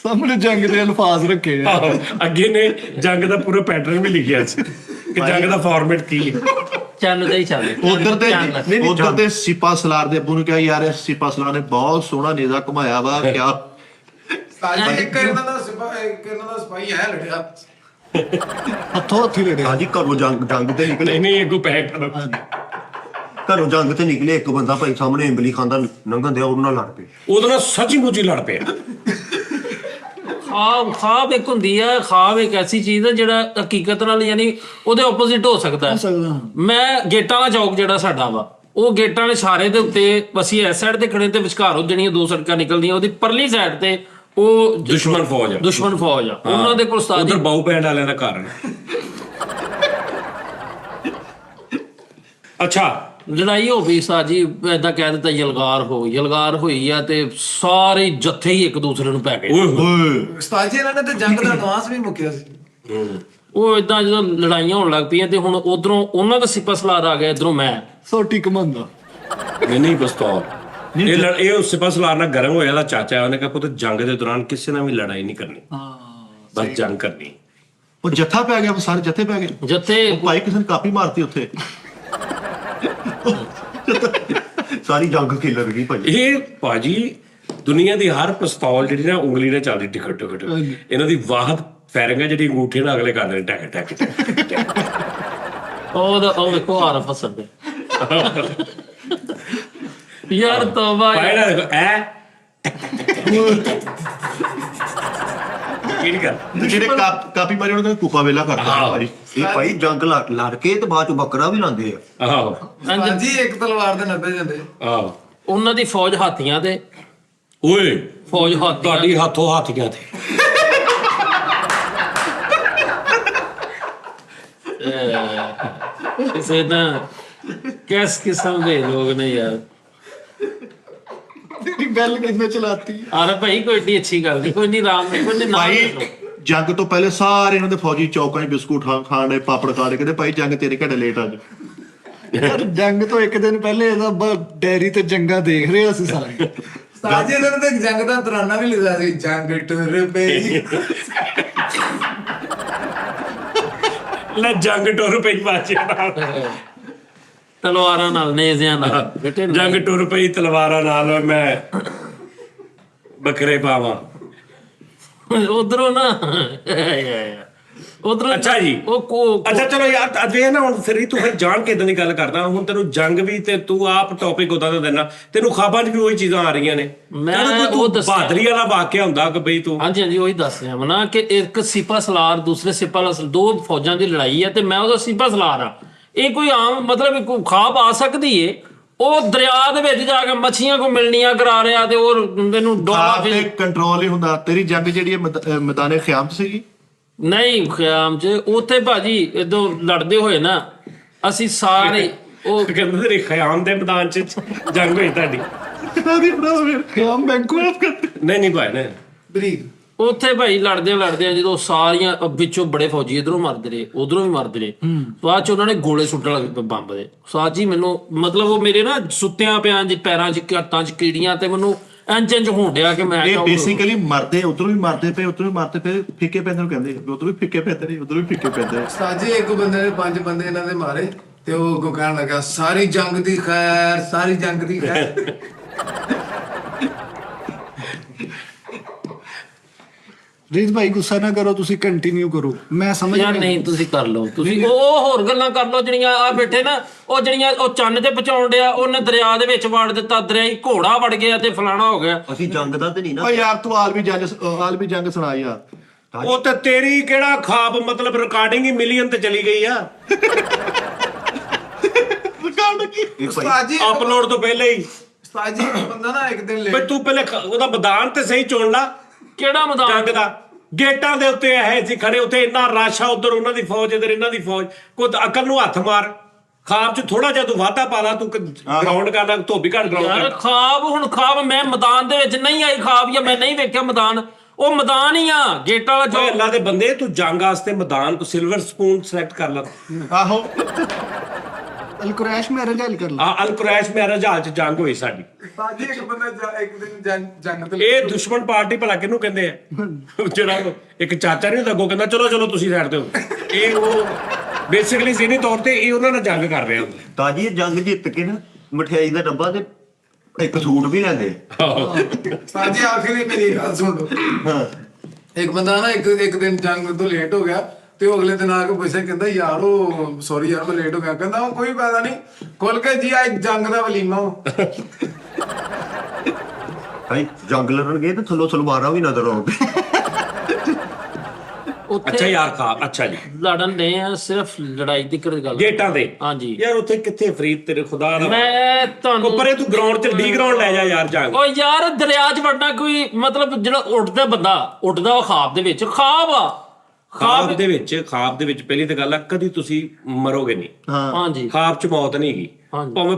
[SPEAKER 1] ਸਾਹਮਣੇ ਜੰਗ ਦੇ ਅਲਫਾਜ਼ ਰੱਖੇ ਆ।
[SPEAKER 2] ਆਹੋ, ਅੱਗੇ ਨੇ ਜੰਗ ਦਾ ਪੂਰਾ ਪੈਟਰਨ ਵੀ ਲਿਖਿਆ ਸੀ ਕਿ ਜੰਗ ਦਾ ਫਾਰਮੈਟ ਕੀ ਹੈ।
[SPEAKER 5] ਚੰਨ ਤੇ ਹੀ ਚੱਲਦੇ
[SPEAKER 3] ਉਧਰ ਤੇ ਸਿਪਾ ਸਲਾਰ ਦੇ ਅੱਬੂ ਨੂੰ ਕਿਹਾ ਯਾਰ ਇਹ ਸਿਪਾ ਸਲਾਰ ਨੇ ਬਹੁਤ ਸੋਹਣਾ ਨੇਜ਼ਾ ਘੁਮਾਇਆ ਵਾ ਕਿਆ।
[SPEAKER 4] ਸਾਜੀ ਇੱਕ ਇਹਨਾਂ ਦਾ ਸਿਪਾਹੀ ਹੈ ਲੜਿਆ
[SPEAKER 1] ਹੱਥੋਂ ਹੱਥੀ ਲੜੇ।
[SPEAKER 3] ਹਾਂਜੀ ਘਰੋਂ ਜੰਗ ਤੇ ਨਿਕਲੇ।
[SPEAKER 2] ਨਹੀਂ ਅੱਗੋਂ ਪੈਕ ਕਰੋ।
[SPEAKER 6] ਘਰੋਂ ਜੰਗ ਤੇ ਨਿਕਲੇ, ਇੱਕ ਬੰਦਾ ਭਾਈ ਸਾਹਮਣੇ ਇੰਬਲੀ ਖਾਂਦਾ ਲੰਘਣ ਦਿਆ, ਉਹਦੇ ਨਾਲ ਲੜ ਪਏ।
[SPEAKER 2] ਉਹਦੇ ਨਾਲ ਸੱਚੀ ਮੁੱਚੀ ਲੜ ਪਿਆ।
[SPEAKER 5] ਖਾਬ ਇੱਕ ਹੁੰਦੀ ਹੈ, ਖਾਬ ਇੱਕ ਐਸੀ ਚੀਜ਼ ਹੈ ਜਿਹੜਾ ਹਕੀਕਤ ਨਾਲ ਯਾਨੀ ਉਹਦੇ ਆਪੋਜ਼ਿਟ ਹੋ ਸਕਦਾ ਹੈ। ਮੈਂ ਗੇਟਾਂ ਦਾ ਚੌਕ ਜਿਹੜਾ ਸਾਡਾ ਵਾ, ਉਹ ਗੇਟਾਂ ਦੇ ਇਸ਼ਾਰੇ ਦੇ ਉੱਤੇ ਅਸੀਂ ਇਸ ਸਾਈਡ ਤੇ ਖੜੇ ਤੇ ਵਿਚਕਾਰੋਂ ਜਿਹੜੀਆਂ ਦੋ ਸੜਕਾਂ ਨਿਕਲਦੀਆਂ, ਉਹਦੀ ਪਰਲੀ ਸਾਈਡ ਤੇ ਉਹ
[SPEAKER 2] ਦੁਸ਼ਮਣ ਫੌਜ ਆ।
[SPEAKER 5] ਉਹਨਾਂ ਦੇ ਕੋਲ ਉਸਤਾਦ
[SPEAKER 2] ਉਧਰ ਬਾਊ ਪੈਂਡ ਵਾਲਿਆਂ ਦਾ ਘਰ ਹੈ। ਅੱਛਾ
[SPEAKER 5] ਲੜਾਈ ਹੋ ਗਈ ਸਾਜੀ, ਏਦਾਂ ਕਹਿ ਦਿੱਤਾ ਯਲਗਾਰ ਹੋਈ ਆ ਤੇ ਸਾਰੇ ਜੱਥੇ ਹੀ ਇੱਕ ਦੂਸਰੇ ਨੂੰ ਪੈ ਗਏ।
[SPEAKER 4] ਉਸਤਾਦ ਜੀ ਇਹਨਾਂ ਨੇ ਤੇ ਜੰਗ ਦਾ ਐਡਵਾਂਸ ਵੀ ਮੁੱਕਿਆ ਸੀ।
[SPEAKER 5] ਉਹ ਏਦਾਂ ਜਦੋਂ ਲੜਾਈਆਂ ਹੋਣ ਲੱਗ ਪਈਆਂ ਤੇ ਹੁਣ ਉਧਰੋਂ ਉਹਨਾਂ ਦਾ ਸਿਪਾ ਸਲਾਰ ਆ ਗਿਆ, ਇਧਰੋਂ ਮੈਂ
[SPEAKER 1] ਸੋਟੀ ਕਮਾਂਦਾ।
[SPEAKER 2] ਨਹੀਂ ਬਸਤੌਰ ਇਹ ਸਿਪਾ ਸਲਾਰ ਨਾਲ ਗਰਮ ਹੋਇਆ ਦਾ ਚਾਚਾ, ਉਹਨੇ ਕਿਹਾ ਪੁੱਤ ਜੰਗ ਦੇ ਦੌਰਾਨ ਕਿਸੇ ਨਾਲ ਵੀ ਲੜਾਈ ਨਹੀਂ ਕਰਨੀ, ਬਸ ਜੰਗ ਕਰਨੀ।
[SPEAKER 3] ਉਹ ਜੱਥਾ ਪੈ ਗਿਆ, ਸਾਰੇ ਜੱਥੇ ਪੈ ਗਏ।
[SPEAKER 5] ਜੱਥੇ
[SPEAKER 3] ਭਾਈ ਕਿਸੇ ਨੇ ਕਾਪੀ ਮਾਰਤੀ ਉੱਥੇ,
[SPEAKER 6] ਸਾਰੀ ਜੰਗ ਖਿਲਰ ਗਈ ਭਾਈ।
[SPEAKER 2] ਇਹ ਭਾਜੀ ਦੁਨੀਆ ਦੀ ਹਰ ਪਿਸਤੌਲ ਜਿਹੜੀ ਨਾ ਉਂਗਲੀ ਨਾਲ ਚੱਲਦੀ ਟਿਕਟ ਇਹਨਾਂ ਦੀ ਵਾਹਦ ਫਾਇਰਿੰਗ ਹੈ ਜਿਹੜੀ ਅੰਗੂਠੇ ਨਾਲ ਅਗਲੇ ਕਰਦੇ ਨੇ ਟਕ ਟਕ ਟਕ।
[SPEAKER 5] ਉਹ ਵੇਖੋ ਹਾਰ ਫਸਦੇ ਯਾਰ ਤੋਬਾ
[SPEAKER 2] ਪਾਇਣਾ ਦੇਖੋ ਐ ਕੀ ਕਰ
[SPEAKER 3] ਜਿਹੜੇ ਕਾਪੀ ਮਾਰੀ ਉਹਨਾਂ ਨੇ ਕੁਫਾ ਵੇਲਾ ਕਰਤਾ ਭਾਈ।
[SPEAKER 6] ਇਹ ਭਾਈ ਜੰਗ ਲੜ ਕੇ ਤੇ ਬਾਅਦ ਚ ਬੱਕਰਾ ਵੀ ਲਾਉਂਦੇ ਆ।
[SPEAKER 2] ਆਹੋ
[SPEAKER 4] ਉਸਤਾਦ ਜੀ ਇੱਕ ਤਲਵਾਰ ਦੇ 90 ਜਾਂਦੇ।
[SPEAKER 2] ਆਹੋ
[SPEAKER 5] ਉਹਨਾਂ ਦੀ ਫੌਜ ਹਾਥੀਆਂ ਤੇ
[SPEAKER 2] ਓਏ
[SPEAKER 5] ਫੌਜ ਹਾਥੀਆਂ
[SPEAKER 2] ਤੁਹਾਡੀ ਹੱਥੋਂ ਹਾਥੀਆਂ ਤੇ
[SPEAKER 5] ਕਿਸੇ ਨਾ ਕਿਸ ਕਿਸਮ ਦੇ ਲੋਕ ਨੇ ਯਾਰ।
[SPEAKER 1] ਤੇਰੀ ਬੈਲ ਕਿੰਨੇ ਚਲਾਤੀ?
[SPEAKER 5] ਆਰੇ ਭਾਈ ਕੋਈ ਏਡੀ ਅੱਛੀ ਗੱਲ ਨਹੀਂ, ਕੋਈ ਨਹੀਂ ਰਾਮ ਕੋਈ ਨਹੀਂ ਨਾ
[SPEAKER 3] ਭਾਈ ਜੰਗ ਤੋਂ ਪਹਿਲੇ ਸਾਰੇ ਇਹਨਾਂ ਦੇ ਫੌਜੀ ਚੌਕਾਂ 'ਚ ਬਿਸਕੁਟ ਖਾਣੇ, ਪਾਪੜ ਖਾਣੇ, ਕਹਿੰਦੇ ਭਾਈ ਜੰਗ 3 ਘੰਟੇ ਲੇਟ ਅੱਜ।
[SPEAKER 1] ਯਾਰ ਜੰਗ ਤੋਂ ਇੱਕ ਦਿਨ ਪਹਿਲੇ ਇਹਦਾ ਡੈਰੀ ਤੇ ਜੰਗਾਂ ਦੇਖ ਰਹੇ ਅਸੀਂ ਸਾਰੇ।
[SPEAKER 4] ਉਸਤਾਦ ਜੀ ਇਹਨਾਂ ਨੇ ਤੇ ਜੰਗ ਦਾ ਤਰਾਨਾ ਵੀ ਲਿਖਿਆ ਸੀ, ਜੰਗ ਟੁਰ ਪਈ।
[SPEAKER 2] ਲੈ ਜੰਗ ਟੁਰ ਪਈ ਬਾਜੀ
[SPEAKER 5] ਤਲਵਾਰਾਂ ਨਾਲ ਨੇਜ਼ਿਆਂ ਨਾਲ ਬੇਟੇ
[SPEAKER 2] ਜੰਗ ਟੁਰ ਪਈ ਤਲਵਾਰਾਂ ਨਾਲ, ਮੈਂ ਬੱਕਰੇ ਪਾਵਾਂ।
[SPEAKER 5] ਉਧਰੋਂ ਨਾ ਉਧਰ
[SPEAKER 2] ਅੱਛਾ ਜੀ। ਅੱਛਾ ਚਲੋ ਯਾਰ ਅਜੇ ਨਾ ਹੁਣ ਫਿਰ ਤੂੰ ਫਿਰ ਜਾਣ ਕੇ ਇਦਾਂ ਦੀ ਗੱਲ ਕਰਦਾ ਹੁਣ ਤੈਨੂੰ ਜੰਗ ਵੀ ਤੇ ਤੂੰ ਆਪ ਟੌਪਿਕ ਉਦਾਂ ਦਾ ਦੇਣਾ ਤੈਨੂੰ ਖਾਬਾਂ 'ਚ ਵੀ ਉਹੀ ਚੀਜ਼ਾਂ ਆ ਰਹੀਆਂ ਨੇ
[SPEAKER 5] ਮੈਂ
[SPEAKER 2] ਚੱਲ ਕੋਈ
[SPEAKER 5] ਉਹ
[SPEAKER 2] ਤੂੰ ਬਹਾਦਰੀ ਵਾਲਾ ਵਾਕਿਆ ਹੁੰਦਾ ਕਿ ਬਈ ਤੂੰ
[SPEAKER 5] ਹਾਂਜੀ ਉਹੀ ਦੱਸ ਰਿਹਾ ਮੈਂ ਨਾ ਕਿ ਇੱਕ ਸਿਪਾ ਸਲਾਰ ਦੂਸਰੇ ਸਿਪਾ ਸਲਾਰ, ਦੋ ਫੌਜਾਂ ਦੀ ਲੜਾਈ ਹੈ ਤੇ ਮੈਂ ਉਹਦਾ ਸਿਪਾ ਸਲਾਰ ਆ। ਇਹ ਕੋਈ ਆਮ ਮਤਲਬ ਕੋਈ ਖਾਬ ਆ ਸਕਦੀ ਏ? ਉਹ ਦਰਿਆ ਦੇ ਵਿੱਚ ਜਾ ਕੇ ਮੱਛੀਆਂ ਕੋ ਮਿਲਣੀਆਂ ਕਰਾ ਰਿਹਾ ਤੇ ਉਹ ਮੈਨੂੰ ਡੋਲਾ
[SPEAKER 3] ਖਾਬ ਤੇ ਕੰਟਰੋਲ ਨਹੀਂ ਹੁੰਦਾ। ਤੇਰੀ ਜੰਗ ਜਿਹੜੀ ਹੈ ਮੈਦਾਨੇ ਖਿਆਮ 'ਚ ਸੀਗੀ।
[SPEAKER 5] ਨਹੀਂ ਖਿਆਮ ਚ ਉੱਥੇ ਭਾਜੀ ਇਦੋਂ ਲੜਦੇ ਹੋਏ ਨਾ ਅਸੀਂ ਸਾਰੇ ਉਹ
[SPEAKER 2] ਕਹਿੰਦੇ ਤੇਰੇ ਖਿਆਮ ਦੇ ਮੈਦਾਨ 'ਚ ਜੰਗ ਹੋਈ ਤੁਹਾਡੀ।
[SPEAKER 1] ਖਿਆਮ ਬੈਂਕੂ
[SPEAKER 2] ਨਹੀਂ ਨਹੀਂ ਭਾਈ ਨਹੀਂ
[SPEAKER 4] ਬਰੀਕ
[SPEAKER 5] ਉੱਥੇ ਭਾਈ ਲੜਦੇ ਜਦੋਂ ਸਾਰੀਆਂ ਵਿੱਚੋਂ ਬੜੇ ਫੌਜੀ ਇਧਰੋਂ ਮਰਦੇ ਰਹੇ ਉਧਰੋਂ ਵੀ ਮਰਦੇ ਰਹੇ ਬਾਅਦ ਚ ਉਹਨਾਂ ਨੇ ਗੋਲੇ ਸੁੱਟਣ ਲੱਗ ਪਏ ਬੰਬ ਦੇ। ਸਾਜ ਜੀ ਮੈਨੂੰ ਮਤਲਬ ਉਹ ਮੇਰੇ ਨਾ ਸੁੱਤਿਆਂ ਪਿਆਂ ਚ ਪੈਰਾਂ ਚ ਹੱਥਾਂ ਚ ਕੀੜੀਆਂ ਤੇ ਮੈਨੂੰ ਇੰਜ ਹੋਣ ਡਿਆ ਕਿ ਮੈਂ
[SPEAKER 3] ਇਹ ਬੇਸਿਕਲੀ ਮਰਦੇ ਉਧਰੋਂ ਵੀ ਮਰਦੇ ਪਏ ਉਧਰੋਂ ਵੀ ਮਰਦੇ ਪਏ ਫਿੱਕੇ ਪੈਂਦੇ ਨੂੰ ਕਹਿੰਦੇ ਉਧਰੋਂ ਵੀ ਫਿੱਕੇ ਪੈਂਦੇ ਨੇ ਉਧਰੋਂ ਵੀ ਫਿੱਕੇ ਪੈਂਦੇ।
[SPEAKER 4] ਸਾਜੀ ਇੱਕ ਬੰਦੇ ਨੇ 5 ਬੰਦੇ ਇਹਨਾਂ ਦੇ ਮਾਰੇ ਤੇ ਉਹ ਅੱਗੋਂ ਕਹਿਣ ਲੱਗਾ ਸਾਰੀ ਜੰਗ ਦੀ ਖੈਰ, ਸਾਰੀ ਜੰਗ ਦੀ ਖੈਰ।
[SPEAKER 1] ਰੀਤ ਭਾਈ ਗੁੱਸਾ ਨਾ ਕਰੋ, ਤੁਸੀਂ ਕੰਟੀਨਿਊ ਕਰੋ। ਮੈਂ ਸਮਝ
[SPEAKER 5] ਯਾਰ ਨਹੀਂ ਤੁਸੀਂ ਕਰ ਲਓ ਤੁਸੀਂ ਉਹ ਹੋਰ ਗੱਲਾਂ ਕਰ ਲਓ ਜਿਹੜੀਆਂ ਆ ਬੈਠੇ ਨਾ ਉਹ ਜਿਹੜੀਆਂ ਉਹ ਚੰਨ ਤੇ ਪਹੁੰਚਾਉਣ ਡਿਆ ਉਹਨੇ ਦਰਿਆ ਦੇ ਵਿੱਚ ਵੜ ਦਿੱਤਾ, ਦਰਿਆਈ ਘੋੜਾ ਵੜ ਗਿਆ ਤੇ ਫਲਾਣਾ ਹੋ ਗਿਆ।
[SPEAKER 6] ਅਸੀਂ ਜੰਗ ਦਾ ਤੇ ਨਹੀਂ ਨਾ
[SPEAKER 3] ਓ ਯਾਰ ਤੂੰ ਆਲਮੀ ਜੰਗ ਸੁਣਾ ਯਾਰ।
[SPEAKER 2] ਉਹ ਤੇ ਤੇਰੀ ਕਿਹੜਾ ਖਾਬ ਮਤਲਬ ਰਿਕਾਰਡਿੰਗ ਹੀ ਮਿਲੀਅਨ ਤੇ ਚਲੀ ਗਈ ਆ
[SPEAKER 4] ਸਾਜੀ
[SPEAKER 2] ਅਪਲੋਡ ਤੋਂ ਪਹਿਲੇ ਹੀ।
[SPEAKER 4] ਸਾਜੀ ਬੰਦਾ ਨਾ ਇੱਕ ਦਿਨ
[SPEAKER 2] ਬਈ ਤੂੰ ਪਹਿਲੇ ਉਹਦਾ ਮੈਦਾਨ ਤੇ ਸਹੀ ਚੁਣ ਲਾ
[SPEAKER 5] ਕਿਹੜਾ ਮੈਦਾਨ
[SPEAKER 2] ਜੰਗ ਦਾ। ਗੇਟਾਂ ਦੇ ਉੱਤੇ ਇਹ ਸੀ ਖੜੇ, ਉੱਥੇ ਇੰਨਾ ਰਸ਼ ਆ, ਉਧਰ ਉਹਨਾਂ ਦੀ ਫੌਜ ਇਧਰ ਇਹਨਾਂ ਦੀ ਫੌਜ। ਕੋਈ ਅਕਲ ਨੂੰ ਹੱਥ ਮਾਰ। ਖਾਬ 'ਚ ਥੋੜਾ ਜਿਹਾ ਤੂੰ ਵਾਧਾ ਪਾ ਲਾ, ਤੂੰ ਗਰਾਊਂਡ ਕਰਨਾ ਧੋਬੀ ਘੜ
[SPEAKER 5] ਯਾਰ
[SPEAKER 2] ਗਰਾਊਂਡ
[SPEAKER 5] ਖਾਬ ਹੁਣ ਖਾਬ ਮੈਂ ਮੈਦਾਨ ਦੇ ਵਿੱਚ ਨਹੀਂ ਆਈ ਖਾਬ ਜਾਂ ਮੈਂ ਨਹੀਂ ਵੇਖਿਆ ਮੈਦਾਨ। ਉਹ ਮੈਦਾਨ ਹੀ ਆ ਗੇਟਾਂ ਵਾਲਾ
[SPEAKER 2] ਓਏ
[SPEAKER 5] ਜੋ
[SPEAKER 2] ਅੱਲਾ ਦੇ ਬੰਦੇ ਤੂੰ ਜੰਗ ਵਾਸਤੇ ਮੈਦਾਨ ਤੂੰ ਸਿਲਵਰ ਸਪੂਨ ਸਿਲੈਕਟ ਕਰ ਲਾ।
[SPEAKER 3] ਆਹੋ
[SPEAKER 1] ਅਲਕੁਰੈਸ਼ ਮੈਰਿਜ ਹਲ ਕਰ ਲਾ।
[SPEAKER 2] ਆ ਅਲ ਕੁਰੈਸ਼ ਮੈਰਿਜ ਹਾਲ 'ਚ ਜੰਗ ਹੋਈ ਸਾਡੀ।
[SPEAKER 4] ਸਾਜੀ ਇੱਕ ਬੰਦਾ ਇੱਕ ਦਿਨ ਜੰਗ ਤੇ
[SPEAKER 2] ਇਹ ਦੁਸ਼ਮਣ ਪਾਰਟੀ ਭਲਾ ਕਿਹਨੂੰ ਕਹਿੰਦੇ ਆ? ਜਿਹੜਾ ਇੱਕ ਚਾਚਾ ਨਹੀਂ ਅੱਗੋਂ ਕਹਿੰਦਾ ਚਲੋ ਚਲੋ ਤੁਸੀਂ ਸਾਈਡ ਤੇ ਹੋ। ਇਹ ਉਹ ਬੇਸਿਕਲੀ ਜ਼ਿਹਨੀ ਤੌਰ ਤੇ ਇਹ ਉਹਨਾਂ ਨਾਲ ਜੰਗ ਕਰ ਰਿਹਾ ਹੁੰਦਾ।
[SPEAKER 6] ਤਾਜੀ ਇਹ ਜੰਗ ਜਿੱਤ ਕੇ ਨਾ ਮਠਿਆਈ ਦਾ ਡੱਬਾ ਤੇ ਇੱਕ ਸੂਟ ਵੀ ਲੈਂਦੇ।
[SPEAKER 4] ਸਾਜੀ ਆਖਿਰ ਮੇਰੀ ਗੱਲ ਸੁਣ ਲਓ।
[SPEAKER 6] ਹਾਂ
[SPEAKER 4] ਇੱਕ ਬੰਦਾ ਨਾ ਇੱਕ ਦਿਨ ਜੰਗ ਤੋਂ ਲੇਟ ਹੋ ਗਿਆ ਤੇ ਉਹ ਅਗਲੇ ਦਿਨ ਆ ਕੇ ਪੁੱਛਿਆ ਕਹਿੰਦਾ ਯਾਰ ਉਹ ਸੌਰੀ ਯਾਰ ਮੈਂ ਲੇਟ ਹੋ ਗਿਆ। ਕਹਿੰਦਾ ਉਹ ਕੋਈ ਫਾਇਦਾ ਨਹੀਂ ਖੁੱਲ ਕੇ ਜੀ ਆ ਜੰਗ ਦਾ ਵਲੀਮਾ
[SPEAKER 6] ਭਾਈ ਜੰਗ ਲੜਨ ਗਏ ਤੇ ਥੱਲੋਂ ਸਲਵਾਰਾਂ ਵੀ ਨਜ਼ਰ ਆਉਂਦੇ।
[SPEAKER 2] ਅੱਛਾ
[SPEAKER 5] ਉੱਥੇ
[SPEAKER 2] ਯਾਰ ਖਾਬ ਅੱਛਾ ਜੀ
[SPEAKER 5] ਲੜਨ ਦੇ ਆ ਸਿਰਫ ਲੜਾਈ ਦੀ ਗੱਲ
[SPEAKER 2] ਗੇਟਾਂ ਦੇ।
[SPEAKER 5] ਹਾਂਜੀ
[SPEAKER 2] ਯਾਰ ਉੱਥੇ ਕਿੱਥੇ ਫਰੀਦ ਤੇਰੇ ਖੁਦਾ ਦਾ
[SPEAKER 5] ਮੈਂ ਤੁਹਾਨੂੰ
[SPEAKER 2] ਉੱਪਰੇ ਤੂੰ ਗਰਾਊਂਡ 'ਚ ਡੀ ਗਰਾਊਂਡ ਲੈ ਜਾ ਯਾਰ ਜੰਗ।
[SPEAKER 5] ਓ ਯਾਰ ਦਰਿਆ 'ਚ ਵੜਨਾ ਕੋਈ ਮਤਲਬ ਜਿਹੜਾ ਉੱਠਦਾ ਬੰਦਾ ਉੱਠਦਾ ਉਹ ਖਾਬ ਦੇ ਵਿੱਚ ਖਾਬ ਆ
[SPEAKER 2] ਖਾਬ ਦੇ ਵਿੱਚ ਪਹਿਲੀ ਤਾਂ ਗੱਲ ਆ ਕਦੀ ਤੁਸੀਂ ਮਰੋਗੇ ਨਹੀਂ।
[SPEAKER 5] ਹਾਂਜੀ
[SPEAKER 2] ਖਾਬ 'ਚ ਮੌਤ ਨਹੀਂ ਹੈਗੀ।
[SPEAKER 5] ਹਾਂਜੀ।
[SPEAKER 2] ਭਾਵੇਂ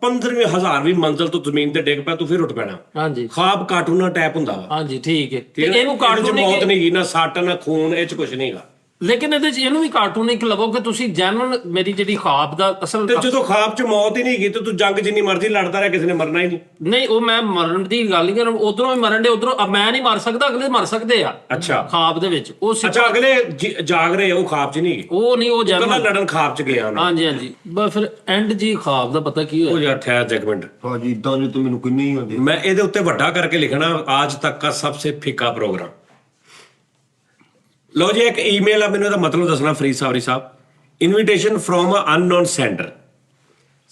[SPEAKER 2] 15,000ਵੀਂ ਮੰਜ਼ਲ ਤੋਂ ਜ਼ਮੀਨ ਤੇ ਡਿੱਗ ਪਿਆ ਤੂੰ ਫਿਰ ਉੱਠ ਪੈਣਾ।
[SPEAKER 5] ਹਾਂਜੀ
[SPEAKER 2] ਖਾਬ ਕਾਰਟੂਨ ਟਾਈਪ ਹੁੰਦਾ ਵਾ।
[SPEAKER 5] ਹਾਂਜੀ ਠੀਕ ਹੈ ਤੇ
[SPEAKER 2] ਇਹਨੂੰ
[SPEAKER 5] ਇਹਨੂੰ ਕਾਰਟੂਨ
[SPEAKER 2] ਮੌਤ
[SPEAKER 5] ਨਹੀਂ
[SPEAKER 2] ਨਹੀਂ ਗਈ ਨਾ ਸੱਟ ਨਾ ਖੂਨ ਇਹ 'ਚ ਕੁਝ ਨਹੀਂ ਹੈਗਾ।
[SPEAKER 5] ਲੇਕਿਨ ਇਹਦੇ 'ਚ ਇਹਨੂੰ ਵੀ ਕਾਰਟੂਨ ਇੱਕ ਲਵੋ ਕਿ ਤੁਸੀਂ ਜੈਨੂਨ ਮੇਰੀ ਜਿਹੜੀ ਖਾਬ ਦਾ ਅਸਲ
[SPEAKER 2] ਤੇ ਜਦੋਂ ਖਾਬ 'ਚ ਮੌਤ ਹੀ ਨਹੀਂ ਗਈ ਤੇ ਤੂੰ ਜੰਗ ਜਿੰਨੀ ਮਰਜ਼ੀ ਲੜਦਾ ਰਿਹਾ ਕਿਸੇ ਨੇ ਮਰਨਾ ਹੀ ਨਹੀਂ।
[SPEAKER 5] ਨਹੀਂ ਉਹ ਮੈਂ ਮਰਨ ਦੀ ਗੱਲ ਨਹੀਂ ਕਰ ਉਧਰੋਂ ਵੀ ਮਰਨ ਦੇ ਉਧਰੋਂ ਮੈਂ ਨਹੀਂ ਮਰ ਸਕਦਾ ਅਗਲੇ ਮਰ ਸਕਦੇ ਆ
[SPEAKER 2] ਅੱਛਾ
[SPEAKER 5] ਖਾਬ ਦੇ ਵਿੱਚ ਉਹ
[SPEAKER 2] ਅੱਛਾ ਅਗਲੇ ਜਾਗ ਰਹੇ ਆ, ਉਹ ਖਾਬ 'ਚ ਨਹੀਂ ਗਏ।
[SPEAKER 5] ਉਹ ਨਹੀਂ ਉਹ
[SPEAKER 2] ਕਹਿੰਦਾ
[SPEAKER 5] ਜੈਨੂਨ
[SPEAKER 2] ਲੜਨ ਖਾਬ 'ਚ ਗਿਆ ਉਹਨੇ।
[SPEAKER 5] ਹਾਂਜੀ ਹਾਂਜੀ ਬਸ ਫਿਰ ਐਂਡ ਜੀ ਖਾਬ ਦਾ ਪਤਾ ਕੀ
[SPEAKER 2] ਉਹ
[SPEAKER 5] ਹੋਇਆ
[SPEAKER 2] ਯਾਰ ਠਹਿਰ ਜਾ ਇੱਕ ਮਿੰਟ
[SPEAKER 6] ਭਾਜੀ ਇਦਾਂ ਦੇ ਤੇ ਮੈਨੂੰ ਕਿੰਨੀ ਆਉਂਦੀ।
[SPEAKER 2] ਮੈਂ ਇਹਦੇ ਉੱਤੇ ਵੱਡਾ ਕਰਕੇ ਲਿਖਣਾ ਅੱਜ ਤੱਕ ਦਾ ਸਭ ਤੋਂ ਫਿੱਕਾ ਪ੍ਰੋਗਰਾਮ। ਲਓ ਜੀ ਇੱਕ ਈਮੇਲ ਆ ਮੈਨੂੰ ਇਹਦਾ ਮਤਲਬ ਦੱਸਣਾ Farid Sawari Sahib. Invitation from a unknown sender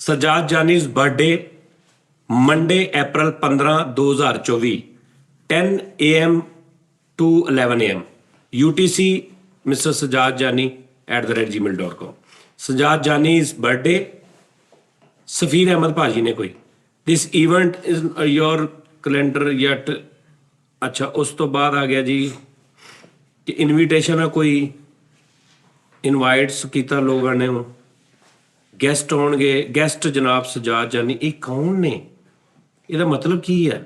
[SPEAKER 2] Sajad Jani's birthday Monday April 15 2024 10 AM to 11 AM UTC Mr. Sajad Jani @gmail.com। Sajad Jani's birthday Safir Ahmed ਭਾਜੀ ਨੇ ਕੋਈ this event is your calendar yet. ਅੱਛਾ ਉਸ ਤੋਂ ਬਾਅਦ ਆ ਗਿਆ ਜੀ ਕਿ ਇਨਵੀਟੇਸ਼ਨ ਆ ਕੋਈ ਇਨਵਾਈਟਸ ਕੀਤਾ ਲੋਕਾਂ ਨੇ ਗੈਸਟ ਹੋਣਗੇ ਗੈਸਟ ਜਨਾਬ ਸਜਾਦ ਜਾਨੀ। ਇਹ ਕੌਣ ਨੇ ਇਹਦਾ ਮਤਲਬ ਕੀ ਹੈ?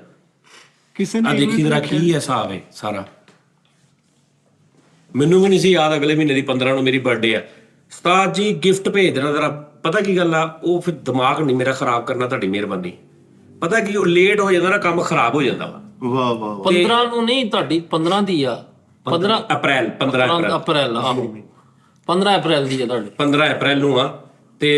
[SPEAKER 1] ਕਿਸੇ
[SPEAKER 2] ਆ
[SPEAKER 1] ਨੇ
[SPEAKER 2] ਦੇਖੀ ਜਰਾ ਕੀ ਹੈ ਹਿਸਾਬ ਹੈ ਸਾਰਾ। ਮੈਨੂੰ ਵੀ ਨਹੀਂ ਸੀ ਯਾਦ ਅਗਲੇ ਮਹੀਨੇ ਦੀ 15 ਨੂੰ ਮੇਰੀ ਬਰਥਡੇ ਆ। ਉਸਤਾਦ ਜੀ ਗਿਫਟ ਭੇਜ ਦੇਣਾ ਜ਼ਰਾ। ਪਤਾ ਕੀ ਗੱਲ ਆ ਉਹ ਫਿਰ ਦਿਮਾਗ ਨਹੀਂ ਮੇਰਾ ਖਰਾਬ ਕਰਨਾ ਤੁਹਾਡੀ ਮਿਹਰਬਾਨੀ। ਪਤਾ ਕੀ ਉਹ ਲੇਟ ਹੋ ਜਾਂਦਾ ਨਾ ਕੰਮ ਖਰਾਬ ਹੋ ਜਾਂਦਾ ਵਾ।
[SPEAKER 3] ਵਾਹ ਵਾਹ
[SPEAKER 5] 15 ਨੂੰ ਨਹੀਂ ਤੁਹਾਡੀ 15 ਦੀ ਆ 15
[SPEAKER 2] ਅਪ੍ਰੈਲ 15 ਅਪ੍ਰੈਲ
[SPEAKER 5] ਅਪ੍ਰੈਲ ਆਹੋ 15 ਅਪ੍ਰੈਲ ਦੀ ਆ ਤੁਹਾਡੀ
[SPEAKER 2] 15 ਅਪ੍ਰੈਲ ਨੂੰ ਆ। ਤੇ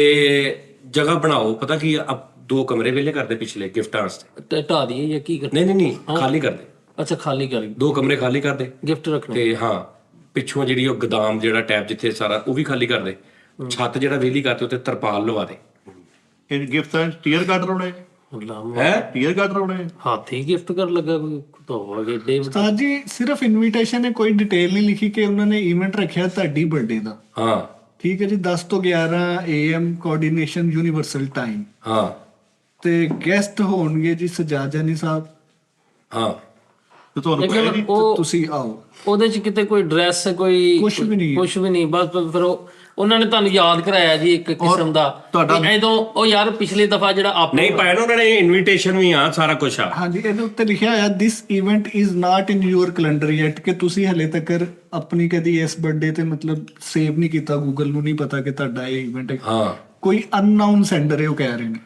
[SPEAKER 2] ਜਗ੍ਹਾ ਬਣਾਓ ਪਤਾ ਕੀ ਆ 2 ਕਮਰੇ ਵਿਹਲੇ ਕਰਦੇ ਪਿਛਲੇ ਗਿਫਟਾਂ ਵਾਸਤੇ।
[SPEAKER 5] ਤੇ ਢਾ ਦਈਏ ਜਾਂ ਕੀ ਕਰ
[SPEAKER 2] ਨਹੀਂ ਖਾਲੀ ਕਰਦੇ।
[SPEAKER 5] ਅੱਛਾ ਖਾਲੀ ਕਰ
[SPEAKER 2] 2 ਕਮਰੇ ਖਾਲੀ ਕਰਦੇ
[SPEAKER 5] ਗਿਫਟ ਰੱਖਣਾ
[SPEAKER 2] ਤੇ ਹਾਂ ਪਿੱਛੋਂ ਜਿਹੜੀ ਉਹ ਗੋਦਾਮ ਜਿਹੜਾ ਟੈਪ ਜਿੱਥੇ ਸਾਰਾ ਉਹ ਵੀ ਖਾਲੀ ਕਰ ਦੇ, ਛੱਤ ਜਿਹੜਾ ਵਿਹਲੀ ਕਰਦੇ ਉੱਤੇ ਤਰਪਾਲ ਲਵਾ ਦੇ।
[SPEAKER 3] ਇਹ ਗਿਫਟ ਹੈ ਟੀਅਰ ਕੱਟ ਲਾਉਣੇ
[SPEAKER 2] ਹੈ
[SPEAKER 3] ਟੀਅਰ ਕੱਟ ਲਾਉਣੇ
[SPEAKER 5] ਹਾਥੀ ਗਿਫਟ ਕਰ ਲੱਗਾ ਕੋਈ ਤੋਗੇ ਡੇ।
[SPEAKER 1] ਉਸਤਾਦ ਜੀ ਸਿਰਫ ਇਨਵੀਟੇਸ਼ਨ ਹੈ, ਕੋਈ ਡਿਟੇਲ ਨਹੀਂ ਲਿਖੀ ਕਿ ਉਹਨਾਂ ਨੇ ਇਵੈਂਟ ਰੱਖਿਆ ਤੁਹਾਡੀ ਬਰਥਡੇ ਦਾ।
[SPEAKER 2] ਹਾਂ
[SPEAKER 1] ਠੀਕ ਹੈ ਜੀ, 10 ਤੋਂ 11 AM ਕੋਆਰਡੀਨੇਸ਼ਨ ਯੂਨੀਵਰਸਲ ਟਾਈਮ।
[SPEAKER 2] ਹਾਂ
[SPEAKER 1] ਤੇ ਗੈਸਟ ਹੋਣਗੇ ਜੀ ਸਜਾਦ ਜਾਨੀ ਸਾਹਿਬ,
[SPEAKER 2] ਹਾਂ
[SPEAKER 3] ਤੇ ਤੁਹਾਨੂੰ ਕੋਈ
[SPEAKER 5] ਲੇਕਿਨ ਉਹ
[SPEAKER 1] ਤੁਸੀਂ ਆਓ।
[SPEAKER 5] ਉਹਦੇ ਚ ਕਿਤੇ ਕੋਈ ਡਰੈਸ ਕੋਈ
[SPEAKER 1] ਕੁਛ ਵੀ ਨਹੀਂ।
[SPEAKER 5] ਕੁਛ ਵੀ ਨਹੀਂ, ਬਸ ਫਿਰ ਉਹਨਾਂ ਨੇ ਤੁਹਾਨੂੰ ਯਾਦ ਕਰਾਇਆ ਜੀ ਇੱਕ ਕਿਸਮ ਦਾ ਐਦੋਂ ਉਹ ਯਾਰ ਪਿਛਲੀ ਦਫਾ ਜਿਹੜਾ ਆਪ
[SPEAKER 2] ਨਹੀਂ ਪਾਇਆ ਨਾ ਉਹਨਾਂ ਨੇ, ਇਨਵੀਟੇਸ਼ਨ ਵੀ ਆ ਸਾਰਾ ਕੁਝ ਆ।
[SPEAKER 1] ਹਾਂਜੀ, ਇਹਦੇ ਉੱਤੇ ਲਿਖਿਆ ਹੋਇਆ this event is not in your calendar yet, ਕਿ ਤੁਸੀਂ ਹਲੇ ਤੱਕ ਆਪਣੀ ਕਦੀ ਇਸ ਬਰਥਡੇ ਤੇ ਮਤਲਬ ਸੇਵ ਨਹੀਂ ਕੀਤਾ, ਗੂਗਲ ਨੂੰ ਨਹੀਂ ਪਤਾ ਕਿ ਤੁਹਾਡਾ ਇਹ ਇਵੈਂਟ ਹੈ।
[SPEAKER 2] ਹਾਂ
[SPEAKER 1] ਕੋਈ ਅਨਨਾਊਨ ਸੈਂਡਰ ਹੈ ਉਹ ਕਹਿ ਰਹੇ ਨੇ।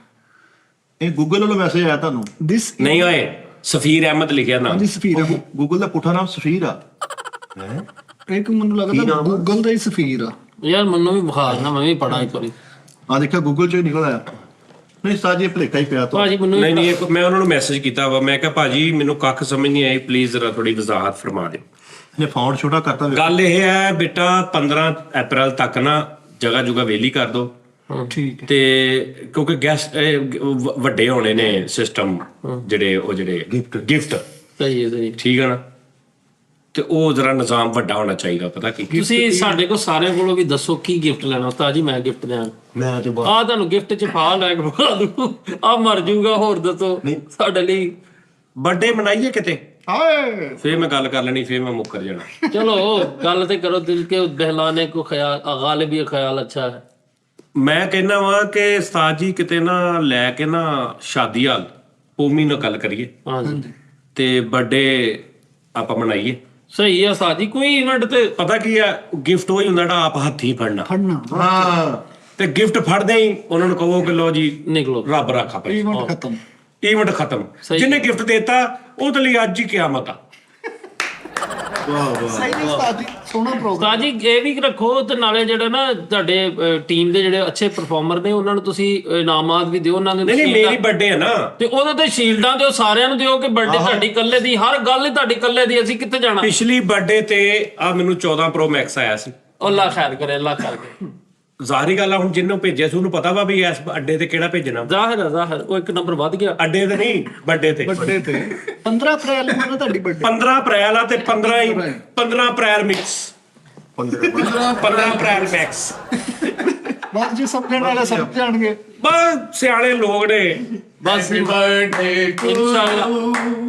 [SPEAKER 3] ਇਹ ਗੂਗਲ ਵੱਲੋਂ ਮੈਸੇਜ ਆਇਆ ਤੁਹਾਨੂੰ?
[SPEAKER 1] ਦਿਸ
[SPEAKER 2] ਨਹੀਂ ਓਏ, ਸਫੀਰ ਅਹਿਮਦ ਲਿਖਿਆ ਨਾ।
[SPEAKER 1] ਹਾਂਜੀ ਸਫੀਰ ਹੈ।
[SPEAKER 3] ਗੂਗਲ ਦਾ ਪੁੱਠਾ ਨਾਮ ਸਫੀਰ ਆ।
[SPEAKER 1] ਇੱਕ ਮੈਨੂੰ ਲੱਗਦਾ ਗੂਗਲ ਦਾ ਹੀ ਸਫੀਰ ਆ।
[SPEAKER 5] ਯਾਰ ਮੈਨੂੰ ਵੀ ਬੁਖਾਰ ਨਾ, ਮੈਂ ਵੀ ਪੜਾ ਇੱਕ ਵਾਰੀ।
[SPEAKER 3] ਆ ਦੇਖਿਆ ਗੂਗਲ ਚੋਂ ਹੀ ਨਿਕਲ ਆਇਆ। ਨਹੀਂ ਸਾਜੀ ਭਲੇਖਾ ਹੀ ਪਿਆ ਤੋਂ।
[SPEAKER 5] ਭਾਜੀ ਮੈਨੂੰ
[SPEAKER 2] ਨਹੀਂ ਨਹੀਂ, ਮੈਂ ਉਹਨਾਂ ਨੂੰ ਮੈਸੇਜ ਕੀਤਾ ਵਾ, ਮੈਂ ਕਿਹਾ ਭਾਜੀ ਮੈਨੂੰ ਕੱਖ ਸਮਝ ਨਹੀਂ ਆਈ, ਪਲੀਜ਼ ਜ਼ਰਾ ਥੋੜੀ ਵਜ਼ਾਹਤ ਫਰਮਾ ਦਿਓ।
[SPEAKER 3] ਇਹਨੇ ਫੌਂਟ ਛੋਟਾ ਕਰਤਾ।
[SPEAKER 2] ਗੱਲ ਇਹ ਹੈ ਬੇਟਾ 15 ਅਪ੍ਰੈਲ ਤੱਕ ਨਾ ਜਗ੍ਹਾ ਜੁਗਾ ਵਿਹਲੀ ਕਰ ਦੋ,
[SPEAKER 1] ਠੀਕ ਹੈ।
[SPEAKER 2] ਤੇ ਕਿਉਂਕਿ ਗੈਸਟ ਵੱਡੇ ਹੋਣੇ ਨੇ ਸਿਸਟਮ ਜਿਹੜੇ ਉਹ ਜਿਹੜੇ ਗਿਫਟ
[SPEAKER 5] ਸਹੀ ਹੈ ਸਹੀ।
[SPEAKER 2] ਠੀਕ ਹੈ ਨਾ, ਤੇ ਉਹ ਜ਼ਰਾ ਨਿਜ਼ਾਮ ਵੱਡਾ ਹੋਣਾ ਚਾਹੀਦਾ। ਪਤਾ ਕੀ
[SPEAKER 5] ਤੁਸੀਂ ਸਾਡੇ ਕੋਲ ਸਾਰਿਆਂ ਕੋਲੋਂ ਵੀ ਦੱਸੋ ਕੀ ਗਿਫਟ ਲੈਣਾ ਉਸਤਾਦ ਜੀ, ਮੈਂ ਗਿਫਟ ਦਿਆਂ।
[SPEAKER 6] ਮੈਂ ਤੇ
[SPEAKER 5] ਆ ਤੁਹਾਨੂੰ ਗਿਫਟ ਚ ਫਾ ਲੈ ਕੇ ਬਣਾ ਦੂੰ, ਆ ਮਰ ਜਾਊਗਾ। ਹੋਰ ਦੱਸੋ ਸਾਡੇ ਲਈ
[SPEAKER 2] ਬਰਥਡੇ ਮਨਾਈਏ ਕਿਤੇ,
[SPEAKER 1] ਹਾਏ
[SPEAKER 2] ਫੇਰ ਮੈਂ ਗੱਲ ਕਰ ਲੈਣੀ, ਫੇਰ ਮੈਂ ਮੁੱਕਰ ਜਾਣਾ।
[SPEAKER 5] ਚਲੋ ਗੱਲ ਤੇ ਕਰੋ, ਦਿਲ ਕੇ ਬਹਿਲਾਨੇ ਕੋ ਖਿਆਲ ਗਾਲਿਬ ਇਹ ਖਿਆਲ ਅੱਛਾ ਹੈ।
[SPEAKER 2] ਮੈਂ ਕਹਿੰਦਾ ਵਾਂ ਕਿ ਉਸਤਾਦ ਜੀ ਕਿਤੇ ਨਾ ਲੈ ਕੇ ਨਾ ਸ਼ਾਦੀ ਹਾਲ ਪੂਮੀ ਨਾਲ ਗੱਲ ਕਰੀਏ
[SPEAKER 5] ਹਾਂਜੀ
[SPEAKER 2] ਤੇ ਬਰਥਡੇ ਆਪਾਂ ਮਨਾਈਏ।
[SPEAKER 5] ਸਹੀ ਹੈ ਉਸਤਾਦ ਜੀ, ਕੋਈ ਇਵੈਂਟ ਤੇ
[SPEAKER 2] ਪਤਾ ਕੀ ਆ, ਗਿਫਟ ਉਹ ਹੀ ਹੁੰਦਾ ਜਿਹੜਾ ਆਪ ਹੱਥੀਂ ਫੜਨਾ।
[SPEAKER 3] ਹਾਂ
[SPEAKER 2] ਤੇ ਗਿਫਟ ਫੜਦੇ ਹੀ ਉਹਨਾਂ ਨੂੰ ਕਹੋ ਕਿ ਲੋ ਜੀ
[SPEAKER 5] ਨਿਕਲੋ।
[SPEAKER 2] ਰੱਬ ਰਾਖਾ ਭਾਈ,
[SPEAKER 1] ਇਵੈਂਟ ਖਤਮ।
[SPEAKER 2] ਇਵੈਂਟ ਖਤਮ। ਜਿਹਨੇ ਗਿਫਟ ਦਿੱਤਾ ਉਹਦੇ ਲਈ ਅੱਜ ਹੀ ਕਿਆਮਤ ਆ।
[SPEAKER 1] ਸਹੀ ਨਹੀਂ ਉਸਤਾਦ ਜੀ, ਸੋਹਣਾ ਪ੍ਰੋਗਰਾਮ।
[SPEAKER 5] ਉਸਤਾਦ ਜੀ ਇਹ ਵੀ ਰੱਖੋ, ਤੇ ਨਾਲੇ ਜਿਹੜੇ ਨਾ ਤੁਹਾਡੇ ਟੀਮ ਦੇ ਜਿਹੜੇ ਅੱਛੇ ਪਰਫਾਰਮਰ ਨੇ ਉਹਨਾਂ ਨੂੰ ਤੁਸੀਂ ਇਨਾਮਾਤ ਵੀ ਦਿਓ। ਉਹਨਾਂ ਦੇ
[SPEAKER 2] ਨਹੀਂ ਨਹੀਂ, ਮੇਰੀ ਬਰਥਡੇ ਹੈ ਨਾ,
[SPEAKER 5] ਤੇ ਉਹਦੇ ਤੇ ਸ਼ੀਲਡਾਂ ਦਿਓ, ਸਾਰਿਆਂ ਨੂੰ ਦਿਓ ਕਿ ਬਰਥਡੇ ਤੁਹਾਡੀ ਇਕੱਲੇ ਦੀ, ਹਰ ਗੱਲ ਹੀ ਤੁਹਾਡੀ ਇਕੱਲੇ ਦੀ, ਅਸੀਂ ਕਿੱਥੇ ਜਾਣਾ।
[SPEAKER 2] ਪਿਛਲੀ ਬਰਥਡੇ ਤੇ ਆ ਮੈਨੂੰ 14 ਪ੍ਰੋ ਮੈਕਸ ਆਇਆ ਸੀ।
[SPEAKER 5] ਅੱਲਾ ਖੈਰ ਕਰੇ, ਅੱਲਾ ਖੈਰ ਕਰੇ।
[SPEAKER 2] ਜ਼ਾਹਰੀ ਗੱਲ ਆ, ਹੁਣ ਜਿਹਨੂੰ ਭੇਜਿਆ ਸੀ ਉਹਨੂੰ ਪਤਾ ਵਾ ਵੀ ਇਸ ਅੱਡੇ ਤੇ ਕਿਹੜਾ ਭੇਜਣਾ।
[SPEAKER 5] ਜ਼ਾਹਿਰ ਹੈ ਜ਼ਾਹਿਰ, ਉਹ ਇੱਕ ਨੰਬਰ ਵੱਧ ਗਿਆ।
[SPEAKER 2] ਅੱਡੇ ਤੇ ਨਹੀਂ, ਬਰਥਡੇ ਤੇ।
[SPEAKER 1] ਬਰਥਡੇ ਤੇ 15 ਅਪ੍ਰੈਲ ਨੂੰ ਹੈ ਨਾ ਤੁਹਾਡੀ ਬਰਥਡੇ।
[SPEAKER 2] 15 ਅਪ੍ਰੈਲ ਆ ਤੇ 15 ਅਪ੍ਰੈਲ ਮਿਕਸ, 15 ਅਪ੍ਰੈਲ ਮੈਕਸ।
[SPEAKER 1] ਬਸ ਜੀ ਸਮਝਣ ਵਾਲੇ ਸਮਝ ਜਾਣਗੇ।
[SPEAKER 2] ਬਸ ਸਿਆਣੇ ਲੋਕ ਨੇ।
[SPEAKER 5] ਬਸ ਇਨਸ਼ਾਅੱਲਾ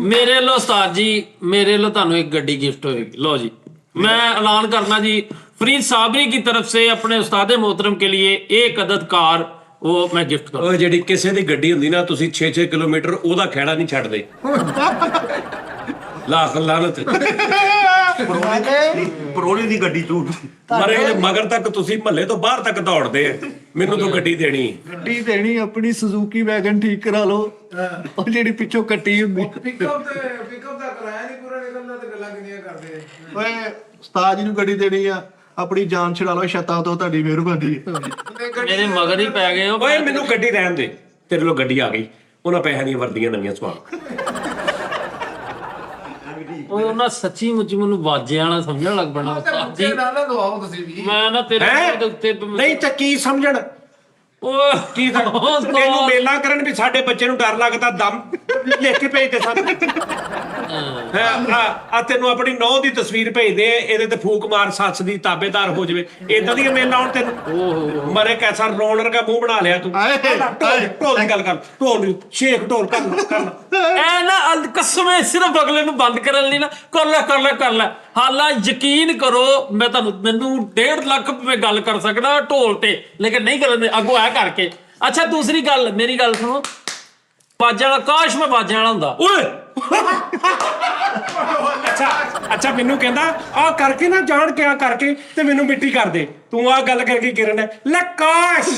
[SPEAKER 5] ਮੇਰੇ ਵੱਲੋਂ ਉਸਤਾਦ ਜੀ, ਮੇਰੇ ਵੱਲੋਂ ਤੁਹਾਨੂੰ ਇੱਕ ਗੱਡੀ ਗਿਫਟ ਹੋਏਗੀ। लो जी, मैं ऐलान करना जी, फरीद साबरी की तरफ से अपने उस्ताद मोहतरम के लिए एक अदद कार वो मैं गिफ्ट करूँ।
[SPEAKER 2] ਉਹ ਜਿਹੜੀ ਕਿਸੇ ਦੀ ਗੱਡੀ ਹੁੰਦੀ ਨਾ, ਤੁਸੀਂ 6-6 ਕਿਲੋਮੀਟਰ ਉਹਦਾ ਖਹਿੜਾ ਨਹੀਂ ਛੱਡਦੇ। ਲਾਖ ਲਾਨਤ
[SPEAKER 6] ਪਰੋਲੇ ਦੀ ਗੱਡੀ ਝੂਠ।
[SPEAKER 2] ਮਰੇ ਉਹਦੇ ਮਗਰ ਤੱਕ ਤੁਸੀਂ ਮਹੱਲੇ ਤੋਂ ਬਾਹਰ ਤੱਕ ਦੌੜਦੇ ਆ, ਮੈਨੂੰ ਤਾਂ ਗੱਡੀ ਦੇਣੀ।
[SPEAKER 1] ਗੱਡੀ ਦੇਣੀ ਆਪਣੀ ਸੁਜ਼ੂਕੀ ਵੈਗਨ ਠੀਕ ਕਰਾ ਲਓ, ਉਹ ਜਿਹੜੀ ਪਿੱਛੋਂ ਕੱਟੀ ਹੁੰਦੀ।
[SPEAKER 4] ਪਿਕਅਪ ਦਾ ਕਿਰਾਇਆ ਨਹੀਂ ਪੂਰਾ ਨਿਕਲਦਾ ਤੇ ਗੱਲਾਂ ਕਿੰਨੀਆਂ ਕਰਦੇ।
[SPEAKER 3] ਓਏ ਉਸਤਾਦ ਜੀ ਨੂੰ ਗੱਡੀ ਦੇਣੀ ਆ, ਆਪਣੀ ਜਾਨ ਛੁਡਾ ਲਓ ਛੱਤਾਂ ਤੋਂ, ਤੁਹਾਡੀ ਮਿਹਰਬਾਨੀ।
[SPEAKER 5] मेरे मगर ही पै गए हो।
[SPEAKER 2] ਓਏ ਮੈਨੂੰ ਗੱਡੀ ਰਹਿਣ ਦੇ, ਤੇਰੇ ਲੋ ਗੱਡੀ ਆ ਗਈ, ਉਹਨਾਂ ਪੈਸਿਆਂ ਦੀਆਂ ਵਰਦੀਆਂ ਨਵੀਆਂ ਸਵਾ।
[SPEAKER 5] ਉਹ ਉਹਨਾਂ ਸੱਚੀ ਮੁੱਚੀ ਮੈਨੂੰ ਵਾਜੇ ਵਾਲਾ ਸਮਝਣ ਲੱਗ ਪੈਣਾ ਉਸਤਾਦ ਜੀ।
[SPEAKER 4] ਨਾ ਦਵਾਓ ਤੁਸੀਂ ਵੀ।
[SPEAKER 5] ਮੈਂ ਨਾ ਤੇਰੇ ਦੇ ਉੱਤੇ
[SPEAKER 2] ਨਹੀਂ ਤਾਂ ਕੀ ਸਮਝਣ,
[SPEAKER 5] ਉਹ
[SPEAKER 2] ਕੀ ਤੈਨੂੰ ਮੇਲਾ ਕਰਨ ਵੀ ਸਾਡੇ ਬੱਚੇ ਨੂੰ ਡਰ ਲੱਗਦਾ, ਦਮ ਲਿਖ ਕੇ ਭੇਜਦੇ ਸਾਨੂੰ। ਆ ਤੈਨੂੰ ਆਪਣੀ ਨੌਂ ਦੀ ਤਸਵੀਰ ਭੇਜਦੇ, ਇਹਦੇ ਤੇ ਫੂਕ ਮਾਰ, ਸੱਸ ਦੀ ਤਾਬੇਦਾਰ ਹੋ ਜਾਵੇ। ਏਦਾਂ ਦੀਆਂ ਮੇਲਾ ਹੁਣ ਤੈਨੂੰ ਮਰੇ ਕੈਸਾ ਰੋਣ ਵਰਗਾ ਮੂੰਹ ਬਣਾ ਲਿਆ ਤੂੰ। ਢੋਲ ਦੀ ਗੱਲ ਕਰ, ਢੋਲ ਸ਼ੇਖ ਢੋਲ ਕਰ।
[SPEAKER 5] ਐ ਨਾ ਕਸਮੇ ਸਿਰਫ ਅਗਲੇ ਨੂੰ ਬੰਦ ਕਰਨ ਲਈ ਨਾ ਕਰ ਲੈ। ਹਾਲਾ ਯਕੀਨ ਕਰੋ, ਮੈਂ ਤੁਹਾਨੂੰ ਮੈਨੂੰ 1.5 ਲੱਖ ਮੈਂ ਗੱਲ ਕਰ ਸਕਦਾ ਢੋਲ ਤੇ, ਲੇਕਿਨ ਨਹੀਂ ਕਰਨ ਦੇ ਅੱਗੋਂ ਆ ਕਰਕੇ। ਅੱਛਾ ਦੂਸਰੀ ਗੱਲ, ਮੇਰੀ ਗੱਲ ਸੁਣੋ, ਬਾਜਾਂ ਵਾਲਾ ਕਾਸ਼ ਮੈਂ ਬਾਜਾਂ ਵਾਲਾ ਹੁੰਦਾ।
[SPEAKER 2] ਓਏ ਅੱਛਾ ਮੈਨੂੰ ਕਹਿੰਦਾ ਆ ਕਰਕੇ ਨਾ ਜਾਣ ਕੇ ਆ ਕਰਕੇ ਤੇ ਮੈਨੂੰ ਮਿੱਟੀ ਕਰ ਦੇ। ਤੂੰ ਆ ਗੱਲ ਕਰਕੇ ਕਿਰਨ ਹੈ ਲੈ ਕਾਸ਼,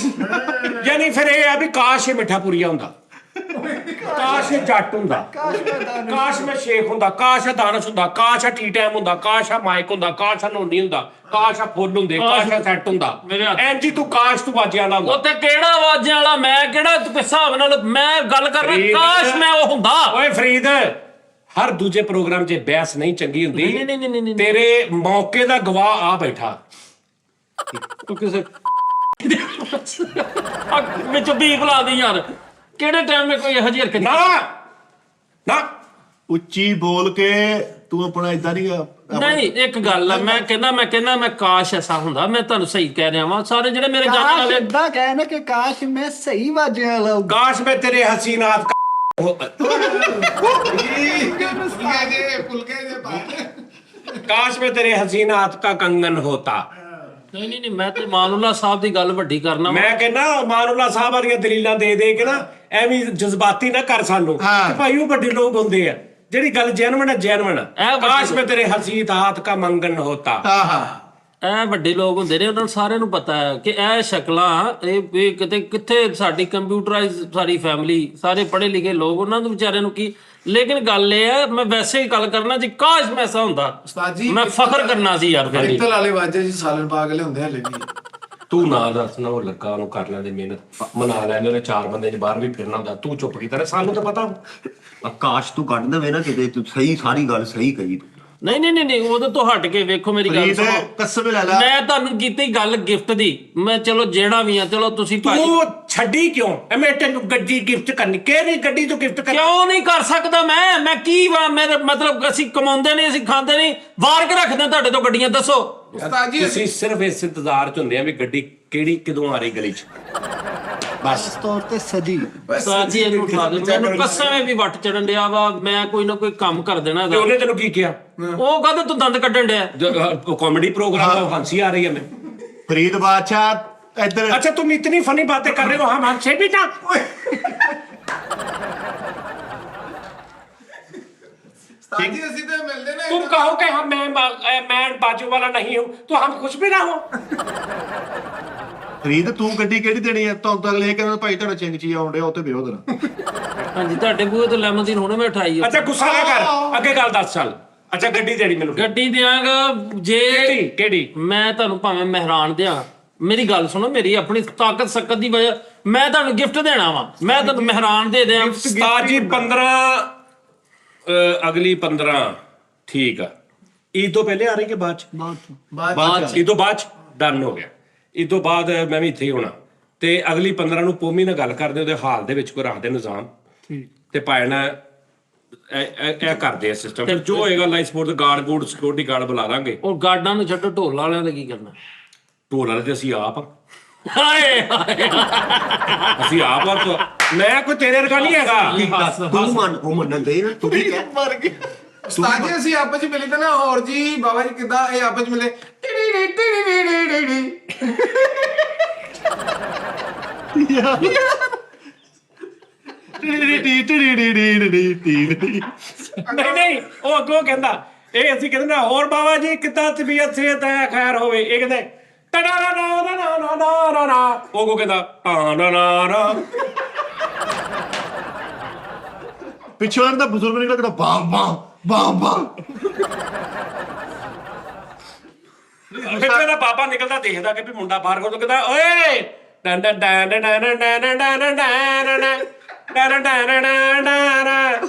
[SPEAKER 2] ਯਾਨੀ ਫਿਰ ਇਹ ਆ ਵੀ ਕਾਸ਼ ਇਹ ਮਿੱਠਾ ਪੁਰੀਆ ਹੁੰਦਾ, ਕਾਸ਼ ਇਹ ਜੱਟ ਹੁੰਦਾ, ਕਾਸ਼ ਮੈਂ ਸ਼ੇਖ ਹੁੰਦਾ, ਕਾਸ਼ ਆ ਦਾਨਸ਼ ਹੁੰਦਾ, ਕਾਸ਼ ਆ ਟੀ ਟਾਈਮ ਹੁੰਦਾ, ਕਾਸ਼ ਆ ਮਾਈਕ ਹੁੰਦਾ, ਕਾਸ਼ ਆ ਨੋਨੀ ਹੁੰਦਾ, ਕਾਸ਼ ਆ ਫੁੱਲ ਹੁੰਦੇ, ਕਾਸ਼ ਆ ਸੈੱਟ ਹੁੰਦਾ। ਐਂ ਜੀ ਤੂੰ ਕਾਸ਼ ਤੂੰ ਬਾਜਿਆਂ ਵਾਲਾ ਹੁੰਦਾ।
[SPEAKER 5] ਉੱਥੇ ਕਿਹੜਾ ਵਾਜਿਆਂ ਵਾਲਾ, ਮੈਂ ਕਿਹੜਾ ਹਿਸਾਬ ਨਾਲ ਮੈਂ ਗੱਲ ਕਰ ਰਿਹਾ, ਕਾਸ਼ ਮੈਂ ਉਹ ਹੁੰਦਾ।
[SPEAKER 2] ਓਏ ਫਰੀਦ, ਹਰ ਦੂਜੇ ਪ੍ਰੋਗਰਾਮ 'ਚ ਬਹਿਸ ਨਹੀਂ ਚੰਗੀ
[SPEAKER 5] ਨਹੀਂ, ਨਹੀਂ, ਨਹੀਂ,
[SPEAKER 2] ਹੁੰਦੀ
[SPEAKER 5] ਨਹੀਂ।
[SPEAKER 2] ਤੇਰੇ ਮੌਕੇ ਦਾ ਗਵਾਹ ਆ ਬੈਠਾ
[SPEAKER 5] ਤੂੰ ਕਿਸੇ ਵਿੱਚੋਂ ਵੀ ਬੁਲਾ ਦੀ ਯਾਰ, ਕਿਹੜੇ ਟਾਈਮ 'ਤੇ ਕੋਈ ਇਹੋ ਜਿਹੀ ਹਰਕਤ
[SPEAKER 2] ਨਾ ਨਾ
[SPEAKER 3] ਉੱਚੀ ਬੋਲ ਕੇ ਤੂੰ ਆਪਣਾ ਇਦਾਂ ਨਹੀਂ
[SPEAKER 5] ਨਹੀਂ। ਇੱਕ ਗੱਲ ਆ, ਮੈਂ ਕਹਿੰਦਾ ਮੈਂ ਕਾਸ਼ ਐਸਾ ਹੁੰਦਾ। ਮੈਂ ਤੁਹਾਨੂੰ ਸਹੀ ਕਹਿ ਰਿਹਾ ਵਾਂ, ਸਾਰੇ ਜਿਹੜੇ ਮੇਰੇ ਜਾਣਨ
[SPEAKER 1] ਕਾਸ਼
[SPEAKER 5] ਵਾਲੇ
[SPEAKER 1] ਏਦਾਂ ਕਹਿ ਨਾ ਕਿ ਕਾਸ਼ ਮੈਂ ਸਹੀ ਵਾਜਿਆ ਲਾਉਂਗਾ।
[SPEAKER 2] ਕਾਸ਼ ਮੈਂ ਤੇਰੇ ਹਸੀਨਾਤ काश में तेरे हसीनात का कंगन होता।
[SPEAKER 5] नहीं मैं तो मानुल्ला साहब की गल वड्डी करना।
[SPEAKER 2] मैं कहना मानुल्ला साहब वाली दलीलां दे दे के ना एवं जज्बाती ना कर सानू भाई वो बड़े लोग होंगे आ जेड़ी गल जेनवन है जेनवन। काश में तेरे हसीनात का मंगन होता।
[SPEAKER 5] ਇਹ ਵੱਡੇ ਲੋਕ ਹੁੰਦੇ ਨੇ, ਉਹਨਾਂ ਨੂੰ ਸਾਰਿਆਂ ਨੂੰ ਪਤਾ ਹੈ ਕਿ ਇਹ ਸ਼ਕਲਾਂ ਇਹ ਕਿਤੇ ਕਿੱਥੇ ਸਾਡੀ ਕੰਪਿਊਟਰਾਈਜ਼ ਸਾਰੀ ਫੈਮਿਲੀ ਸਾਰੇ ਪੜ੍ਹੇ ਲਿਖੇ ਲੋਕ, ਉਹਨਾਂ ਨੂੰ ਵਿਚਾਰਿਆਂ ਨੂੰ ਕੀ। ਲੇਕਿਨ ਗੱਲ ਇਹ ਹੈ, ਮੈਂ ਵੈਸੇ ਹੀ ਗੱਲ ਕਰਨਾ ਜੀ, ਕਾਸ਼ ਮੈਂ ਐਸਾ ਹੁੰਦਾ,
[SPEAKER 4] ਉਸਤਾਦ ਜੀ
[SPEAKER 5] ਮੈਂ ਫਖਰ ਕਰਨਾ ਸੀ ਯਾਰ।
[SPEAKER 4] ਪਿੱਤਲ ਵਾਲੇ ਵਾਜੇ ਜੀ ਸਾਲਨ ਪਾ ਕੇ ਲਿਆਉਂਦੇ ਹਲੇ ਵੀ।
[SPEAKER 2] ਤੂੰ ਨਾ ਦੱਸ ਨਾ, ਉਹ ਲੱਗਾ ਉਹਨੂੰ ਕਰ ਲੈਂਦੇ ਮਿਹਨਤ ਮਨਾ ਲੈਂਦੇ ਉਹਨੇ, 4 ਬੰਦੇ 'ਚ ਬਾਹਰ ਵੀ ਫਿਰਨਾ ਹੁੰਦਾ। ਤੂੰ ਚੁੱਪ ਕੀਤਾ, ਸਾਨੂੰ ਤਾਂ ਪਤਾ।
[SPEAKER 6] ਆਕਾਸ਼ ਤੂੰ ਕੱਢ ਦੇਵੇ ਨਾ ਕਿਤੇ, ਤੂੰ ਸਹੀ ਸਾਰੀ ਗੱਲ ਸਹੀ ਕਹੀ ਤੂੰ।
[SPEAKER 5] ਨਹੀਂ ਉਹਦੇ ਤੋਂ ਹਟ ਕੇ ਵੇਖੋ ਮੇਰੀ ਗੱਲ ਸੁਣੋ।
[SPEAKER 3] ਕਸਮ ਲੈ ਲੈ,
[SPEAKER 5] ਮੈਂ ਤੁਹਾਨੂੰ ਕੀਤੀ ਗੱਲ ਗਿਫਟ ਦੀ, ਮੈਂ ਚਲੋ ਜਿਹੜਾ ਵੀ ਆ, ਚਲੋ ਤੁਸੀਂ
[SPEAKER 2] ਤੂੰ ਛੱਡੀ ਕਿਉਂ? ਮੈਂ ਤੈਨੂੰ ਗੱਡੀ ਗਿਫਟ ਕਰਨੀ, ਕਿਹੜੀ ਗੱਡੀ ਤੂੰ ਗਿਫਟ ਕਰ?
[SPEAKER 5] ਕਿਉਂ ਨਹੀਂ ਕਰ ਸਕਦਾ ਮੈਂ ਕੀ ਵਾ ਮੇਰੇ ਮਤਲਬ ਅਸੀਂ ਕਮਾਉਂਦੇ ਨਹੀਂ, ਅਸੀਂ ਖਾਂਦੇ ਨਹੀਂ, ਵਾਰ ਕੇ ਰੱਖਦੇ ਤੁਹਾਡੇ ਤੋਂ ਗੱਡੀਆਂ। ਦੱਸੋ
[SPEAKER 4] ਉਸਤਾਦ ਜੀ
[SPEAKER 2] ਅਸੀਂ ਸਿਰਫ ਇਸ ਇੰਤਜ਼ਾਰ 'ਚ ਹੁੰਦੇ ਆ ਵੀ ਗੱਡੀ ਕਿਹੜੀ ਕਦੋਂ ਆ ਰਹੀ ਗਲੀ 'ਚ।
[SPEAKER 1] ਬਸ ਤੌਰ ਤੇ ਸਦੀ
[SPEAKER 5] ਸਾਜੀ ਇਹਨੂੰ ਉਠਾ ਦੇ, ਮੈਨੂੰ ਕਸਮ ਵੀ ਵੱਟ ਚੜਨ ਡਿਆ ਵਾ, ਮੈਂ ਕੋਈ ਨਾ ਕੋਈ ਕੰਮ ਕਰ ਦੇਣਾ
[SPEAKER 2] ਤੇ ਉਹਨੇ ਤੈਨੂੰ ਕੀ ਕਿਹਾ?
[SPEAKER 5] ਉਹ ਕਹਿੰਦਾ ਤੂੰ ਦੰਦ ਕੱਢਣ ਡਿਆ।
[SPEAKER 2] कॉमेडी प्रोग्राम में हंसी आ रही है हमें।
[SPEAKER 3] ਫਰੀਦ ਬਾਦਸ਼ਾਹ ਇੱਧਰ।
[SPEAKER 2] अच्छा तुम इतनी फनी बातें कर रहे हो, हम हमसे भी ना।
[SPEAKER 4] ਉਸਤਾਦ ਜੀ ਅਸੀਂ ਤੇ ਮਿਲਦੇ ਨੇ।
[SPEAKER 2] तुम कहो कि हम मैं बाजू वाला नहीं हूँ तो हम खुश भी ना हो।
[SPEAKER 3] ਫਰੀਦ ਤੂੰ ਗੱਡੀ ਕਿਹੜੀ ਦੇਣੀ ਹੈ? ਤੁਹਾਨੂੰ ਤਾਂ ਅਗਲੇ ਕਹਿੰਦੇ ਭਾਈ ਤੁਹਾਡਾ ਚਿੰਗਚੀ ਆਉਣ ਡਿਆ, ਉੱਥੇ ਬਿਓ ਦੇਣਾ।
[SPEAKER 5] ਹਾਂਜੀ ਤੁਹਾਡੇ ਬੂਹੇ ਤੋਂ ਲੈਮਨਦੀਨ ਹੁਣੇ ਮੈਂ ਉਠਾਈ ਆ।
[SPEAKER 2] अच्छा गुस्सा ना कर, अगे गल 10 साल। अच्छा गड्डी देनी मैनू,
[SPEAKER 5] ਗੱਡੀ ਦਿਆਂਗਾ ਜੇ
[SPEAKER 2] केड़ी?
[SPEAKER 5] ਮੈਂ ਤੁਹਾਨੂੰ ਭਾਵੇਂ ਮਹਿਰਾਨ ਦਿਆਂ, ਮੇਰੀ ਗੱਲ ਸੁਣੋ, ਮੇਰੀ ਆਪਣੀ ਤਾਕਤ ਸਕਤ ਦੀ ਵਜ੍ਹਾ ਮੈਂ ਤੁਹਾਨੂੰ ਗਿਫਟ ਦੇਣਾ ਵਾ, ਮੈਂ ਤੁਹਾਨੂੰ ਮਹਿਰਾਨ ਦੇ ਦਿਆਂ।
[SPEAKER 2] उस्ताद जी 15 अगली 15 ठीक है। ईद तो पहले आ रही है बाद च? ईद तो बाद डन हो गया। ईद तो बाद मैं भी ਇੱਥੇ ਹੀ ਹੋਣਾ ਤੇ ਅਗਲੀ 15 ਨੂੰ ਪੋਮੀ ਨਾਲ ਗੱਲ ਕਰਦੇ, ਉਹਦੇ ਹਾਲ ਦੇ ਵਿੱਚ ਕੋਈ ਰੱਖਦੇ ਨਿਜ਼ਾਮ ਤੇ ਪਾਇਣਾ ਇਹ ਕਰਦੇ ਆ ਸਿਸਟਮ। ਫਿਰ ਜੋ ਹੋਏਗਾ life support guard good security guard ਬੁਲਾ ਲਾਂਗੇ।
[SPEAKER 5] ਉਹ ਗਾਰਡਾਂ ਨੂੰ ਛੱਡੋ, ਢੋਲ ਵਾਲਿਆਂ ਦਾ ਕੀ ਕਰਨਾ?
[SPEAKER 2] ਢੋਲ ਵਾਲੇ ਤੇ ਅਸੀਂ ਆਪ
[SPEAKER 5] ਹਾਏ ਹਾਏ
[SPEAKER 2] ਅਸੀਂ ਆਪ ਆ। ਮੈਂ ਕੋਈ ਤੇਰੇ ਵਰਗਾ ਨਹੀਂ ਹੈਗਾ।
[SPEAKER 6] ਤੂੰ ਮੰਨ ਉਹ ਮੰਨਣ ਦੇ ਨਾ, ਤੂੰ ਵੀ ਕਹਿ।
[SPEAKER 1] ਮਰ ਗਿਆ।
[SPEAKER 4] ਉਸਤਾਦ ਜੀ ਅਸੀਂ ਆਪਸ ਵਿੱਚ ਮਿਲੇ ਤੇ ਨਾ, ਹੋਰ ਜੀ ਬਾਬਾ ਜੀ ਕਿੱਦਾਂ ਇਹ ਆਪਸ ਵਿੱਚ ਮਿਲੇ।
[SPEAKER 2] ਨਹੀਂ ਉਹ ਅੱਗੋਂ ਕਹਿੰਦਾ, ਇਹ ਅਸੀਂ ਕਹਿੰਦੇ ਨਾ ਹੋਰ ਬਾਬਾ ਜੀ ਕਿੱਦਾਂ ਤਬੀਅਤ ਸਿਹਤ ਹੈ ਖੈਰ ਹੋਵੇ, ਇਹ ਕਹਿੰਦੇ ਟਨਾ ਨਾ ਨਾ ਨਾ ਨਾ ਨਾ ਨਾ ਨਾ, ਉਹ ਕੋ ਕਹਿੰਦਾ ਟਾ ਨਾ ਨਾ ਨਾ।
[SPEAKER 3] ਪਿੱਛੋਂ ਦਾ ਬਜ਼ੁਰਗ ਨਿਕਲ ਕਿਹੜਾ ਬਾਮ ਬਾਮ ਬਾਮ ਬਾਮ।
[SPEAKER 2] ਫਿਰ ਮੇਰਾ ਬਾਬਾ ਨਿਕਲਦਾ ਦੇਖਦਾ ਕਿ ਵੀ ਮੁੰਡਾ ਬਾਹਰ ਕੋਲ ਕਹਿੰਦਾ ਓਏ ਡੰ ਡੰ ਡੰ ਡੰ ਡੰ ਡੰ ਡੰ ਡੰ ਡੰ ਡੰ ਡੰ ਡੰ।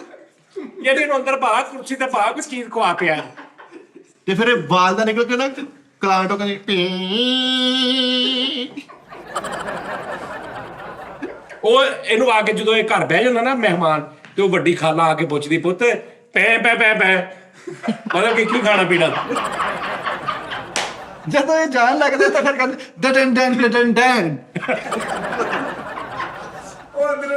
[SPEAKER 2] ਇਹਦੇ ਨੂੰ ਅੰਦਰ ਪਾ, ਕੁਰਸੀ ਤੇ ਪਾ, ਕੋਈ ਚੀਜ਼ ਖਵਾ ਪਿਆ।
[SPEAKER 3] ਤੇ ਫਿਰ ਇਹ ਵਾਲ ਦਾ ਨਿਕਲ ਕੇ ਨਾ ਕਲਾਂਟੋ ਕਹਿੰਦੀ
[SPEAKER 2] ਉਹ ਇਹਨੂੰ ਆ ਕੇ ਜਦੋਂ ਇਹ ਘਰ ਬਹਿ ਜਾਂਦਾ ਨਾ ਮਹਿਮਾਨ, ਤੇ ਉਹ ਵੱਡੀ ਖਾਲਾ ਆ ਕੇ ਪੁੱਛਦੀ, ਪੁੱਤ ਪੈ ਪੈ ਪੈ ਪੈ ਮਤਲਬ ਕਿ ਕੀ ਖਾਣਾ ਪੀਣਾ?
[SPEAKER 1] ਜਦੋਂ ਇਹ ਜਾਣ ਲੱਗਦੇ ਤਾਂ ਫਿਰ ਕਹਿੰਦੇ ਡਨ ਡਨ ਡਨ ਡਨ।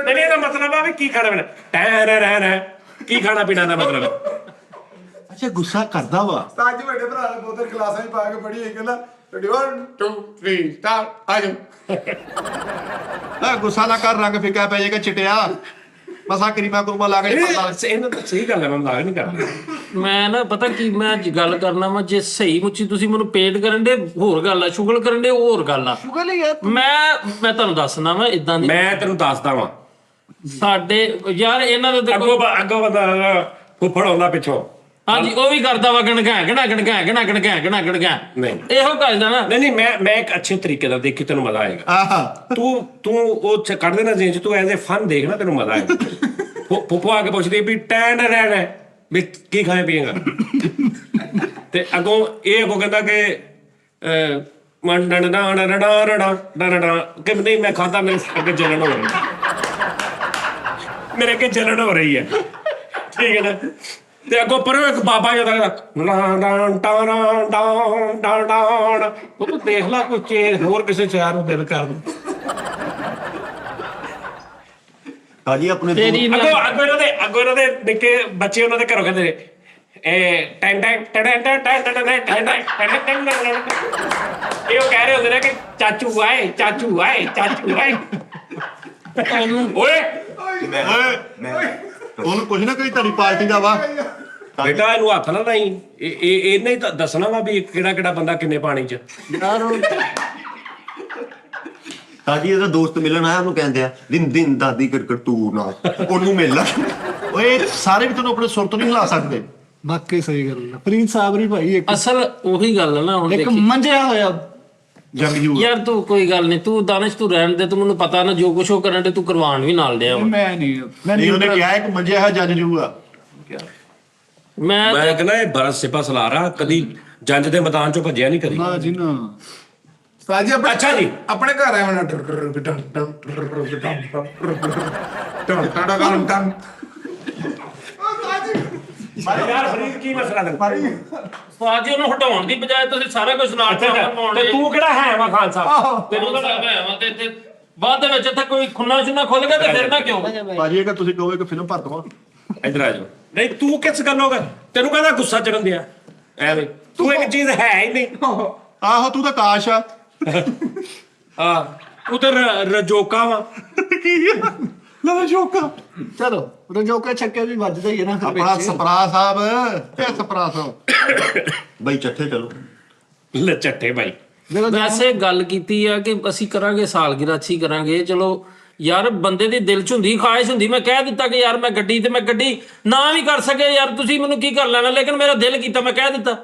[SPEAKER 2] ਨਹੀਂ ਇਹਦਾ ਮਤਲਬ ਆ ਵੀ ਕੀ ਖਾਣਾ ਪੀਣਾ, ਟੈ ਰਹਿ ਰਹਿ ਕੀ ਖਾਣਾ ਪੀਣਾ ਦਾ ਮਤਲਬ।
[SPEAKER 3] ਅੱਛਾ ਗੁੱਸਾ ਕਰਦਾ ਵਾ।
[SPEAKER 4] ਉਸਤਾਦ ਜੀ ਵੱਡੇ ਭਰਾ ਨੇ ਬੋਤਲ ਕਲਾਸਾਂ ਵਿੱਚ ਪਾ ਕੇ ਪੜ੍ਹੀ ਹੋਈ, ਕਹਿੰਦਾ 1 2 3 ਸਟਾਰਟ ਆ ਜਾਓ।
[SPEAKER 3] ਆ ਗੁੱਸਾ ਨਾ ਕਰ, ਰੰਗ ਫਿੱਕਾ ਪੈ ਜਾਏਗਾ ਚਿਟਿਆ, ਮਸਾ ਕਰੀਮਾ ਕੁਰਮਾ ਲਾ ਕੇ
[SPEAKER 2] ਇਹਨਾਂ ਤਾਂ ਸਹੀ ਗੱਲ ਹੈ, ਮੈਂ ਮਜ਼ਾਕ ਨਹੀਂ ਕਰਦਾ।
[SPEAKER 5] ਮੈਂ ਨਾ ਪਤਾ ਕੀ ਮੈਂ ਅੱਜ ਗੱਲ ਕਰਨਾ ਵਾ, ਜੇ ਸਹੀ ਮੁੱਚੀ ਤੁਸੀਂ ਮੈਨੂੰ ਪੇਡ ਕਰਨ ਦੇ ਹੋਰ ਗੱਲ ਆ, ਸ਼ੁਗਲ ਕਰਨ ਦੇ ਹੋਰ ਗੱਲ ਆ।
[SPEAKER 1] ਸ਼ੁਗਲ ਹੀ ਆ।
[SPEAKER 5] ਮੈਂ ਤੁਹਾਨੂੰ ਦੱਸਣਾ ਵਾ ਇਦਾਂ ਦੀ
[SPEAKER 2] ਮੈਂ ਤੈਨੂੰ ਦੱਸਦਾ ਵਾਂ,
[SPEAKER 5] ਸਾਡੇ ਯਾਰ ਇਹਨਾਂ ਦੇ ਦੇਖੋ
[SPEAKER 2] ਅੱਗੋਂ ਬੰਦਾ ਫੁੱਫੜ ਆਉਂਦਾ ਪਿੱਛੋਂ।
[SPEAKER 5] ਹਾਂਜੀ ਉਹ ਵੀ ਕਰਦਾ ਵਾ ਗਣਗਾ
[SPEAKER 2] ਨਹੀਂ
[SPEAKER 5] ਇਹੋ ਕਰਦਾ ਨਾ।
[SPEAKER 2] ਨਹੀਂ ਮੈਂ ਇੱਕ ਅੱਛੇ ਤਰੀਕੇ ਦਾ ਦੇਖੀ, ਤੈਨੂੰ ਮਜ਼ਾ ਆਏਗਾ।
[SPEAKER 3] ਆਹਾ
[SPEAKER 2] ਤੂੰ ਉਹ ਕੱਢ ਦੇਣਾ ਜੇ ਤੂੰ ਐਜ਼ ਏ ਫਨ ਦੇਖ ਨਾ, ਤੈਨੂੰ ਮਜ਼ਾ ਆਏਗਾ। ਫੁੱਫੋ ਆ ਕੇ ਪੁੱਛਦੀ ਵੀ ਟੈਨ ਰਹਿਣਾ, ਵੀ ਕੀ ਖਾਏ ਪੀਏਗਾ ਤੇ ਅੱਗੋਂ ਕਹਿੰਦਾ ਕਿ ਕਿ ਨਹੀਂ ਮੈਂ ਖਾਦਾ ਮੇਰੇ ਅੱਗੇ ਜਲਣ ਹੋ ਰਹੀ ਮੇਰੇ ਅੱਗੇ ਜਲਣ ਹੋ ਰਹੀ ਹੈ ਠੀਕ ਹੈ ਨਾ ਤੇ ਅੱਗੋਂ ਪਰੋਂ ਇੱਕ ਬਾਬਾ ਜਿਹਾ ਉਹ ਤੂੰ ਦੇਖ ਲਾ ਕੋਈ ਚੀਜ਼ ਹੋਰ ਕਿਸੇ ਸ਼ਹਿਰ ਨੂੰ ਦਿਲ ਕਰ ਦੂੰ
[SPEAKER 6] ਤਾਜੀ ਆਪਣੇ
[SPEAKER 5] ਤੇਰੀ
[SPEAKER 2] ਅੱਗੋਂ ਇਹਨਾਂ ਦੇ ਨਿੱਕੇ ਬੱਚੇ ਉਹਨਾਂ ਦੇ ਘਰੋਂ ਕਹਿੰਦੇ ਇਹ ਟੈਂ ਟੈਂ ਟੈਂ ਟੈਂ ਟੈਂ ਟੈਂ ਟੈਂ ਟੈਂ ਟੈਂ ਟੈਂ ਇਹ ਉਹ ਕਹਿ ਰਹੇ ਹੁੰਦੇ ਨੇ ਕਿ ਚਾਚੂ ਆਏ ਚਾਚੂ ਆਏ ਚਾਚੂ ਆਏ ਓਏ
[SPEAKER 3] ਉਹਨੂੰ ਕੁਝ ਨਾ ਕੋਈ ਤੁਹਾਡੀ ਪਾਰਟੀ ਦਾ ਵਾ
[SPEAKER 2] ਬੇਟਾ ਇਹਨੂੰ ਹੱਥ ਨਾ ਲਾਈ ਇਹਨੇ ਹੀ ਤਾਂ ਦੱਸਣਾ ਵਾ ਵੀ ਕਿਹੜਾ ਬੰਦਾ ਕਿੰਨੇ ਪਾਣੀ 'ਚ
[SPEAKER 6] ਤਾਜੀ ਇਹਦਾ ਦੋਸਤ ਮਿਲਣ ਆਇਆ ਉਹਨੂੰ ਕਹਿੰਦੇ ਆ ਦਿਨ ਦਿਨ ਦਾਦੀ ਕਰ ਤੂੰ ਨਾ ਉਹਨੂੰ ਮਿਲ ਲਾ
[SPEAKER 3] ਓਏ ਸਾਰੇ ਵੀ ਤੈਨੂੰ ਆਪਣੇ ਸੁਰ ਤੋਂ ਨਹੀਂ ਹਿਲਾ ਸਕਦੇ।
[SPEAKER 1] ਵਾਕਈ ਸਹੀ ਗੱਲ ਹੈ ਫਰੀਦ ਸਾਬਰੀ ਭਾਈ ਇੱਕ
[SPEAKER 5] ਅਸਲ ਉਹੀ ਗੱਲ ਹੈ ਨਾ ਹੁਣ
[SPEAKER 1] ਇੱਕ
[SPEAKER 5] ਦੇਖੀ
[SPEAKER 1] ਮੰਜਿਆ ਹੋਇਆ
[SPEAKER 3] ਜੰਗਜੂ
[SPEAKER 5] ਯਾਰ ਤੂੰ ਕੋਈ ਗੱਲ ਨਹੀਂ ਤੂੰ ਦਾਨਿਸ਼ ਤੂੰ ਰਹਿਣ ਦੇ ਤੂੰ ਮੈਨੂੰ ਪਤਾ ਨਾ ਜੋ ਕੁਛ ਉਹ ਕਰਨ ਦੇ ਤੂੰ ਕਰਵਾਨ ਵੀ ਨਾਲ ਡਿਆ ਵਾ।
[SPEAKER 1] ਮੈਂ ਨਹੀਂ
[SPEAKER 3] ਨਹੀਂ ਉਹਨੇ ਕਿਹਾ ਇੱਕ ਮੰਜਿਆ ਹੈ ਜੰਗਜੂ ਆ
[SPEAKER 5] ਮੈਂ
[SPEAKER 2] ਮੈਂ ਕਹਿੰਦਾ ਇਹ ਬੜਾ ਸਿਪਾ ਸਲਾਰਾ ਕਦੀ ਜੰਜ ਦੇ ਮੈਦਾਨ 'ਚੋਂ ਭੱਜਿਆ ਨਹੀਂ ਕਦੀ
[SPEAKER 1] ਨਾ ਜੀ ਨਾ
[SPEAKER 4] ਸਾਜੀ
[SPEAKER 2] ਅੱਛਾ ਜੀ।
[SPEAKER 4] ਆਪਣੇ ਘਰ ਆਇਆ ਮੈਂ
[SPEAKER 2] ਯਾਰ ਫਰੀਦ ਕੀ ਮਸਲਾ
[SPEAKER 5] ਸਾਜੀ ਉਹਨੂੰ ਹਟਾਉਣ ਦੀ ਬਜਾਏ ਤੁਸੀਂ ਸਾਰਾ ਕੁਝ ਨਾਲ
[SPEAKER 2] ਤੇ ਤੂੰ ਕਿਹੜਾ ਹੈ ਵਾ ਖਾਨ ਸਾਹਿਬ
[SPEAKER 5] ਤੈਨੂੰ ਤਾਂ ਲੱਗਦਾ ਹੈ ਤੇ ਇੱਥੇ ਬਾਅਦ ਦੇ ਵਿੱਚ ਇੱਥੇ ਕੋਈ ਖੁੰਨਾ ਚੁੰਨਾ ਖੁੱਲ ਗਿਆ ਤੇ ਫਿਰ ਨਾ ਕਿਉਂ
[SPEAKER 3] ਭਾਜੀ ਇਹ ਤੁਸੀਂ ਕਹੋਗੇ ਕਿ ਫਿਲਮ ਭਰ ਦਵਾਂ
[SPEAKER 2] ਇੱਧਰ ਆ ਜਾ ਨਹੀਂ ਤੂੰ ਕਿਸ ਗੱਲੋਂ ਤੈਨੂੰ ਕਹਿੰਦਾ ਗੁੱਸਾ ਚੜਨ ਦਿਆ ਐਵੇਂ ਤੂੰ ਇੱਕ ਚੀਜ਼ ਹੈ ਹੀ ਨਹੀਂ
[SPEAKER 3] ਆਹੋ ਤੂੰ ਤਾਂ ਕਾਸ਼ ਆ
[SPEAKER 2] ਆ ਤੂੰ ਤਾਂ ਰਜੋਕਾ ਵਾ
[SPEAKER 3] ਲੈ ਜੋਕਾ
[SPEAKER 1] ਚਲੋ ਰਜੋਕਾ ਛੱਕੇ ਵੀ ਵੱਜਦਾ ਹੀ ਹੈ ਨਾ ਫਿਰ
[SPEAKER 3] ਆਪਣਾ
[SPEAKER 1] ਵਿੱਚ।
[SPEAKER 3] ਸਪਰਾ ਸਾਹਿਬ ਇਹ ਸਪਰਾ ਸਾਹਿਬ
[SPEAKER 6] ਬਈ ਚੱਠੇ ਚਲੋ
[SPEAKER 2] ਲੱਚੱਟੇ ਬਾਈ
[SPEAKER 1] ਦੇਖੋ
[SPEAKER 5] ਵੈਸੇ ਗੱਲ ਕੀਤੀ ਆ ਕਿ ਅਸੀਂ ਕਰਾਂਗੇ ਸਾਲਗਿਰਾ ਅੱਛੀ ਕਰਾਂਗੇ ਚਲੋ ਯਾਰ ਬੰਦੇ ਦੇ ਦਿਲ 'ਚ ਹੁੰਦੀ ਖਾਹਿਸ਼ ਹੁੰਦੀ ਮੈਂ ਕਹਿ ਦਿੱਤਾ ਕਿ ਯਾਰ ਮੈਂ ਗੱਡੀ ਨਾ ਵੀ ਕਰ ਸਕੇ ਯਾਰ ਤੁਸੀਂ ਮੈਨੂੰ ਕੀ ਕਰ ਲੈਣਾ ਲੇਕਿਨ ਮੇਰਾ ਦਿਲ ਕੀਤਾ ਮੈਂ ਕਹਿ ਦਿੱਤਾ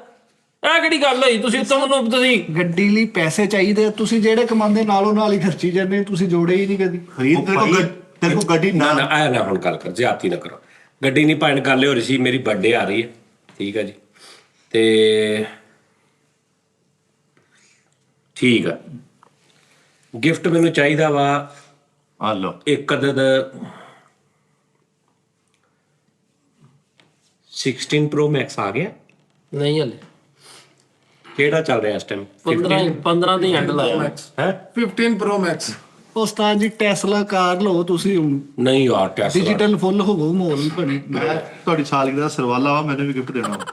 [SPEAKER 5] ਇਹ ਕਿਹੜੀ ਗੱਲ ਹੋਈ ਤੁਸੀਂ ਤੁਸੀਂ
[SPEAKER 1] ਗੱਡੀ ਲਈ ਪੈਸੇ ਚਾਹੀਦੇ ਆ, ਤੁਸੀਂ ਜਿਹੜੇ ਕਮਾਉਂਦੇ ਨਾਲੋਂ ਨਾਲ ਹੀ ਖਰਚੀ ਜਾਂਦੇ ਤੁਸੀਂ ਜੋੜੇ ਹੀ ਨਹੀਂ ਕਦੀ
[SPEAKER 3] ਖਰੀਦ ਤੇਰੇ ਕੋਲ ਗੱਡੀ
[SPEAKER 2] ਨਾ
[SPEAKER 3] ਨਾ
[SPEAKER 2] ਨਾ ਆਇਆ ਨਾ ਹੁਣ ਗੱਲ ਕਰ ਜ਼ਿਆਦਤੀ ਨਾ ਕਰੋ ਗੱਡੀ ਨਹੀਂ ਭਾਣ ਗੱਲ ਹੋ ਰਹੀ ਸੀ ਮੇਰੀ ਬਰਥਡੇ ਆ ਰਹੀ ਹੈ ਠੀਕ ਹੈ ਜੀ ਤੇ ਠੀਕ ਆ ਗਿਫਟ ਮੈਨੂੰ ਚਾਹੀਦਾ ਵਾ
[SPEAKER 3] ਆ ਲੋ
[SPEAKER 2] ਇੱਕ ਅਦਦ 16 Pro Max ਆ ਗਿਆ
[SPEAKER 5] ਨਹੀਂ ਹਲੇ
[SPEAKER 2] ਕਿਹੜਾ ਚੱਲ ਰਿਹਾ ਇਸ ਟਾਈਮ
[SPEAKER 5] 15 ਦੀ ਐਂਡ ਲਾਇਆ
[SPEAKER 2] ਹੈ
[SPEAKER 4] 15 Pro Max
[SPEAKER 1] ਉਸਤਾਦ ਜੀ ਟੈਸਲਾ ਕਾਰ ਲਓ ਤੁਸੀਂ ਹੁਣ
[SPEAKER 2] ਨਹੀਂ ਯਾਰ ਟੈਸਲਾ
[SPEAKER 1] ਡਿਜੀਟਲ ਫੁੱਲ ਹੋਵੋ ਮਾਹੌਲ ਬਣੇ
[SPEAKER 3] ਮੈਂ ਤੁਹਾਡੀ ਸਾਲਗਿਰਾ ਦਾ ਸਰਵਾਲਾ ਵਾ ਮੈਨੂੰ ਵੀ ਗਿਫਟ ਦੇਣਾ ਵਾ।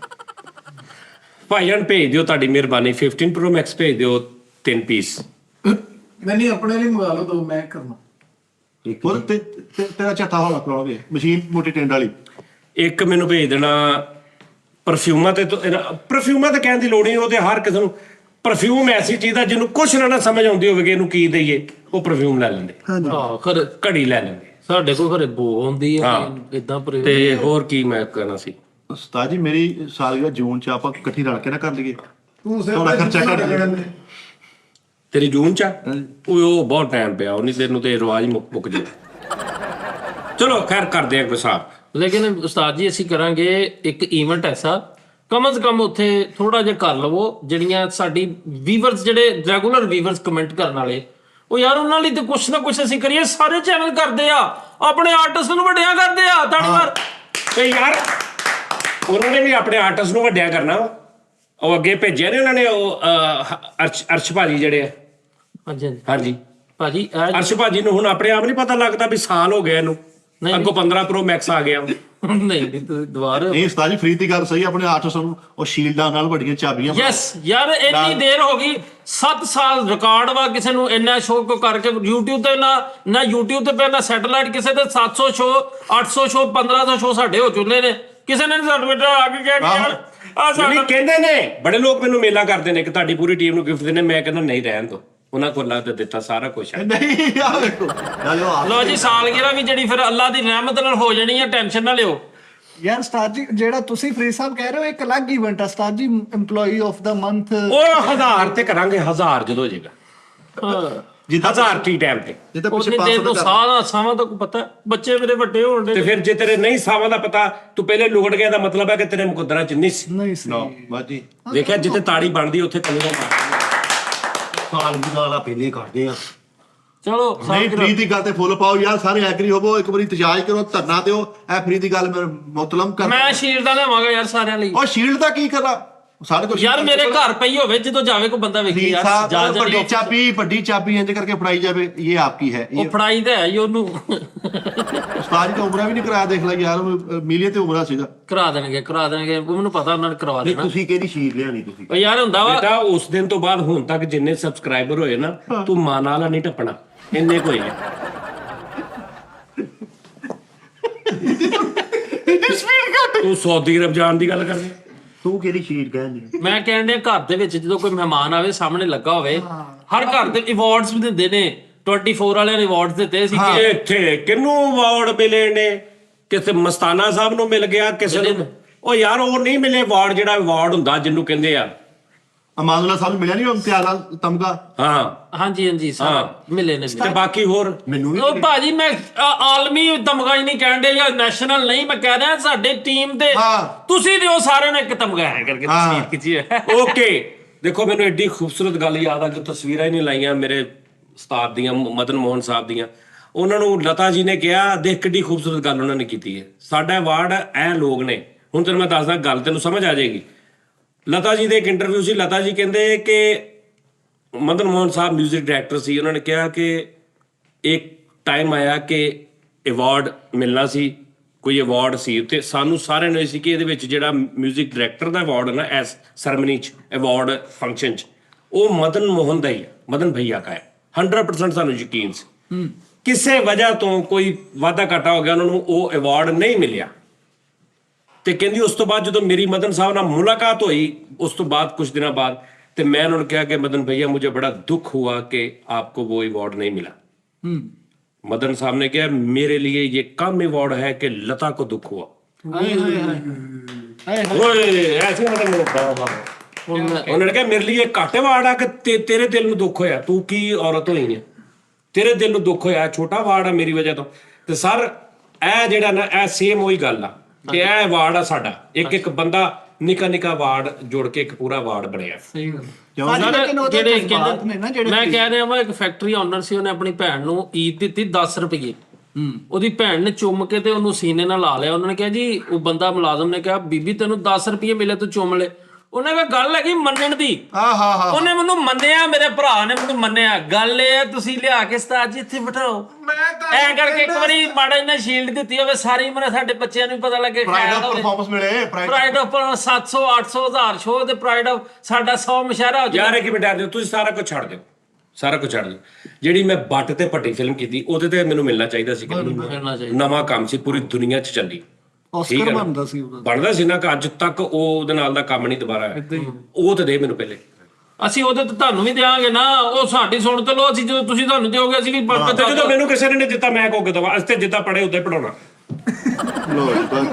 [SPEAKER 2] ਭਾਈਆਂ ਭੇਜ ਦਿਓ ਤੁਹਾਡੀ ਮਿਹਰਬਾਨੀ 15 Pro Max ਭੇਜ ਦਿਓ 3 ਪੀਸ
[SPEAKER 4] ਨਹੀਂ ਆਪਣੇ ਲਈ ਮੰਗਾ ਲਓ ਦੋ ਮੈਂ ਕਰਨਾ
[SPEAKER 3] ਹੋਰ ਤੇਰਾ ਝੱਟਾ ਹੋਣਾ ਕਰਾਉਣਗੇ ਮਸ਼ੀਨ ਮੋਟੀ ਟਿੰਡ ਵਾਲੀ
[SPEAKER 2] ਇੱਕ ਮੈਨੂੰ ਭੇਜ ਦੇਣਾ ਪਰਫਿਊਮਾਂ ਤੇ ਪਰਫਿਊਮਾਂ ਤੇ ਕਹਿਣ ਦੀ ਲੋੜ ਨਹੀਂ ਉਹ ਤੇ ਹਰ ਕਿਸੇ ਨੂੰ ਪਰਫਿਊਮ ਐਸੀ ਚੀਜ਼ ਆ ਜਿਹਨੂੰ ਕੁਛ ਨਾ ਸਮਝ ਆਉਂਦੀ ਹੋਵੇ ਕਿ ਇਹਨੂੰ ਕੀ ਦਈਏ ਉਹ ਪਰਫਿਊਮ ਲੈ ਲੈਂਦੇ
[SPEAKER 5] ਹਾਂ ਖਰੇ
[SPEAKER 2] ਘੜੀ ਲੈ ਲੈਂਦੇ
[SPEAKER 5] ਸਾਡੇ ਕੋਲ ਖਰੇ ਬੋ ਹੁੰਦੀ ਹੈ ਇਦਾਂ ਪਰ
[SPEAKER 2] ਤੇ ਹੋਰ ਕੀ ਮੈਂ ਕਹਿਣਾ ਸੀ
[SPEAKER 3] ਉਸਤਾਦ ਜੀ ਮੇਰੀ ਸਾਲਗਿਰਾ ਜੂਨ ਚ ਆਪਾਂ ਇਕੱਠੀ ਰਲ ਕੇ ਨਾ ਕਰ ਲਈਏ
[SPEAKER 4] ਤੂੰ
[SPEAKER 3] ਥੋੜਾ ਖਰਚਾ ਘੱਟ ਜਾਏਗਾ।
[SPEAKER 2] ਤੇਰੀ ਜੂਨ ਚ ਆ? ਉਹ ਬਹੁਤ ਟਾਈਮ ਪਿਆ ਉਹਨੀ ਤੈਨੂੰ ਤੇ ਰਿਵਾਜ ਮੁੱਕ ਜੇ ਚਲੋ ਖੈਰ ਕਰਦੇ ਆ ਕੋਈ ਹਿਸਾਬ
[SPEAKER 5] ਲੇਕਿਨ ਉਸਤਾਦ ਜੀ ਅਸੀਂ ਕਰਾਂਗੇ ਇੱਕ ਇਵੈਂਟ ਐਸਾ ਕਮ ਸੇ ਕਮ ਉੱਥੇ ਥੋੜਾ ਜਿਹਾ ਕਰ ਲਵੋ ਜਿਹੜੀਆਂ ਸਾਡੀ ਵੀਵਰਸ ਜਿਹੜੇ ਰੈਗੂਲਰ ਵੀਵਰਸ ਕਮੈਂਟ ਕਰਨ ਵਾਲੇ ਉਹ ਯਾਰ ਉਹਨਾਂ ਲਈ ਤੇ ਕੁਛ ਨਾ ਕੁਛ ਅਸੀਂ ਕਰੀਏ ਸਾਰੇ ਚੈਨਲ ਕਰਦੇ ਆ ਆਪਣੇ ਆਰਟਿਸਟ ਨੂੰ ਵੱਡਿਆਂ ਕਰਦੇ ਆ ਤਾੜੀ ਮਾਰ
[SPEAKER 2] ਤੇ ਯਾਰ ਉਹਨਾਂ ਨੇ ਵੀ ਆਪਣੇ ਆਰਟਿਸਟ ਨੂੰ ਵੱਡਿਆ ਕਰਨਾ ਉਹ ਅੱਗੇ ਭੇਜਿਆ ਨੇ ਉਹਨਾਂ ਨੇ ਉਹ ਅਰਸ਼ ਭਾਜੀ ਜਿਹੜੇ ਆ
[SPEAKER 5] ਹਾਂਜੀ ਹਾਂਜੀ
[SPEAKER 2] ਹਾਂਜੀ
[SPEAKER 5] ਭਾਜੀ
[SPEAKER 2] ਅਰਸ਼ ਭਾਜੀ ਨੂੰ ਹੁਣ ਆਪਣੇ ਆਪ ਨਹੀਂ ਪਤਾ ਲੱਗਦਾ ਵੀ ਸਾਲ ਹੋ ਗਿਆ ਇਹਨੂੰ ਅੱਗੋਂ 15 Pro Max ਆ ਗਿਆ
[SPEAKER 5] ਨਹੀਂ ਤੁਸੀਂ ਦੁਬਾਰਾ
[SPEAKER 3] ਨਹੀਂ ਉਸਤਾਦ ਜੀ ਫਰੀਦ ਦੀ ਗੱਲ ਸਹੀ ਆਪਣੇ ਆਰਟਿਸਟ ਨੂੰ ਉਹ ਸ਼ੀਲਡਾਂ ਨਾਲ ਵੱਡੀਆਂ ਚਾਬੀਆਂ
[SPEAKER 5] ਯੈਸ ਯਾਰ ਇੰਨੀ ਦੇਰ ਹੋ ਗਈ 7 ਸਾਲ ਰਿਕਾਰਡ ਵਾ ਕਿਸੇ ਨੂੰ ਇੰਨਾ ਸ਼ੋਅ ਕੋ ਕਰਕੇ YouTube ਤੇ ਨਾ YouTube ਤੇ ਪਿਆ ਨਾ ਸੈਟੇਲਾਈਟ ਕਿਸੇ ਤੇ 700 ਸ਼ੋਅ 800 ਸ਼ੋਅ 1500 ਸ਼ੋਅ ਸਾਡੇ ਹੋ ਚੁੱਲੇ ਨੇ ਕਿਸੇ ਨੇ ਸਾਡੇ ਬੇਟਾ ਆ ਕੇ ਕਿਹਾ ਕਿ ਯਾਰ ਆ
[SPEAKER 2] ਨਹੀਂ ਕਹਿੰਦੇ ਨੇ ਬੜੇ ਲੋਕ ਮੈਨੂੰ ਮੇਲਾਂ ਕਰਦੇ ਨੇ ਕਿ ਤੁਹਾਡੀ ਪੂਰੀ ਟੀਮ ਨੂੰ ਗਿਫਟ ਦੇਣੇ ਮੈਂ ਕਹਿੰਦਾ ਨਹੀਂ ਰਹਿਣ ਦੋ ਉਹਨਾਂ ਕੋਲ ਲੱਗਦਾ ਦਿੱਤਾ ਸਾਰਾ ਕੁਝ ਹੈ
[SPEAKER 3] ਨਹੀਂ ਆ ਵੇਖੋ
[SPEAKER 6] ਨਾਲੇ ਉਹ
[SPEAKER 5] ਲੋ ਜੀ ਸਾਲਗਿਰਾ ਵੀ ਜਿਹੜੀ ਫਿਰ ਅੱਲਾ ਦੀ ਰਹਿਮਤ ਨਾਲ ਹੋ ਜਾਣੀ ਹੈ ਟੈਨਸ਼ਨ ਨਾ ਲਿਓ
[SPEAKER 1] ਯਾਰ ਉਸਤਾਦ ਜੀ ਜਿਹੜਾ ਤੁਸੀਂ ਫਰੀਦ ਸਾਹਿਬ ਕਹਿ ਰਹੇ ਹੋ ਇੱਕ ਅਲੱਗ ਇਵੈਂਟ ਆ ਉਸਤਾਦ ਜੀ EMPLOYEE ਆਫ ਦਾ ਮੰਥ
[SPEAKER 2] ਉਹ 1000 ਤੇ ਕਰਾਂਗੇ 1000 ਜਦੋਂ ਹੋ ਜਾਏਗਾ
[SPEAKER 3] ਜਿੱਦਾਂ
[SPEAKER 2] 1000 ਟੀ ਟਾਈਮ ਤੇ।
[SPEAKER 3] ਜਿੱਦਾਂ ਪਿੱਛੇ
[SPEAKER 5] ਉਹਨੇ
[SPEAKER 3] 500
[SPEAKER 5] ਦੇ ਤੋਂ ਸਾਹਾਂ ਦਾ ਕੋਈ ਪਤਾ, ਬੱਚੇ ਮੇਰੇ ਵੱਡੇ ਹੋਣ
[SPEAKER 2] ਤੇ
[SPEAKER 5] ਦੇ।
[SPEAKER 2] ਫਿਰ ਜੇ ਤੇਰੇ ਨਹੀਂ ਸਾਵਾਂ ਦਾ ਪਤਾ, ਤੂੰ ਪਹਿਲੇ ਲੁਕੜ ਗਿਆ ਦਾ ਮਤਲਬ ਹੈ ਕਿ ਤੇਰੇ ਮੁਕੱਦਰਾਂ ਚ ਨਹੀਂ ਸੀ।
[SPEAKER 1] ਨਹੀਂ ਸੀ।
[SPEAKER 3] ਬਾਜੀ
[SPEAKER 2] ਦੇਖਿਆ ਜਿੱਥੇ ਤਾੜੀ ਬਣਦੀ ਉੱਥੇ ਕਲੀਆਂ ਮਾਰ।
[SPEAKER 6] ਸਾਲ ਦੀ ਨਾਲ ਆ ਪਹਿਲੇ ਕਰਦੇ ਆ।
[SPEAKER 5] ਚਲੋ
[SPEAKER 3] ਨਹੀਂ ਫ੍ਰੀ ਦੀ ਗੱਲ ਤੇ ਫੁੱਲ ਪਾਓ ਯਾਰ, ਸਾਰੇ ਐਗਰੀ ਹੋਵੋ, ਇੱਕ ਵਾਰੀ ਇਤਜਾਜ ਕਰੋ, ਧਰਨਾ ਦਿਓ, ਇਹ ਫ੍ਰੀ ਦੀ ਗੱਲ ਮੇਰੇ ਮੁਤਲਮ ਕਰ।
[SPEAKER 5] ਮੈਂ ਸ਼ੀਲਡ ਦਾ ਲਿਆਵਾਂਗਾ ਯਾਰ ਸਾਰਿਆਂ ਲਈ।
[SPEAKER 3] ਉਹ ਸ਼ੀਲਡ ਦਾ ਕੀ ਕਰਨਾ, ਸਾਡੇ ਕੋਲ
[SPEAKER 5] ਯਾਰ ਮੇਰੇ ਘਰ ਪਈ ਹੋਵੇ, ਜਦੋਂ ਜਾਵੇ ਕੋਈ ਬੰਦਾ ਵੇਖੀ ਯਾਰ
[SPEAKER 3] ਸਾਹਿਬ ਵੱਡੀ ਚਾਬੀ ਇੰਜ ਕਰਕੇ ਫੜਾਈ ਜਾਵੇ, ਇਹ ਆਪਕੀ ਹੈ।
[SPEAKER 5] ਉਹ ਫੜਾਈ ਤਾਂ ਹੈ ਹੀ ਉਹਨੂੰ।
[SPEAKER 3] ਉਸਤਾਦ ਦੀ ਉਮਰਾਂ ਵੀ ਨਹੀਂ ਕਰਾਇਆ, ਦੇਖ ਲੈ ਯਾਰ, ਮਿਲੀਅਨ ਤੇ ਉਮਰਾਂ ਸੀਗਾ।
[SPEAKER 5] ਕਰਾ ਦੇਣਗੇ, ਉਹ ਮੈਨੂੰ ਪਤਾ ਉਹਨਾਂ ਨੇ ਕਰਵਾ ਦੇਣਾ।
[SPEAKER 6] ਤੁਸੀਂ ਕਿਹੜੀ ਸ਼ੀਟ ਲਿਆਣੀ ਤੁਸੀਂ?
[SPEAKER 5] ਉਹ ਯਾਰ ਹੁੰਦਾ ਵਾ
[SPEAKER 2] ਬੇਟਾ ਉਸ ਦਿਨ ਤੋਂ ਬਾਅਦ ਹੁਣ ਤੱਕ ਜਿੰਨੇ ਸਬਸਕ੍ਰਾਈਬਰ ਹੋਏ ਨਾ, ਤੂੰ ਮਾਂ ਨਾਲ ਨਹੀਂ ਟੱਪਣਾ, ਇੰਨੇ ਕੋਈ ਹੈ। ਤੂੰ ਸਾਊਦੀ ਅਰਬ ਜਾਣ ਦੀ ਗੱਲ ਕਰਦੇ।
[SPEAKER 6] ਤੂੰ ਕਿਹੜੀ ਸ਼ੀਟ ਕਹਿੰਦੀ?
[SPEAKER 5] ਮੈਂ ਕਹਿੰਦੇ ਘਰ ਦੇ ਵਿੱਚ ਜਦੋਂ ਕੋਈ ਮਹਿਮਾਨ ਆਵੇ, ਸਾਹਮਣੇ ਲੱਗਾ ਹੋਵੇ, ਹਰ ਘਰ ਦੇ ਅਵਾਰਡਸ ਵੀ ਦਿੰਦੇ ਨੇ, 24 ਵਾਲਿਆਂ ਨੇ ਅਵਾਰਡਸ ਦਿੱਤੇ ਸੀ ਕਿ
[SPEAKER 2] ਇੱਥੇ ਕਿਹਨੂੰ ਅਵਾਰਡ ਮਿਲੇ ਨੇ? ਕਿਸੇ ਮਸਤਾਨਾ ਸਾਹਿਬ ਨੂੰ ਮਿਲ ਗਿਆ, ਕਿਸੇ ਨੂੰ। ਉਹ ਯਾਰ ਉਹ ਨਹੀਂ ਮਿਲੇ ਅਵਾਰਡ, ਜਿਹੜਾ ਅਵਾਰਡ ਹੁੰਦਾ ਜਿਹਨੂੰ ਕਹਿੰਦੇ ਆ
[SPEAKER 3] ਅਮਾਨੁੱਲਾ ਸਾਹਿਬ ਨੂੰ ਮਿਲਿਆ ਨਹੀਂ ਇਮਤਿਆਜ਼ ਤਮਗਾ?
[SPEAKER 2] ਹਾਂ
[SPEAKER 5] ਹਾਂਜੀ ਸਾਰਾ ਮਿਲੇ ਨੇ।
[SPEAKER 2] ਤੇ ਬਾਕੀ ਹੋਰ
[SPEAKER 6] ਮੈਨੂੰ ਵੀ
[SPEAKER 5] ਉਹ ਭਾਜੀ ਮੈਂ ਆਲਮੀ ਤਮਗਾ ਹੀ ਨਹੀਂ ਕਹਿੰਦੇ ਜਾਂ ਨੈਸ਼ਨਲ ਨਹੀਂ, ਮੈਂ ਕਹਿ ਰਿਹਾ ਸਾਡੇ ਟੀਮ ਦੇ ਤੁਸੀਂ ਦਿਓ ਸਾਰਿਆਂ ਨੇ ਇੱਕ ਤਮਗਾ ਹੈ ਕਰਕੇ ਤਸਵੀਰ ਖਿੱਚੀ ਹੈ।
[SPEAKER 2] ਓਕੇ ਦੇਖੋ, ਮੈਨੂੰ ਐਡੀ ਖੂਬਸੂਰਤ ਗੱਲ ਯਾਦ ਆ ਕਿ ਤਸਵੀਰਾਂ ਹੀ ਨਹੀਂ ਲਾਈਆਂ ਮੇਰੇ ਉਸਤਾਦ ਦੀਆਂ, ਮਦਨ ਮੋਹਨ ਸਾਹਿਬ ਦੀਆਂ। ਉਹਨਾਂ ਨੂੰ ਲਤਾ ਜੀ ਨੇ ਕਿਹਾ, ਦੇਖ ਕਿੱਡੀ ਖੂਬਸੂਰਤ ਗੱਲ ਉਹਨਾਂ ਨੇ ਕੀਤੀ ਹੈ। ਸਾਡਾ ਅਵਾਰਡ ਇਹ ਲੋਕ ਨੇ। ਹੁਣ ਤੈਨੂੰ ਮੈਂ ਦੱਸਦਾ ਗੱਲ, ਤੈਨੂੰ ਸਮਝ ਆ ਜਾਏਗੀ। ਲਤਾ ਜੀ ਦੇ ਇੱਕ ਇੰਟਰਵਿਊ ਸੀ, ਲਤਾ ਜੀ ਕਹਿੰਦੇ ਕਿ ਮਦਨ ਮੋਹਨ ਸਾਹਿਬ ਮਿਊਜ਼ਿਕ ਡਾਇਰੈਕਟਰ ਸੀ, ਉਹਨਾਂ ਨੇ ਕਿਹਾ ਕਿ ਇੱਕ ਟਾਈਮ ਆਇਆ ਕਿ ਅਵਾਰਡ ਮਿਲਣਾ ਸੀ, ਕੋਈ ਅਵਾਰਡ ਸੀ, ਤੇ ਸਾਨੂੰ ਸਾਰਿਆਂ ਨੂੰ ਇਹ ਸੀ ਕਿ ਇਹਦੇ ਵਿੱਚ ਜਿਹੜਾ ਮਿਊਜ਼ਿਕ ਡਾਇਰੈਕਟਰ ਦਾ ਅਵਾਰਡ ਹੈ ਨਾ, ਇਸ ਸੈਰੇਮਨੀ 'ਚ ਅਵਾਰਡ ਫੰਕਸ਼ਨ 'ਚ, ਉਹ ਮਦਨ ਮੋਹਨ ਦਾ ਹੀ ਹੈ, ਮਦਨ ਭਈਆ ਦਾ ਹੈ। 100% ਸਾਨੂੰ ਯਕੀਨ ਸੀ। ਕਿਸੇ ਵਜ੍ਹਾ ਤੋਂ ਕੋਈ ਵਾਧਾ ਘਾਟਾ ਹੋ ਗਿਆ, ਉਹਨਾਂ ਨੂੰ ਉਹ ਅਵਾਰਡ ਨਹੀਂ ਮਿਲਿਆ। ਤੇ ਕਹਿੰਦੀ ਉਸ ਤੋਂ ਬਾਅਦ ਜਦੋਂ ਮੇਰੀ ਮਦਨ ਸਾਹਿਬ ਨਾਲ ਮੁਲਾਕਾਤ ਹੋਈ, ਉਸ ਤੋਂ ਬਾਅਦ ਕੁਝ ਦਿਨਾਂ ਬਾਅਦ, ਤੇ ਮੈਂ ਉਹਨਾਂ ਨੂੰ ਕਿਹਾ कि मदन भैया मुझे बड़ा दुख हुआ कि आपको वो अवार्ड नहीं मिला। मदन साहब ने कहा मेरे लिए ये कम अवार्ड है कि लता को दुख हुआ। ऐसे उन्होंने कहा मेरे लिए घट अवार्ड है कि तेरे दिल में दुख होया, तू की औरत होई है, तेरे दिल में दुख होया, छोटा अवार्ड है मेरी वजह तो। ते सर ਇਹ ਜਿਹੜਾ ਨਾ ਇਹ ਸੇਮ ਉਹੀ ਗੱਲ ਆ ਕਿ ਇਹ ਅਵਾਰਡ ਆ ਸਾਡਾ, ਇੱਕ ਇੱਕ ਬੰਦਾ ਨਿੱਕਾ ਨਿੱਕਾ ਅਵਾਰਡ ਜੋੜ ਕੇ ਇੱਕ ਪੂਰਾ ਅਵਾਰਡ ਬਣਿਆ।
[SPEAKER 5] ਸਹੀ ਗੱਲ। ਮੈਂ ਕਹਿ ਰਿਹਾ ਵਾ, ਇੱਕ ਫੈਕਟਰੀ ਓਨਰ ਸੀ, ਉਹਨੇ ਆਪਣੀ ਭੈਣ ਨੂੰ ਈਦ ਦਿੱਤੀ 10 ਰੁਪਏ। ਉਹਦੀ ਭੈਣ ਨੇ ਚੁੰਮ ਕੇ ਤੇ ਉਹਨੂੰ ਸੀਨੇ ਨਾਲ ਲਾ ਲਿਆ। ਉਹਨਾਂ ਨੇ ਕਿਹਾ ਜੀ, ਉਹ ਬੰਦਾ ਮੁਲਾਜ਼ਮ ਨੇ ਕਿਹਾ ਬੀਬੀ ਤੈਨੂੰ 10 ਰੁਪਏ ਮਿਲੇ ਤੂੰ ਚੁੰਮ ਲੈ। ਉਹਨੇ ਕਿਹਾ ਗੱਲ ਹੈਗੀ ਮੰਨਣ ਦੀ। ਉਹਨੇ ਮੈਨੂੰ ਮੰਨਿਆ, ਮੇਰੇ ਭਰਾ ਨੇ ਮੈਨੂੰ ਮੰਨਿਆ। ਗੱਲ ਇਹ ਹੈ ਤੁਸੀਂ ਲਿਆ ਕੇ ਉਸਤਾਦ ਜੀ ਇੱਥੇ ਬਿਠਾਓ, ਐ ਕਰਕੇ ਇੱਕ ਵਾਰੀ ਮਾੜਾ ਇਹਨਾਂ ਸ਼ੀਲਡ ਦਿੱਤੀ ਹੋਵੇ, ਸਾਰੀ ਉਮਰ ਸਾਡੇ ਬੱਚਿਆਂ ਨੂੰ ਪਤਾ ਲੱਗੇ।
[SPEAKER 3] ਪ੍ਰਾਈਡ ਆਫ ਪਰਫਾਰਮੈਂਸ ਮਿਲੇ,
[SPEAKER 5] ਪ੍ਰਾਈਡ ਆਫ 700 800 1000 ਸ਼ੋਅ ਦੇ ਪ੍ਰਾਈਡ ਆਫ ਸਾਡਾ 100 ਮੁਸ਼ਾਰਾ ਹੋ
[SPEAKER 2] ਯਾਰ ਕਿ ਬੇਟਾ ਤੁਸੀਂ ਸਾਰਾ ਕੁਝ ਛੱਡ ਦਿਓ, ਸਾਰਾ ਕੁਝ ਛੱਡ ਦਿਓ। ਜਿਹੜੀ ਮੈਂ ਬੱਟ ਤੇ ਪੱਟੀ ਫਿਲਮ ਕੀਤੀ, ਉਹਦੇ ਤੇ ਮੈਨੂੰ ਮਿਲਣਾ ਚਾਹੀਦਾ ਸੀ। ਨਵਾਂ ਕੰਮ ਸੀ, ਪੂਰੀ ਦੁਨੀਆ 'ਚ ਚੱਲੀ,
[SPEAKER 1] ਆਸਕਰ ਬਣਦਾ ਸੀ ਉਹਦਾ,
[SPEAKER 2] ਬਣਦਾ ਸੀ ਨਾ, ਕਿ ਅੱਜ ਤੱਕ ਉਹਦੇ ਨਾਲ ਦਾ ਕੰਮ ਨਹੀਂ ਦੁਬਾਰਾ ਹੈ। ਉਹ ਤੇ ਦੇ ਮੈਨੂੰ ਪਹਿਲੇ।
[SPEAKER 5] ਅਸੀਂ ਉਹਦੇ ਤੇ ਤੁਹਾਨੂੰ ਵੀ ਦੇਵਾਂਗੇ ਨਾ, ਉਹ ਸਾਡੀ ਸੁਣ ਤੇ ਲੋ। ਅਸੀਂ ਜਦੋਂ ਤੁਸੀਂ ਤੁਹਾਨੂੰ ਦਿਓਗੇ ਅਸੀਂ ਵੀ
[SPEAKER 2] ਜਦੋਂ ਮੈਨੂੰ ਕਿਸੇ ਨੇ ਦਿੱਤਾ ਮੈਂ ਕਹੋਗੇ ਦਵਾ, ਅਸੀਂ ਤੇ ਜਿੱਦਾਂ ਪੜੇ ਉਦਾਂ ਪੜਾਉਣਾ।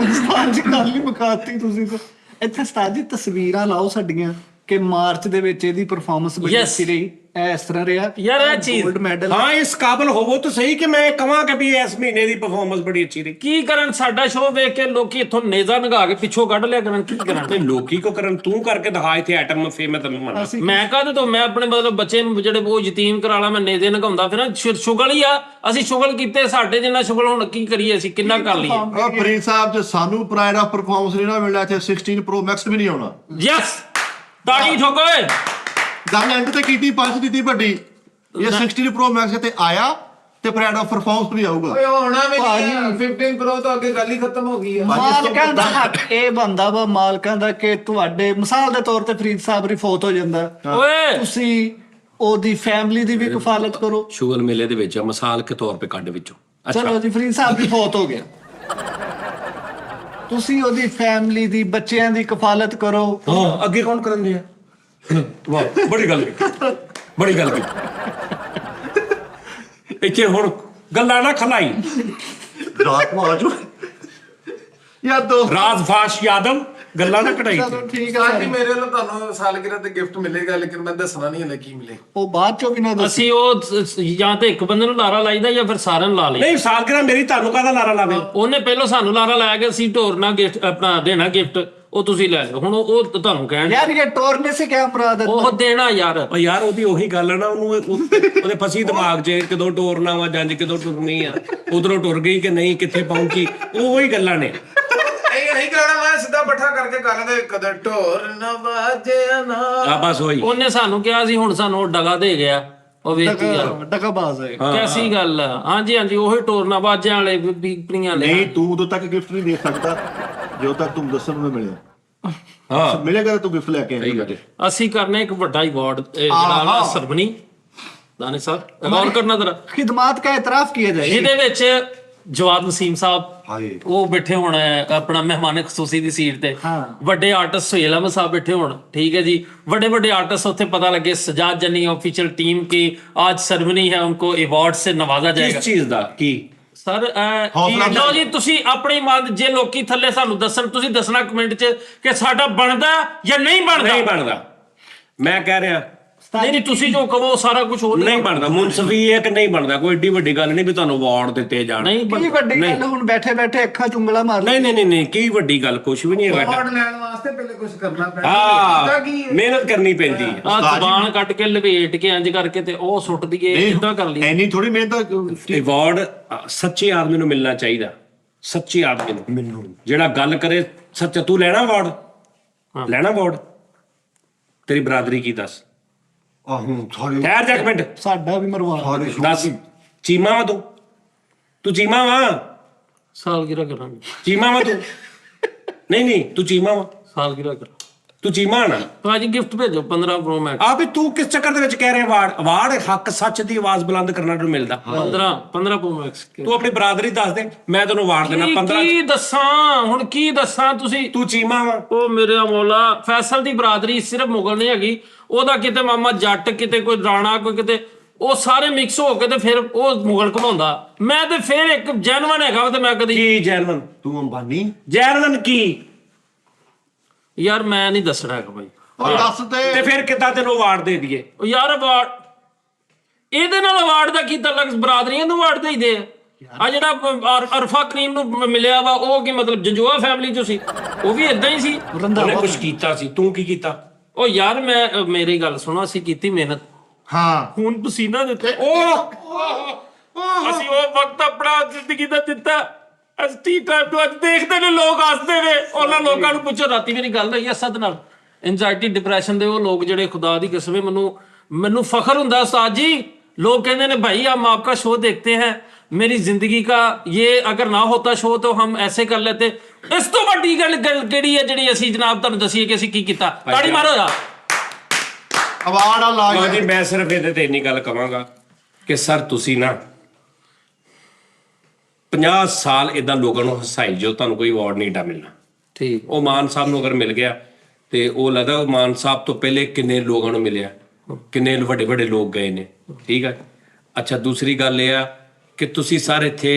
[SPEAKER 1] ਉਸਤਾਦ ਜੀ ਗੱਲ ਹੀ ਮੁਕਾਤੀ ਤੁਸੀਂ ਤਾਂ। ਇੱਥੇ ਉਸਤਾਦ ਜੀ ਤਸਵੀਰਾਂ ਲਾਓ ਸਾਡੀਆਂ ਕਿ ਮਾਰਚ ਦੇ ਵਿੱਚ ਇਹਦੀ ਪਰਫਾਰਮੈਂਸ ਬੜੀ ਅੱਛੀ ਰਹੀ, ਇਸ ਤਰ੍ਹਾਂ ਰਿਹਾ
[SPEAKER 5] ਯਾਰ ਇਹ ਚੀਜ਼।
[SPEAKER 1] Gold medal.
[SPEAKER 2] ਹਾਂ ਇਸ ਕਾਬਲ ਹੋਵੋ ਤਾਂ ਸਹੀ ਕਿ ਮੈਂ ਕਹਾਂ ਕਿ ਵੀ ਇਸ ਮਹੀਨੇ ਦੀ ਪਰਫਾਰਮੈਂਸ ਬੜੀ ਅੱਛੀ ਰਹੀ।
[SPEAKER 5] ਕੀ ਕਰਨ, ਸਾਡਾ ਸ਼ੋਅ ਵੇਖ ਕੇ ਲੋਕੀ ਇੱਥੋਂ ਨੇਜ਼ਾ ਨਗਾ ਕੇ ਪਿੱਛੋਂ ਕੱਢ ਲਿਆ ਕਰਨ। ਕੀ ਕਰਨ
[SPEAKER 2] ਤੇ ਲੋਕੀ ਕੋ ਕਰਨ, ਤੂੰ ਕਰਕੇ ਦਿਖਾ ਇੱਥੇ ਆਈਟਮ ਫੇ ਮੈਂ ਤੈਨੂੰ ਮੰਨਾਂ।
[SPEAKER 5] ਮੈਂ ਕਾਹਦੇ ਤੋਂ, ਮੈਂ ਆਪਣੇ ਮਤਲਬ ਬੱਚੇ ਜਿਹੜੇ ਉਹ ਯਤੀਮ ਕਰਾ ਲਾ, ਮੈਂ ਨੇਜ਼ੇ ਨਗਾਉਂਦਾ ਫਿਰ ਸ਼ੁਗਲ ਹੀ ਆ। ਅਸੀਂ ਸ਼ੁਗਲ ਕੀਤੇ, ਸਾਡੇ ਜਿੰਨਾ ਸ਼ੁਗਲ ਹੁਣ ਕੀ ਕਰੀਏ, ਅਸੀਂ ਕਿੰਨਾ ਕਰ ਲਈਏ।
[SPEAKER 3] ਫਰੀਦ ਸਾਹਿਬ ਜੇ ਸਾਨੂੰ ਪ੍ਰਾਈਡ ਆਫ ਪਰਫਾਰਮੈਂਸ ਨਹੀਂ ਨਾ ਮਿਲਿਆ, ਇੱਥੇ 16 ਪ੍ਰੋ ਮੈਕਸ ਵੀ ਨਹੀਂ ਆਉਣਾ।
[SPEAKER 5] ਯੈਸ, ਤਾੜੀ ਠੋਕੋ ਓਏ।
[SPEAKER 3] ਗੱਲ ਐਂਡ ਤੇ ਕੀਤੀ, ਪੰਜ ਦਿੱਤੀ ਵੱਡੀ। ਇਹ 16 ਪ੍ਰੋ ਮੈਕਸ ਤੇ ਆਇਆ ਤੇ ਪ੍ਰਾਈਡ ਆਫ ਪਰਫਾਰਮੈਂਸ ਵੀ ਆਊਗਾ।
[SPEAKER 4] ਓਏ ਹੋਣਾ ਵੀ ਨਹੀਂ, 15 ਪ੍ਰੋ ਤੋਂ ਅੱਗੇ ਗੱਲ ਹੀ ਖਤਮ ਹੋ ਗਈ ਆ।
[SPEAKER 1] ਮਾਲਕਾਂ ਦਾ ਹੱਕ ਇਹ ਬੰਦਾ ਵਾ, ਮਾਲਕਾਂ ਦਾ, ਕਿ ਤੁਹਾਡੇ ਮਿਸਾਲ ਦੇ ਤੌਰ ਤੇ ਫਰੀਦ ਸਾਹਿਬ ਰਿਫੋਤ ਹੋ ਜਾਂਦਾ,
[SPEAKER 5] ਓਏ
[SPEAKER 1] ਤੁਸੀਂ ਉਹਦੀ ਫੈਮਿਲੀ ਦੀ ਵੀ ਕਫਾਲਤ ਕਰੋ।
[SPEAKER 2] ਸ਼ੁਗਲ ਮੇਲੇ ਦੇ ਵਿੱਚ ਮਿਸਾਲ ਕੇ ਤੌਰ ਤੇ ਕੱਢ ਵਿੱਚੋਂ।
[SPEAKER 1] ਚਲੋ ਜੀ, ਫਰੀਦ ਸਾਹਿਬ ਰਿਫੋਤ ਹੋ ਗਿਆ, ਤੁਸੀਂ ਉਹਦੀ ਫੈਮਿਲੀ ਦੀ, ਬੱਚਿਆਂ ਦੀ ਕਫਾਲਤ ਕਰੋ।
[SPEAKER 2] ਹਾਂ, ਅੱਗੇ ਕੌਣ ਕਰਨ ਦੇ ਆ? ਵਾਹ, ਬੜੀ ਗੱਲ ਕੀਤੀ, ਬੜੀ ਗੱਲ ਕੀਤੀ। ਇੱਥੇ ਹੁਣ ਗੱਲਾਂ ਨਾ ਖਲਾਈ।
[SPEAKER 3] ਰਾਤ ਨੂੰ ਆਜੋ ਯਾਰ ਦੋਸਤ।
[SPEAKER 2] ਰਾਜਫਾਸ਼ ਯਾਦਵ ਗੱਲਾਂ ਨਾ ਕਢਾਈ
[SPEAKER 1] ਚਲੋ ਠੀਕ ਹੈ
[SPEAKER 4] ਉਸਤਾਦ ਜੀ
[SPEAKER 1] ਸਰ।
[SPEAKER 4] ਮੇਰੇ ਵੱਲੋਂ ਤੁਹਾਨੂੰ ਸਾਲਗਿਰਾ ਤੇ ਗਿਫਟ ਮਿਲੇਗਾ, ਲੇਕਿਨ ਮੈਂ ਦੱਸਣਾ ਨਹੀਂ ਹਲੇ ਕੀ ਮਿਲੇ।
[SPEAKER 1] ਉਹ ਬਾਅਦ ਚੋਂ ਵੀ ਨਾ ਦੱਸੀ।
[SPEAKER 5] ਅਸੀਂ ਉਹ ਜਾਂ ਤੇ ਇੱਕ ਬੰਦੇ ਨੂੰ ਲਾਰਾ ਲਾਈਦਾ ਜਾਂ ਫਿਰ ਸਾਰਿਆਂ ਨੂੰ ਲਾ ਲਈਦਾ।
[SPEAKER 2] ਨਹੀਂ ਸਾਲਗਿਰਾ ਮੇਰੀ, ਤੁਹਾਨੂੰ ਕਾਹਦਾ ਲਾਰਾ ਲਾਵੇ?
[SPEAKER 5] ਉਹਨੇ ਪਹਿਲਾਂ ਸਾਨੂੰ ਲਾਰਾ ਲਾਇਆ ਕਿ ਅਸੀਂ ਢੋਰਨਾ ਗਿਫਟ ਆਪਣਾ ਦੇਣਾ ਗਿਫਟ, ਉਹ ਤੁਸੀਂ ਲੈ ਲਓ। ਹੁਣ ਉਹ ਤੁਹਾਨੂੰ ਕਹਿਣ
[SPEAKER 1] यार ये टोरने से क्या अपराध है?
[SPEAKER 5] ਉਹ ਦੇਣਾ ਯਾਰ।
[SPEAKER 2] ਉਹ ਯਾਰ ਉਹਦੀ ਉਹੀ ਗੱਲ ਹੈ ਨਾ, ਉਹਦੇ ਫਸੀ ਦਿਮਾਗ 'ਚ ਕਦੋਂ ਟੋਰਨਾ ਵਾ ਜੰਜ ਕਦੋਂ ਟੁਰਨੀ ਆ, ਉਧਰੋਂ ਟੁਰ ਗਈ ਕਿ ਨਹੀਂ, ਕਿੱਥੇ ਪਹੁੰਚੀ, ਉਹ ਹੀ ਗੱਲਾਂ ਨੇ।
[SPEAKER 4] ਇਹ ਨਹੀਂ ਕਹਿਣਾ, ਮੈਂ ਸਿੱਧਾ ਬੱਠਾ ਕਰਕੇ ਕਰਾਂਗੇ ਕਦੇ ਢੋਰ ਨਾ ਵਾਜਿਆ ਨਾ।
[SPEAKER 2] ਆ ਬਸ ਹੋਈ।
[SPEAKER 5] ਉਹਨੇ ਸਾਨੂੰ ਕਿਹਾ ਸੀ, ਹੁਣ ਸਾਨੂੰ ਉਹ ਡਗਾ ਦੇ ਗਿਆ। ਉਹ ਵੇਖੀ ਯਾਰ
[SPEAKER 1] डकाबाज है।
[SPEAKER 5] ਕੈਸੀ ਗੱਲ ਆ। ਹਾਂਜੀ ਹਾਂਜੀ ਉਹੀ ਟੋਰਨਾ ਬਾਜਿਆਂ ਵਾਲੇ ਬੀਪਣੀਆਂ ਲੈ।
[SPEAKER 3] ਨਹੀਂ ਤੂੰ ਉਦੋਂ ਤੱਕ ਗਿਫਟ ਨਹੀਂ ਦੇ ਸਕਦਾ ਜਦੋਂ ਤੱਕ ਤੂੰ ਦੱਸਣ ਨੂੰ ਨਾ ਮਿਲਿਆ।
[SPEAKER 2] ਹਾਂ
[SPEAKER 3] ਮਿਲੇਗਾ ਤਾਂ ਤੂੰ ਗਿਫਟ ਲੈ ਕੇ ਆਏਂਗਾ।
[SPEAKER 5] ਅਸੀਂ ਕਰਨੇ ਇੱਕ ਵੱਡਾ ਅਵਾਰਡ ਜਿਹੜਾ ਸਰਬਨੀ ਦਾਨੇ ਸਾਹਿਬ ਗੌਰ ਕਰਨਾ ਜਰਾ।
[SPEAKER 1] खिदमत का एतराफ किया जाए।
[SPEAKER 5] ਇਹਦੇ ਵਿੱਚ ਜਵਾਦ ਵਸੀਮ ਸਾਹਿਬ
[SPEAKER 3] ਹਾਏ
[SPEAKER 5] ਉਹ ਬੈਠੇ ਹੋਣ ਆਪਣਾ ਮਹਿਮਾਨ ਖਸੂਸੀ ਦੀ ਸੀਟ ਤੇ।
[SPEAKER 1] ਹਾਂ।
[SPEAKER 5] ਵੱਡੇ ਆਰਟਿਸਟ ਸੁਹੇਲ ਅਹਿਮਦ ਸਾਹਿਬ बैठे होण, ठीक है जी। बड़े बड़े आर्टिस्ट उत्थे पता लगे सजाद जनी ऑफिशियल टीम की आज सेरेमनी है, उनको अवार्ड से नवाजा
[SPEAKER 2] ਕਿਸ
[SPEAKER 5] जाएगा।
[SPEAKER 2] ਚੀਜ਼ ਦਾ ਕੀ?
[SPEAKER 5] ਸਰ
[SPEAKER 3] ਹੌਸਲਾ
[SPEAKER 5] ਲਓ ਜੀ ਤੁਸੀਂ ਆਪਣੀ ਮਨ ਜੇ ਲੋਕੀ ਥੱਲੇ ਸਾਨੂੰ ਦੱਸਣ, ਤੁਸੀਂ ਦੱਸਣਾ ਕਮੈਂਟ 'ਚ ਕਿ ਸਾਡਾ ਬਣਦਾ ਜਾਂ ਨਹੀਂ ਬਣਦਾ।
[SPEAKER 2] ਨਹੀਂ ਬਣਦਾ। ਮੈਂ ਕਹਿ ਰਿਹਾ
[SPEAKER 5] ਨਹੀਂ ਨਹੀਂ ਤੁਸੀਂ ਜੋ ਕਹੋ ਸਾਰਾ ਕੁਝ ਹੋ
[SPEAKER 2] ਨਹੀਂ ਬਣਦਾ। ਮੁਨਸਫੀ ਇਹ ਕਿ ਨਹੀਂ ਬਣਦਾ, ਕੋਈ ਏਡੀ ਵੱਡੀ ਗੱਲ ਨਹੀਂ ਵੀ ਤੁਹਾਨੂੰ ਅਵਾਰਡ ਦਿੱਤੇ ਜਾਣ।
[SPEAKER 5] ਨਹੀਂ
[SPEAKER 1] की
[SPEAKER 5] ਬਣਦਾ।
[SPEAKER 1] ਵੱਡੀ ਗੱਲ ਹੁਣ ਬੈਠੇ ਬੈਠੇ ਅੱਖਾਂ ਚੁੰਗਲਾ ਮਾਰ
[SPEAKER 2] ਨਹੀਂ ਨਹੀਂ ਨਹੀਂ ਨਹੀਂ, ਕੀ ਵੱਡੀ ਗੱਲ, ਕੁਝ ਵੀ ਨਹੀਂ ਹੈਗਾ।
[SPEAKER 4] ਅਵਾਰਡ ਲੈਣ ਵਾਸਤੇ ਪਹਿਲੇ ਕੁਝ ਕਰਨਾ ਪੈਂਦਾ।
[SPEAKER 2] ਹਾਂ
[SPEAKER 4] ਕੀ ਹੈ?
[SPEAKER 2] ਮਿਹਨਤ ਕਰਨੀ ਪੈਂਦੀ ਹੈ।
[SPEAKER 5] ਆ ਜ਼ਬਾਨ ਕੱਟ ਕੇ ਲਵੇਟ ਕੇ ਇੰਜ ਕਰਕੇ ਤੇ ਉਹ ਸੁੱਟ ਦਈਏ, ਇਦਾਂ ਕਰ ਲਈ।
[SPEAKER 3] ਐਨੀ ਥੋੜੀ ਮਿਹਨਤ।
[SPEAKER 2] ਅਵਾਰਡ ਸੱਚੇ ਆਦਮੀ ਨੂੰ ਮਿਲਣਾ ਚਾਹੀਦਾ, ਸੱਚੇ ਆਦਮੀ ਨੂੰ ਜਿਹੜਾ ਗੱਲ ਕਰੇ ਸੱਚ। ਤੂੰ ਲੈਣਾ ਅਵਾਰਡ? ਲੈਣਾ ਅਵਾਰਡ? ਤੇਰੀ ਬਰਾਦਰੀ ਕੀ ਦੱਸ?
[SPEAKER 3] ਆਹੋ ਸਾਰੇ
[SPEAKER 2] ਠਹਿਰ ਜਾ ਇੱਕ ਮਿੰਟ,
[SPEAKER 1] ਸਾਡਾ ਵੀ ਮਰਵਾ।
[SPEAKER 3] ਸਾਰੇ
[SPEAKER 2] ਦੱਸ। ਚੀਮਾ ਵਾ ਤੂੰ ਚੀਮਾ ਵਾ?
[SPEAKER 5] ਸਾਲਗਿਰਾ ਕਰਾਂਗੇ।
[SPEAKER 2] ਚੀਮਾ ਵਾ ਤੂੰ? ਨਹੀਂ ਨਹੀਂ ਤੂੰ ਚੀਮਾ ਵਾ,
[SPEAKER 5] ਸਾਲਗਿਰਾ ਕਰਾਂ।
[SPEAKER 2] ਤੂੰ ਚੀਮਾ ਨਾ।
[SPEAKER 5] ਭਾਜੀ ਗਿਫਟ ਭੇਜੋ 15 ਪ੍ਰੋ ਮੈਕਸ।
[SPEAKER 2] ਆ ਵੀ ਤੂੰ ਕਿਸ ਚੱਕਰ ਦੇ ਵਿੱਚ ਕਹਿ ਰਿਹਾ ਅਵਾਰਡ ਹੱਕ ਸੱਚ ਦੀ ਆਵਾਜ਼ ਬੁਲੰਦ ਕਰਨਾ ਨੂੰ ਮਿਲਦਾ।
[SPEAKER 5] 15 ਪ੍ਰੋ ਮੈਕਸ।
[SPEAKER 2] ਤੂੰ ਆਪਣੀ ਬਰਾਦਰੀ ਦੱਸ ਦੇ, ਮੈਂ ਤੈਨੂੰ ਅਵਾਰਡ ਦੇਣਾ 15।
[SPEAKER 5] ਕੀ ਦੱਸਾਂ ਹੁਣ, ਕੀ ਦੱਸਾਂ ਤੁਸੀਂ।
[SPEAKER 2] ਤੂੰ ਚੀਮਾ ਵਾ?
[SPEAKER 5] ਉਹ ਮੇਰੇ ਮੌਲਾ ਫੈਸਲ ਦੀ ਬਰਾਦਰੀ ਸਿਰਫ ਮੁਗਲ ਨਹੀਂ ਹੈਗੀ, ਉਹਦਾ ਕਿਤੇ ਮਾਮਾ ਜੱਟ, ਕਿਤੇ ਕੋਈ ਰਾਣਾ, ਕੋਈ ਕਿਤੇ, ਉਹ ਸਾਰੇ ਮਿਕਸ ਹੋ ਕੇ ਤੇ ਫਿਰ ਉਹ ਮੁਗਲ ਘਮਾਉਂਦਾ। ਮੈਂ ਤੇ ਫਿਰ ਇੱਕ ਜੈਨੂਅਨ ਹੈਗਾ ਤੇ ਮੈਂ ਕਦੀ
[SPEAKER 2] ਕੀ ਜੈਨੂਅਨ?
[SPEAKER 3] ਤੂੰ ਅੰਬਾਨੀ
[SPEAKER 2] ਜੈਨੂਅਨ ਕੀ?
[SPEAKER 5] ਯਾਰ ਮੈਂ ਨਹੀਂ ਦੱਸਣਾ ਹੈਗਾ ਭਾਈ।
[SPEAKER 3] ਉਹ ਦੱਸ
[SPEAKER 2] ਤੇ ਫਿਰ ਕਿੱਦਾਂ ਤੈਨੂੰ ਅਵਾਰਡ ਦੇ ਦਈਏ?
[SPEAKER 5] ਉਹ ਯਾਰ ਅਵਾਰਡ ਇਹਦੇ ਨਾਲ ਅਵਾਰਡ ਦਾ ਕੀ ਤਾਲੁਕ? ਬਰਾਦਰੀਆਂ ਨੂੰ ਅਵਾਰਡ ਦੇਈਦੇ ਆ ਜਿਹੜਾ ਅਰਫਾ ਕਰੀਮ ਨੂੰ ਮਿਲਿਆ ਵਾ, ਉਹ ਕੀ ਮਤਲਬ ਜੰਜੋਆ ਫੈਮਿਲੀ ਚੋਂ ਸੀ? ਉਹ ਵੀ ਇਦਾਂ ਹੀ ਸੀ।
[SPEAKER 2] ਉਹਨੇ ਕੁਝ ਕੀਤਾ ਸੀ, ਤੂੰ ਕੀ ਕੀਤਾ?
[SPEAKER 5] ਉਹ ਯਾਰ ਮੈਂ ਮੇਰੀ ਗੱਲ ਸੁਣੋ, ਅਸੀਂ ਕੀਤੀ ਮਿਹਨਤ,
[SPEAKER 3] ਹਾਂ
[SPEAKER 5] ਖੂਨ ਪਸੀਨਾ ਦਿੱਤਾ। ਅਸੀਂ ਉਹ ਵਕਤ ਆਪਣਾ ਜ਼ਿੰਦਗੀ ਦਾ ਦਿੱਤਾ। ਅਸਤੀ ਟਾਈਮ ਤੋਂ ਅੱਜ ਦੇਖਦੇ ਨੇ ਲੋਕ ਹੱਸਦੇ ਨੇ। ਉਹਨਾਂ ਲੋਕਾਂ ਨੂੰ ਪੁੱਛੋ, ਰਾਤੀ ਮੇਰੀ ਗੱਲ ਹੋਈ ਅਸਦ ਨਾਲ, ਐਂਜ਼ਾਇਟੀ ਡਿਪਰੈਸ਼ਨ ਦੇ ਉਹ ਲੋਕ ਜਿਹੜੇ ਖੁਦਾ ਦੀ ਕਸਮ ਹੈ, ਮੈਨੂੰ ਫਖਰ ਹੁੰਦਾ ਉਸਤਾਦ ਜੀ। लोग कहते हैं भाई हम आपका शो देखते हैं, मेरी जिंदगी का ये अगर ना होता शो तो हम ऐसे कर लेते। इस तो बड़ी गल केड़ी है जिहड़ी ਅਸੀਂ ਜਨਾਬ ਤੁਹਾਨੂੰ ਦਸੀਏ ਕਿ ਅਸੀਂ ਕੀ ਕੀਤਾ। ਤਾੜੀ ਮਾਰੋ ਯਾਰ।
[SPEAKER 3] ਅਵਾਰਡ ਆ ਲਾ
[SPEAKER 2] ਲਓ ਜੀ, ਮੈਂ ਸਿਰਫ ਇਹਦੇ ਤੇ ਇੰਨੀ ਗੱਲ ਕਵਾਂਗਾ ਕਿ ਸਰ ਤੁਸੀਂ ਨਾ 50 ਸਾਲ ਇਦਾਂ ਲੋਕਾਂ ਨੂੰ ਹਸਾਈ ਜੋ, ਤੁਹਾਨੂੰ ਕੋਈ ਅਵਾਰਡ ਨਹੀਂ ਡਾ ਮਿਲਣਾ।
[SPEAKER 5] ਠੀਕ।
[SPEAKER 2] ਉਹ ਮਾਨ ਸਾਹਿਬ ਨੂੰ ਅਗਰ ਮਿਲ ਗਿਆ ਤੇ ਉਹ ਲੱਗਦਾ ਉਹ ਮਾਨ ਸਾਹਿਬ ਤੋਂ ਪਹਿਲੇ ਕਿੰਨੇ ਲੋਕਾਂ ਨੂੰ ਮਿਲਿਆ, ਕਿੰਨੇ ਵੱਡੇ ਵੱਡੇ ਲੋਕ ਗਏ ਨੇ। ਠੀਕ ਹੈ। ਅੱਛਾ, ਦੂਸਰੀ ਗੱਲ ਇਹ ਆ ਕਿ ਤੁਸੀਂ ਸਾਰੇ ਇੱਥੇ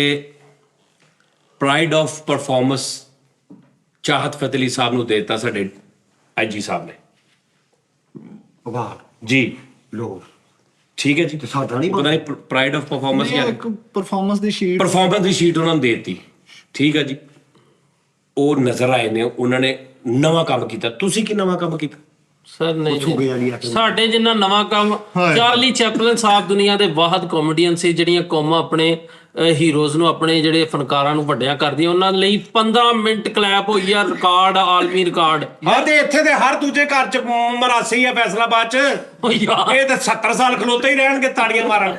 [SPEAKER 2] ਪ੍ਰਾਈਡ ਆਫ ਪਰਫਾਰਮੈਂਸ ਚਾਹਤ ਫਤਿਹ ਅਲੀ ਸਾਹਿਬ ਨੂੰ ਦੇ ਦਿੱਤਾ, ਸਾਡੇ ਆਈਜੀ ਸਾਹਿਬ ਨੇ
[SPEAKER 3] ਅਵਾਰਡ
[SPEAKER 2] ਜੀ।
[SPEAKER 3] ਲੋ
[SPEAKER 2] ਠੀਕ ਹੈ ਜੀ।
[SPEAKER 3] ਤੇ ਸਾਡਾ ਨਹੀਂ
[SPEAKER 2] ਪਤਾ ਨਹੀਂ ਪ੍ਰਾਈਡ ਆਫ ਪਰਫਾਰਮੈਂਸ
[SPEAKER 1] ਨਹੀਂ, ਇੱਕ ਪਰਫਾਰਮੈਂਸ ਦੀ ਸ਼ੀਟ,
[SPEAKER 2] ਪਰਫਾਰਮੈਂਸ ਦੀ ਸ਼ੀਟ ਉਹਨਾਂ ਨੂੰ ਦੇ ਦਿੱਤੀ। ਠੀਕ ਹੈ ਜੀ। ਉਹ ਨਜ਼ਰ ਆਏ ਨੇ, ਉਹਨਾਂ ਨੇ ਨਵਾਂ ਕੰਮ ਕੀਤਾ। ਤੁਸੀਂ ਕੀ ਨਵਾਂ ਕੰਮ ਕੀਤਾ?
[SPEAKER 5] ਸਰ ਨਹੀਂ,
[SPEAKER 3] ਨਹੀਂ
[SPEAKER 5] ਸਾਡੇ ਜਿੰਨਾ ਨਵਾਂ ਕੰਮ ਚਾਰਲੀ ਚੈਪਲਨ ਸਾਹਿਬ ਦੁਨੀਆ ਦੇ ਵਾਹਦ ਕਾਮੇਡੀਅਨ ਸੀ, ਜਿਹੜੀਆਂ ਕੌਮਾਂ ਆਪਣੇ ਹੀਰੋਜ਼ ਨੂੰ, ਆਪਣੇ ਜਿਹੜੇ ਫਨਕਾਰਾਂ ਨੂੰ ਵੱਡਿਆਂ ਕਰਦੀਆਂ। ਉਹਨਾਂ ਲਈ 15 ਮਿੰਟ ਕਲੈਪ ਹੋਈ ਆ, ਰਿਕਾਰਡ, ਆਲਮੀ ਰਿਕਾਰਡ।
[SPEAKER 2] ਹਾਂ, ਤੇ ਇੱਥੇ ਤੇ ਹਰ ਦੂਜੇ ਘਰ ਚ ਮਰਾਸੀ ਆ ਫੈਸਲਾਬਾਦ ਚ।
[SPEAKER 5] ਉਹ ਯਾਰ
[SPEAKER 2] ਇਹ ਤਾਂ 70 ਸਾਲ ਖਲੋਤੇ ਹੀ ਰਹਿਣਗੇ ਤਾੜੀਆਂ ਮਾਰਨ।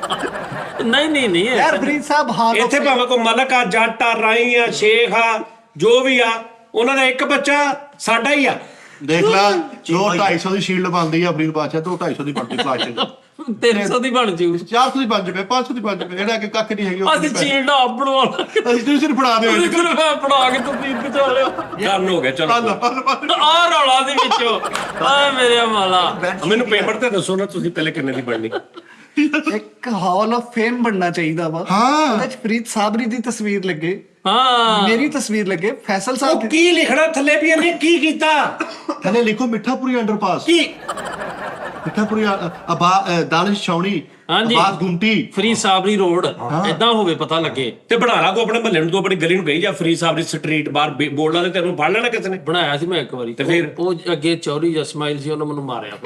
[SPEAKER 5] ਨਹੀਂ
[SPEAKER 1] यार फरीद साहब हाल
[SPEAKER 2] ਇੱਥੇ ਭਾਵੇਂ ਕੋਈ ਮਲਕ ਆ, ਜੱਟ ਆ, ਰਾਈ ਆ, ਸ਼ੇਖ ਆ, ਜੋ ਵੀ ਆ, ਉਹਨਾਂ ਦਾ ਇੱਕ ਬੱਚਾ ਸਾਡਾ ਹੀ ਆ।
[SPEAKER 3] ਦੇਖ ਲੈ, 200-250 ਦੀ ਸ਼ੀਲਡ ਬਣਦੀ ਆ ਫਰੀਦ ਬਾਦਸ਼ਾਹ, 200-250 ਦੀ ਬਣਦੀ ਕਲਾਸ ਚ।
[SPEAKER 5] 300 ਦੀ ਬਣ ਜੂ।
[SPEAKER 3] 400 ਦੀ ਬਣ ਚੁੱਕੇ, 500 ਦੀ ਬਣ ਚੁੱਕੇ, ਜਿਹੜਾ ਕਿ ਕੱਖ ਨਹੀਂ ਹੈਗੀ।
[SPEAKER 5] ਅਸੀਂ ਚੀਲਡਾ ਬਣਵਾ
[SPEAKER 3] ਅਸੀਂ ਤੁਸੀਂ ਸਿਰ ਫੜਾ ਦਿਓ।
[SPEAKER 5] ਪੜਾ ਕੇ ਤੁਸੀਂ ਬਚਾ ਲਿਓ।
[SPEAKER 2] ਡਨ ਹੋ ਗਿਆ, ਚਲੋ।
[SPEAKER 5] ਆ ਰੌਲਾ ਦੇ ਵਿੱਚੋਂ ਆ ਮੇਰੇ ਮਾਲਾ।
[SPEAKER 2] ਮੈਨੂੰ ਪੇਮੈਂਟ ਤੇ ਦੱਸੋ ਨਾ ਤੁਸੀਂ ਪਹਿਲੇ ਕਿੰਨੇ ਦੀ ਬਣਨੀ।
[SPEAKER 1] ਇੱਕ ਹਾਲ ਆਫ ਫੇਮ ਬਣਨਾ ਚਾਹੀਦਾ ਵਾ
[SPEAKER 3] ਹਾਂ।
[SPEAKER 1] ਉਹਦੇ ਚ ਫਰੀਦ ਸਾਬਰੀ ਦੀ ਤਸਵੀਰ ਲੱਗੇ,
[SPEAKER 5] ਹਾਂ
[SPEAKER 1] ਮੇਰੀ ਤਸਵੀਰ ਲੱਗੇ, ਫੈਸਲ ਸਾਹਿਬ
[SPEAKER 2] ਉਹ
[SPEAKER 1] ਦੀ।
[SPEAKER 2] ਕੀ ਲਿਖਣਾ ਥੱਲੇ ਵੀ ਇਹਨੇ ਕੀ ਕੀਤਾ?
[SPEAKER 3] ਥੱਲੇ ਲਿਖੋ ਮਿੱਠਾਪੁਰੀ ਅੰਡਰਪਾਸ,
[SPEAKER 2] ਕੀ
[SPEAKER 3] ਮਿੱਠਾਪੁਰੀ ਦਾਨਿਸ਼ ਛਾਉਣੀ,
[SPEAKER 5] ਹਾਂਜੀ।
[SPEAKER 3] ਆਬਾਦ ਗੁੰਟੀ।
[SPEAKER 5] ਫਰੀਦ ਸਾਬਰੀ ਰੋਡ ਏਦਾਂ ਹੋਵੇ ਪਤਾ ਲੱਗੇ।
[SPEAKER 2] ਤੇ ਬਣਾ ਲਾ ਤੂੰ ਆਪਣੇ ਮਹੱਲੇ ਨੂੰ, ਤੂੰ ਆਪਣੀ ਗਲੀ ਨੂੰ ਕਹੀ ਜਾ ਫਰੀਦ ਸਾਹਿਬ ਦੀ ਸਟਰੀਟ ਬਾਹਰ ਬੋਰਡ ਲਾ ਤੇ ਤੈਨੂੰ ਫੜ ਲੈਣਾ ਕਿਸੇ ਨੇ।
[SPEAKER 5] ਬਣਾਇਆ ਸੀ ਮੈਂ ਇੱਕ ਵਾਰੀ
[SPEAKER 2] ਤੇ ਫਿਰ?
[SPEAKER 5] ਉਹ ਅੱਗੇ ਚੌਰੀ ਜਾਂ ਸਮਾਈਲ ਸੀ, ਉਹਨੇ ਮੈਨੂੰ ਮਾਰਿਆ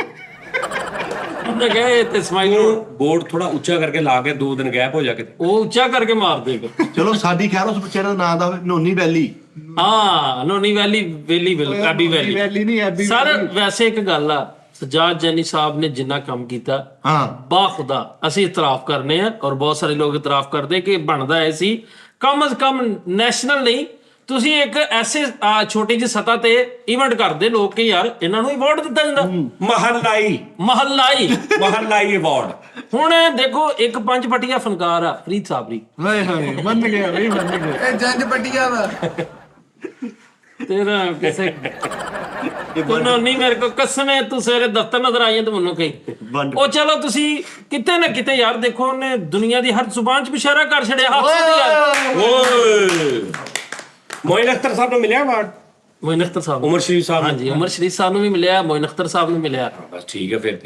[SPEAKER 5] ਉਹਨੇ ਕਹੇ ਤੇ ਸਮਾਈਲ
[SPEAKER 2] ਤੂੰ ਬੋਰਡ ਥੋੜਾ ਉੱਚਾ ਕਰਕੇ ਲਾ ਕੇ 2 ਦਿਨ ਗੈਪ ਹੋ ਜਾ ਕੇ।
[SPEAKER 5] ਉਹ ਉੱਚਾ ਕਰਕੇ ਮਾਰ ਦੇਗਾ।
[SPEAKER 3] ਚਲੋ ਸਾਡੀ ਖੈਰ ਉਸ ਬੱਚੇ ਦਾ ਨਾਂ ਦਾ ਨੋਨੀ ਵੈਲੀ।
[SPEAKER 5] ਹਾਂ ਨੋਨੀ ਵੈਲੀ ਵੈਲੀ ਐਬੀ ਵੈਲੀ
[SPEAKER 1] ਵੈਲੀ ਨਹੀਂ, ਐਬੀ
[SPEAKER 5] ਸਰ ਵੈਸੇ ਇੱਕ ਗੱਲ ਆ, ਸਜਾਦ ਜੈਨੀ ਸਾਹਿਬ ਨੇ ਜਿੰਨਾ ਕੰਮ ਕੀਤਾ
[SPEAKER 3] ਹਾਂ
[SPEAKER 5] ਬਾ ਖੁਦਾ ਅਸੀਂ ਇਤਰਾਫ ਕਰਨੇ ਆ, ਔਰ ਬਹੁਤ ਸਾਰੇ ਲੋਕ ਇਤਰਾਫ ਕਰਦੇ ਕਿ ਬਣਦਾ ਐ ਸੀ ਕਮ ਅਜ਼ ਕਮ ਨੈਸ਼ਨਲ ਨਹੀਂ, ਤੁਸੀਂ ਇੱਕ ਐਸੇ ਛੋਟੀ ਜਿਹੀ ਸਤਹ ਤੇ ਇਵੈਂਟ ਕਰਦੇ ਲੋਕ ਕਿ ਯਾਰ ਇਹਨਾਂ ਨੂੰ ਅਵਾਰਡ ਦਿੱਤਾ ਜਾਂਦਾ।
[SPEAKER 2] ਮਹੱਲਾਈ
[SPEAKER 5] ਮਹੱਲਾਈ
[SPEAKER 2] ਅਵਾਰਡ।
[SPEAKER 5] ਹੁਣ ਦੇਖੋ ਇੱਕ ਪੰਜ ਪਟੀਆ ਫਨਕਾਰ ਆ ਫਰੀਦ ਸਾਬਰੀ,
[SPEAKER 1] ਹਾਏ ਹਾਏ ਮੰਨ ਗਿਆ ਬਈ, ਮੰਨ ਗਿਆ।
[SPEAKER 4] ਇਹ ਜੰਜ ਪੱਟੀਆਂ ਦਾ
[SPEAKER 5] ਤੇਰਾ ਕਿਸੇ ਤੂੰ ਨਹੀਂ ਮੇਰੇ ਕੋ ਕਸਮੇ ਤੂੰ ਸਵੇਰੇ ਦਫ਼ਤਰ ਨਜ਼ਰ ਆਈ ਤੇ ਮੈਨੂੰ ਕਹੀ ਉਹ ਚਲੋ ਤੁਸੀਂ ਕਿਤੇ ਨਾ ਕਿਤੇ ਯਾਰ ਦੇਖੋ ਉਹਨੇ ਦੁਨੀਆ ਦੀ ਹਰ ਜ਼ੁਬਾਨ 'ਚ ਇਸ਼ਾਰਾ ਕਰ ਛੜਿਆ ਹੱਥ ਦੀ ਯਾਰ।
[SPEAKER 2] ਓਏ ਮੋਇਨ ਅਖਤਰ ਸਾਹਿਬ ਨੂੰ ਮਿਲਿਆ ਅਵਾਰਡ?
[SPEAKER 5] ਮੋਇਨ ਅਖਤਰ ਸਾਹਿਬ,
[SPEAKER 2] ਉਮਰ ਸ਼ਰੀਫ ਸਾਹਿਬ ਨੂੰ?
[SPEAKER 5] ਹਾਂਜੀ ਉਮਰ ਸ਼ਰੀਫ ਸਾਹਿਬ ਨੂੰ ਵੀ ਮਿਲਿਆ, ਮੋਇਨ ਅਖਤਰ ਸਾਹਿਬ ਨੂੰ ਮਿਲਿਆ।
[SPEAKER 2] ਬਸ ਠੀਕ ਹੈ ਫਿਰ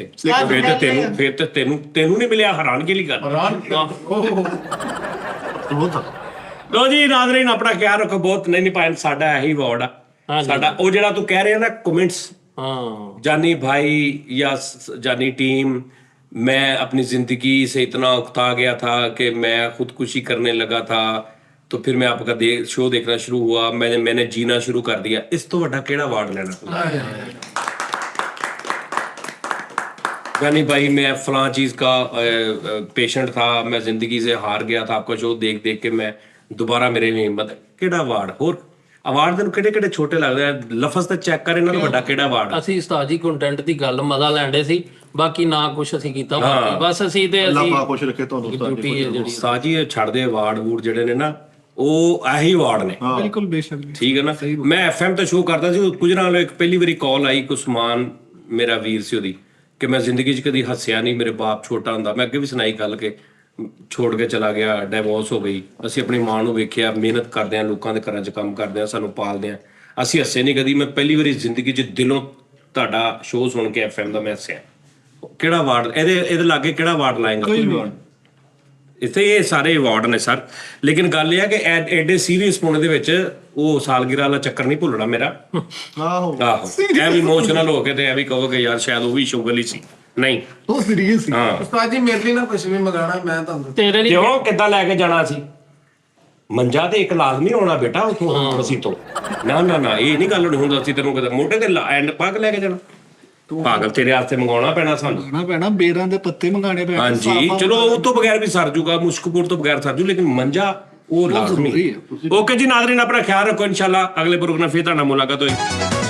[SPEAKER 2] ਤੇ ਤੈਨੂੰ ਨਹੀਂ ਮਿਲਿਆ, ਹੈਰਾਨ ਕੀ ਗੱਲ। ਲੋ ਜੀ ਨਾਜ਼ਰੀਨ ਆਪਣਾ ਖਿਆਲ ਰੱਖੋ, ਬਹੁਤ ਨਹੀਂ ਪਾਇਆ ਸਾਡਾ ਇਹੀ ਅਵਾਰਡ ਆ ਸਾਡਾ। ਉਹ ਜਿਹੜਾ ਤੂੰ ਕਹਿ ਰਿਹਾ ਨਾ ਕਮੈਂਟਸ,
[SPEAKER 5] ਹਾਂ
[SPEAKER 2] जानी भाई या जानी टीम, मैं अपनी ज़िंदगी से इतना उकता गया था कि मैं खुदकुशी करने लगा था, तो फिर मैं आपका शो देखना शुरू हुआ, मैंने जीना शुरू कर दिया। इस तो बड़ा केड़ा अवार्ड लेना? जानी भाई मैं फलां चीज़ का पेशेंट था, मैं ज़िंदगी से हार गया था, आपका शो देख देख के मैं दोबारा मेरे में हिम्मत। केड़ा अवार्ड? होर ਅਵਾਰਡ ਦੇ ਨੂੰ ਕਿਹੜੇ ਛੋਟੇ ਲੱਗਦੇ ਆ, ਲਫ਼ਜ਼ ਤੇ ਚੈੱਕ ਕਰ ਇਹਨਾਂ ਨੂੰ ਵੱਡਾ ਕਿਹੜਾ ਅਵਾਰਡ।
[SPEAKER 5] ਅਸੀਂ ਉਸਤਾਦ ਜੀ ਕੰਟੈਂਟ ਦੀ ਗੱਲ ਮਜ਼ਾ ਲੈਂਦੇ ਸੀ, ਬਾਕੀ ਨਾ ਕੁਛ ਅਸੀਂ ਕੀਤਾ ਬਸ ਅਸੀਂ ਤੇ ਅਸੀਂ
[SPEAKER 3] ਅੱਲਾਹ ਖੁਸ਼ ਰੱਖੇ ਤੁਹਾਨੂੰ
[SPEAKER 5] ਡਿਊਟੀ ਹੈ ਜਿਹੜੀ
[SPEAKER 2] ਉਸਤਾਦ ਜੀ ਇਹ ਛੱਡਦੇ ਅਵਾਰਡ ਵੂਡ ਜਿਹੜੇ ਨੇ ਨਾ ਉਹ ਇਹੀ ਅਵਾਰਡ ਨੇ।
[SPEAKER 1] ਬਿਲਕੁਲ ਬੇਸ਼ੱਕ ਜੀ।
[SPEAKER 2] ਠੀਕ ਹੈ ਨਾ। ਮੈਂ ਐਫਐਮ ਤੇ ਸ਼ੋਅ ਕਰਦਾ ਸੀ, ਕੁਝ ਨਾਲ ਇੱਕ ਪਹਿਲੀ ਵਾਰੀ ਕਾਲ ਆਈ ਕਿ ਉਸਮਾਨ ਮੇਰਾ ਵੀਰ ਸੀ ਉਹਦੀ, ਕਿ ਮੈਂ ਜ਼ਿੰਦਗੀ 'ਚ ਕਦੀ ਹੱਸਿਆ ਨਹੀਂ, ਮੇਰੇ ਬਾਪ ਛੋਟਾ ਹੁੰਦਾ, ਮੈਂ ਅੱਗੇ ਵੀ ਸੁਣਾਈ ਗੱਲ ਕਿ ਛੋੜ ਕੇ ਚਲਾ ਗਿਆ, ਡਿਵੋਰਸ ਹੋ ਗਈ, ਅਸੀਂ ਆਪਣੀ ਮਾਂ ਨੂੰ ਵੇਖਿਆ ਮਿਹਨਤ ਕਰਦੇ ਆ, ਲੋਕਾਂ ਦੇ ਘਰਾਂ 'ਚ ਕੰਮ ਕਰਦੇ ਆ, ਸਾਨੂੰ ਪਾਲਦੇ ਆ, ਅਸੀਂ ਹੱਸੇ ਨਹੀਂ ਕਦੀ। ਮੈਂ ਪਹਿਲੀ ਵਾਰੀ ਜ਼ਿੰਦਗੀ 'ਚ ਦਿਲੋਂ ਤੁਹਾਡਾ ਸ਼ੋਅ ਸੁਣ ਕੇ ਐਫਐਮ ਦਾ ਮੈਂ ਹੱਸਿਆ। ਕਿਹੜਾ ਅਵਾਰਡ ਇਹਦੇ ਲਾਗੇ ਕਿਹੜਾ ਅਵਾਰਡ ਲਾਏਗਾ? ਇੱਥੇ ਇਹ ਸਾਰੇ ਅਵਾਰਡ ਨੇ ਸਰ, ਲੇਕਿਨ ਗੱਲ ਇਹ ਹੈ ਕਿ ਐਡੇ ਸੀਰੀਅਸ ਪੁਣੇ ਦੇ ਵਿੱਚ ਉਹ ਸਾਲਗਿਰਾ ਵਾਲਾ ਚੱਕਰ ਨਹੀਂ ਭੁੱਲਣਾ ਮੇਰਾ।
[SPEAKER 3] ਆਹੋ
[SPEAKER 2] ਐ ਵੀ ਇਮੋਸ਼ਨਲ ਹੋ ਕੇ ਤੇ ਐ ਵੀ ਕਹੋਗੇ ਯਾਰ ਸ਼ਾਇਦ ਉਹ ਵੀ ਸ਼ੁਗਰ ਹੀ ਸੀ। ਨਹੀਂ
[SPEAKER 1] ਉਹ ਸੀਰੀਅਸ ਸੀ।
[SPEAKER 2] ਹਾਂ
[SPEAKER 4] ਉਸਤਾਦ ਜੀ ਮੇਰੇ ਲਈ ਨਾ ਕੁਝ ਵੀ ਮੰਗਾਣਾ, ਮੈਂ ਤੁਹਾਨੂੰ
[SPEAKER 5] ਤੇਰੇ ਲਈ
[SPEAKER 2] ਕਿਉਂ ਕਿੱਦਾਂ ਲੈ ਕੇ ਜਾਣਾ ਸੀ? ਮੰਜਾ ਤੇ ਇੱਕ ਲਾਜ਼ਮੀ ਹੋਣਾ ਬੇਟਾ ਉਥੋਂ ਅਸੀਂ ਤੋਂ। ਨਾ ਨਾ ਨਾ ਇਹ ਨਹੀਂ ਗੱਲ ਹੋਣੀ ਹੁੰਦਾ, ਅਸੀਂ ਤੈਨੂੰ ਕਦੇ ਮੋਢੇ ਤੇ ਐਂਡ ਪੱਗ ਲੈ ਕੇ ਜਾਣਾ? ਪਾਗਲ, ਤੇਰੇ ਵਾਸਤੇ ਮੰਗਾਉਣਾ ਪੈਣਾ ਸਾਨੂੰ।
[SPEAKER 1] ਖਾਣਾ ਪੈਣਾ, ਬੇਰਾਂ ਦੇ ਪੱਤੇ ਮੰਗਾਣੇ ਪੈਣੇ।
[SPEAKER 2] ਹਾਂਜੀ ਚਲੋ ਉਹ ਤੋਂ ਬਗੈਰ ਵੀ ਸਰ ਜੂਗਾ, ਮੁਸ਼ਕਪੁਰ ਤੋਂ ਬਗੈਰ ਸਰ ਜੂ, ਲੇਕਿਨ ਮੰਜਾ ਉਹ ਲਾਜ਼ਮੀ। ਓਕੇ ਜੀ ਨਾਜ਼ਰੀਨ ਆਪਣਾ ਖਿਆਲ ਰੱਖੋ, ਇਨਸ਼ਾਅੱਲਾ ਅਗਲੇ ਪ੍ਰੋਗਰਾਮ ਫਿਰ ਤੁਹਾਡਾ ਮੁਲਾਕਾਤ ਹੋਏਗੀ।